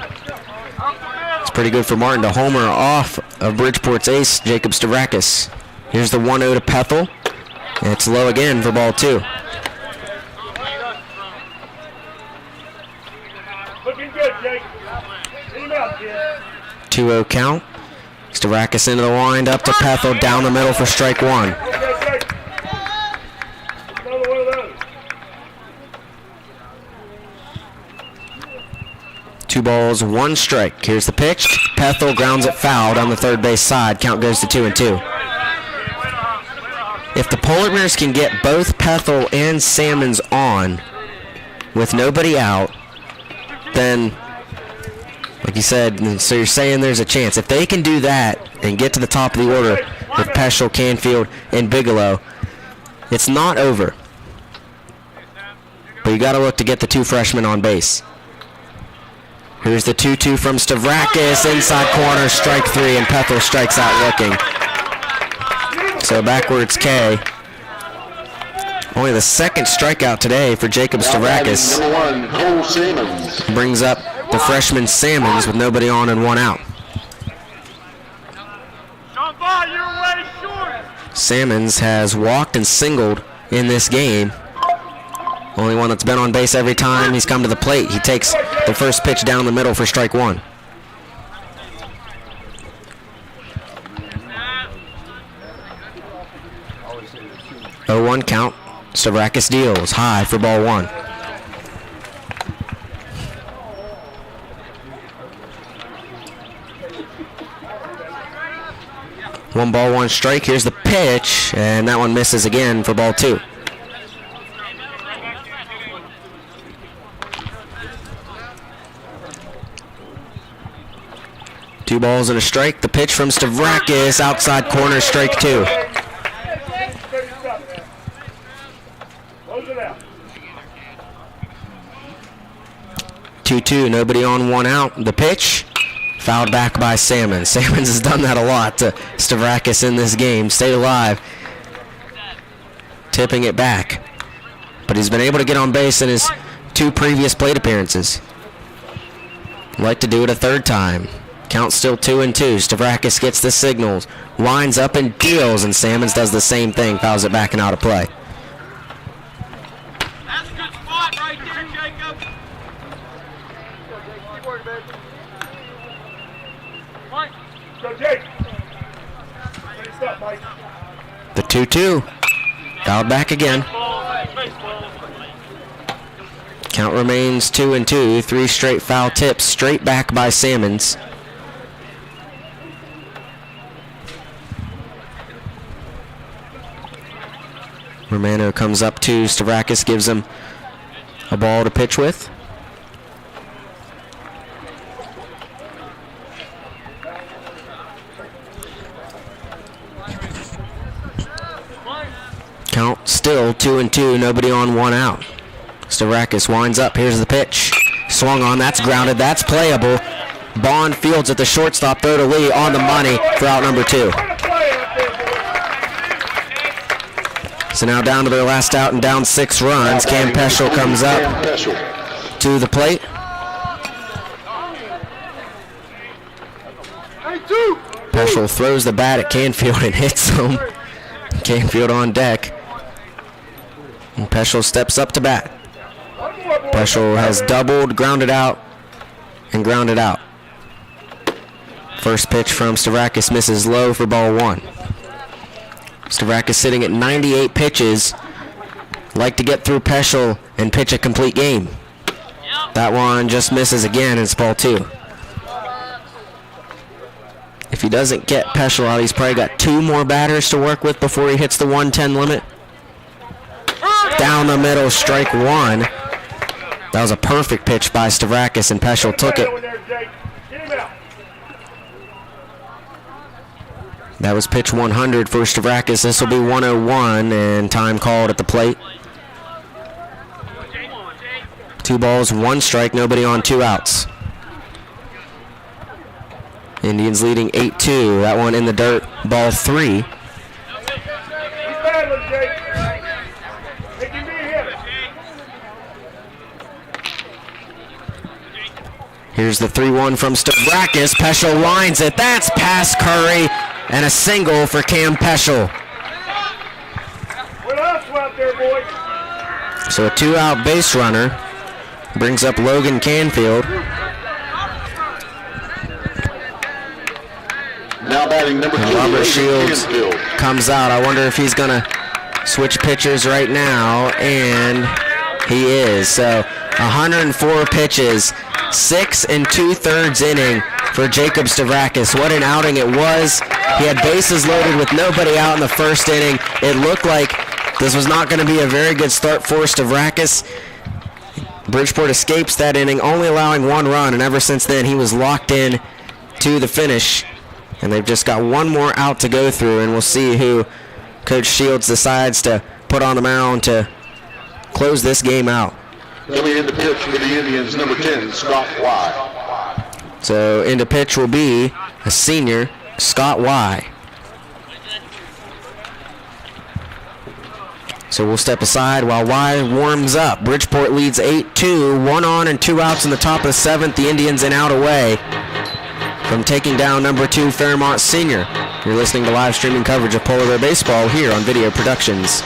It's pretty good for Martin to homer off of Bridgeport's ace, Jacob Stavrakis. Here's the 1-0 to Pethel, and it's low again for ball 2. Looking good, Jake. 2-0 count. Stavrakis into the wind, up to Pethel, down the middle for strike 1. Two balls, one strike. Here's the pitch. Pethel grounds it foul down the third base side. Count goes to 2-2. If the Polar Bears can get both Pethel and Salmons on with nobody out, then, like you said, so you're saying there's a chance. If they can do that and get to the top of the order with Peschel, Canfield, and Bigelow, it's not over. But you got to look to get the 2 freshmen on base. Here's the 2-2 from Stavrakis, inside corner, strike 3, and Pethel strikes out looking. So backwards K. Only the second strikeout today for Jacob Stavrakis. Number 1, Cole Simmons. Brings up the freshman Salmons with nobody on and one out. Salmons has walked and singled in this game. Only one that's been on base every time he's come to the plate. He takes the first pitch down the middle for strike 1. Oh, 1 count. Stavrakis deals high for ball 1. One ball, 1 strike. Here's the pitch, and that one misses again for ball 2. Two balls and a strike. The pitch from Stavrakis, outside corner, strike 2. Two, nobody on, one out. The pitch, fouled back by Salmons. Salmons has done that a lot to Stavrakis in this game. Stay alive. Tipping it back. But he's been able to get on base in his 2 previous plate appearances. Like to do it a third time. Count still 2-2. Stavrakis gets the signals, winds up and deals, and Salmons does the same thing, fouls it back and out of play. That's a good spot right there, Jacob. Mike. Go, Jake. The 2-2. Fouled back again. Count remains 2-2. 3 straight foul tips, straight back by Salmons. Romano comes up to Stavrakis, gives him a ball to pitch with. Count still 2-2, nobody on, one out. Stavrakis winds up, here's the pitch. Swung on, that's grounded, that's playable. Bond fields at the shortstop, throw to Lee on the money for out number 2. So now down to their last out and down 6 runs. Cam Peschel comes up to the plate. Peschel throws the bat at Canfield and hits him. Canfield on deck. And Peschel steps up to bat. Peschel has doubled, grounded out, and grounded out. First pitch from Stavrakis misses low for ball 1. Stavrakis sitting at 98 pitches. Like to get through Peschel and pitch a complete game. That one just misses again, and it's ball 2. If he doesn't get Peschel out, he's probably got 2 more batters to work with before he hits the 110 limit. Down the middle, strike 1. That was a perfect pitch by Stavrakis, and Peschel took it. That was pitch 100 for Stavrakis. This will be 101, and time called at the plate. 2 balls, 1 strike, nobody on, 2 outs. Indians leading 8-2. That one in the dirt, ball 3. Here's the 3-1 from Stavrakis. Peschel lines it. That's past Curry. And a single for Cam Peschel. So a 2-out base runner brings up Logan Canfield. Now batting number 2, Robert Shields comes out. I wonder if he's going to switch pitchers right now, and he is. So 104 pitches, 6 2/3 inning for Jacob Stavrakis. What an outing it was. He had bases loaded with nobody out in the first inning. It looked like this was not going to be a very good start for Stavrakis. Bridgeport escapes that inning, only allowing 1 run, and ever since then he was locked in to the finish. And they've just got 1 more out to go through, and we'll see who Coach Shields decides to put on the mound to close this game out. Coming in the pitch for the Indians, number 10, Scott White. So into pitch will be a senior, Scott Y. So we'll step aside while Y warms up. Bridgeport leads 8-2, 1 on and 2 outs in the top of the 7th. The Indians in out away from taking down number 2 Fairmont Senior. You're listening to live streaming coverage of Polar Bear Baseball here on Video Productions.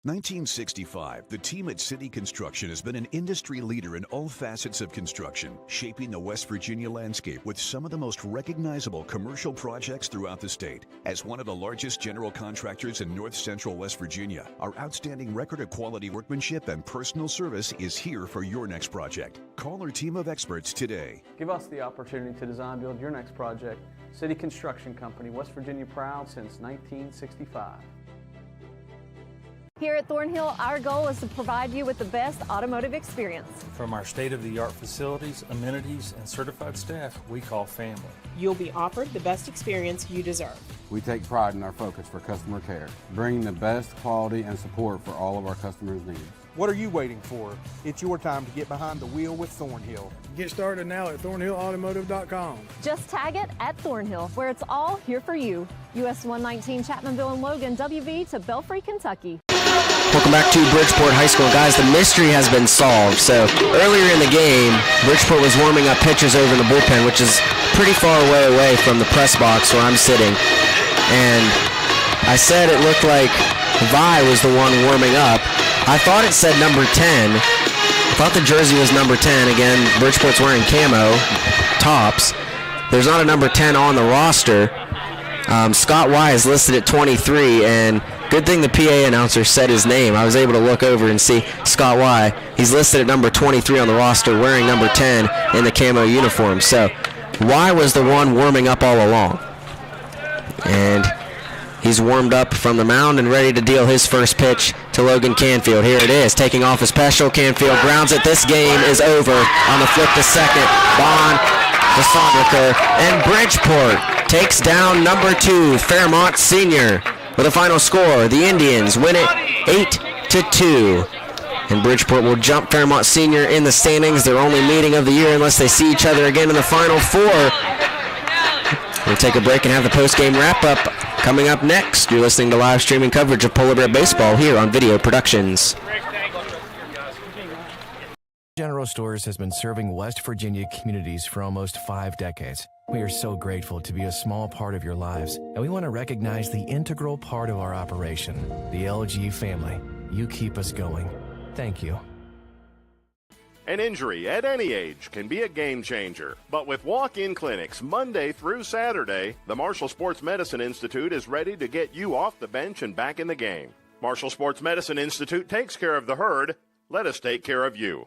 1965, the team at City Construction has been an industry leader in all facets of construction, shaping the West Virginia landscape with some of the most recognizable commercial projects throughout the state. As one of the largest general contractors in north central West Virginia, our outstanding record of quality workmanship and personal service is here for your next project. Call our team of experts today. Give us the opportunity to design build your next project. City Construction Company, West Virginia proud since 1965. Here at Thornhill, our goal is to provide you with the best automotive experience. From our state-of-the-art facilities, amenities, and certified staff we call family. You'll be offered the best experience you deserve. We take pride in our focus for customer care, bringing the best quality and support for all of our customers' needs. What are you waiting for? It's your time to get behind the wheel with Thornhill. Get started now at thornhillautomotive.com. Just tag it at Thornhill, where it's all here for you. US 119 Chapmanville and Logan, WV to Belfry, Kentucky. Welcome back to Bridgeport High School. Guys, the mystery has been solved. So earlier in the game, Bridgeport was warming up pitchers over in the bullpen, which is pretty far away from the press box where I'm sitting. And I said it looked like Vi was the one warming up. I thought it said number 10. I thought the jersey was number 10. Again, Bridgeport's wearing camo tops. There's not a number 10 on the roster. Scott Y is listed at 23, and good thing the PA announcer said his name. I was able to look over and see Scott Y. He's listed at number 23 on the roster, wearing number 10 in the camo uniform. So Y was the one warming up all along. And he's warmed up from the mound and ready to deal his first pitch to Logan Canfield. Here it is, taking off a special. Canfield grounds it. This game is over on the flip to second. Bond to Sondricker, and Bridgeport takes down number 2 Fairmont Senior. With a final score, the Indians win it 8-2. And Bridgeport will jump Fairmont Senior in the standings. Their only meeting of the year unless they see each other again in the Final Four. We'll take a break and have the post-game wrap-up coming up next. You're listening to live streaming coverage of Polar Bear Baseball here on Video Productions. General Stores has been serving West Virginia communities for almost 5 decades. We are so grateful to be a small part of your lives, and we want to recognize the integral part of our operation, the LG family. You keep us going. Thank you. An injury at any age can be a game changer. But with walk-in clinics Monday through Saturday, the Marshall Sports Medicine Institute is ready to get you off the bench and back in the game. Marshall Sports Medicine Institute takes care of the herd. Let us take care of you.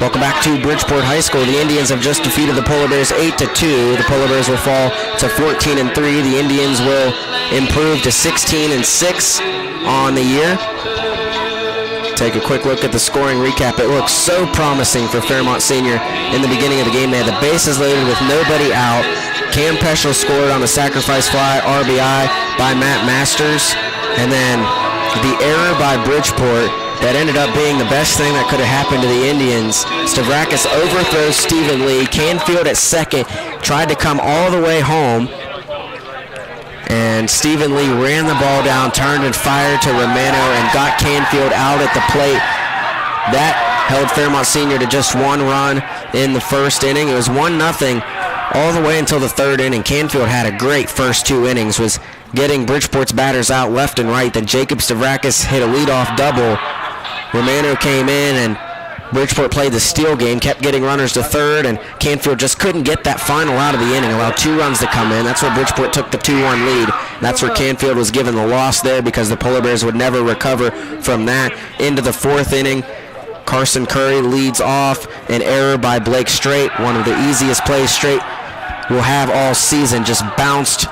Welcome back to Bridgeport High School. The Indians have just defeated the Polar Bears 8-2. The Polar Bears will fall to 14-3. The Indians will improve to 16-6 on the year. Take a quick look at the scoring recap. It looks so promising for Fairmont Senior in the beginning of the game. They had the bases loaded with nobody out. Cam Peschel scored on the sacrifice fly, RBI by Matt Masters. And then the error by Bridgeport that ended up being the best thing that could have happened to the Indians. Stavrakis overthrows Stephen Lee. Canfield at second tried to come all the way home, and Stephen Lee ran the ball down, turned and fired to Romano, and got Canfield out at the plate. That held Fairmont Senior to just 1 run in the first inning. It was 1-0 all the way until the 3rd inning. Canfield had a great first 2 innings, was getting Bridgeport's batters out left and right. Then Jacob Stavrakis hit a leadoff double. Romano came in, and Bridgeport played the steal game, kept getting runners to 3rd, and Canfield just couldn't get that final out of the inning, allowed 2 runs to come in. That's where Bridgeport took the 2-1 lead. That's where Canfield was given the loss there because the Polar Bears would never recover from that. Into the 4th inning, Carson Curry leads off, an error by Blake Strait, one of the easiest plays Strait will have all season, just bounced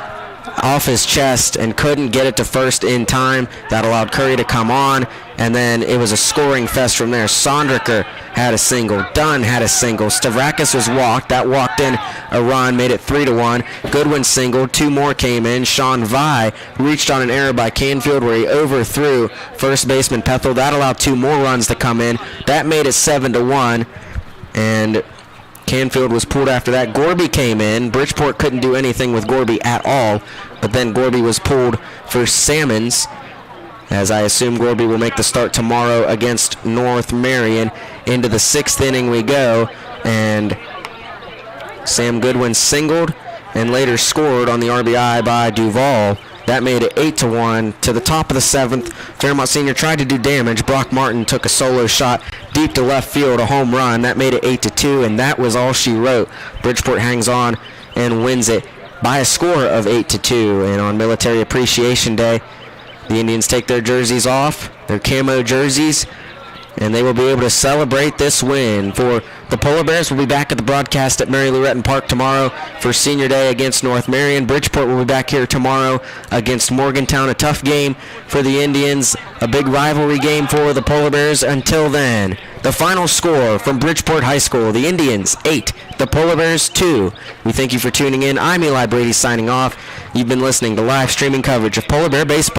off his chest and couldn't get it to first in time. That allowed Curry to come on, and then it was a scoring fest from there. Sondricker had a single. Dunn had a single. Stavrakis was walked. That walked in a run, made it 3-1. Goodwin singled. 2 more came in. Sean Vai reached on an error by Canfield where he overthrew first baseman Pethel. That allowed 2 more runs to come in. That made it 7-1, and Canfield was pulled after that. Gorby came in. Bridgeport couldn't do anything with Gorby at all, but then Gorby was pulled for Salmons, as I assume Gorby will make the start tomorrow against North Marion. Into the 6th inning we go, and Sam Goodwin singled and later scored on the RBI by Duval. That made it 8-1. To the top of the 7th, Fairmont Senior tried to do damage. Brock Martin took a solo shot deep to left field, a home run. That made it 8-2, and that was all she wrote. Bridgeport hangs on and wins it by a score of 8-2. And on Military Appreciation Day, the Indians take their jerseys off, their camo jerseys, and they will be able to celebrate this win. For the Polar Bears, we'll be back at the broadcast at Mary Lou Retton Park tomorrow for Senior Day against North Marion. Bridgeport will be back here tomorrow against Morgantown. A tough game for the Indians, a big rivalry game for the Polar Bears. Until then, the final score from Bridgeport High School, the Indians 8, the Polar Bears 2. We thank you for tuning in. I'm Eli Brady signing off. You've been listening to live streaming coverage of Polar Bear Baseball.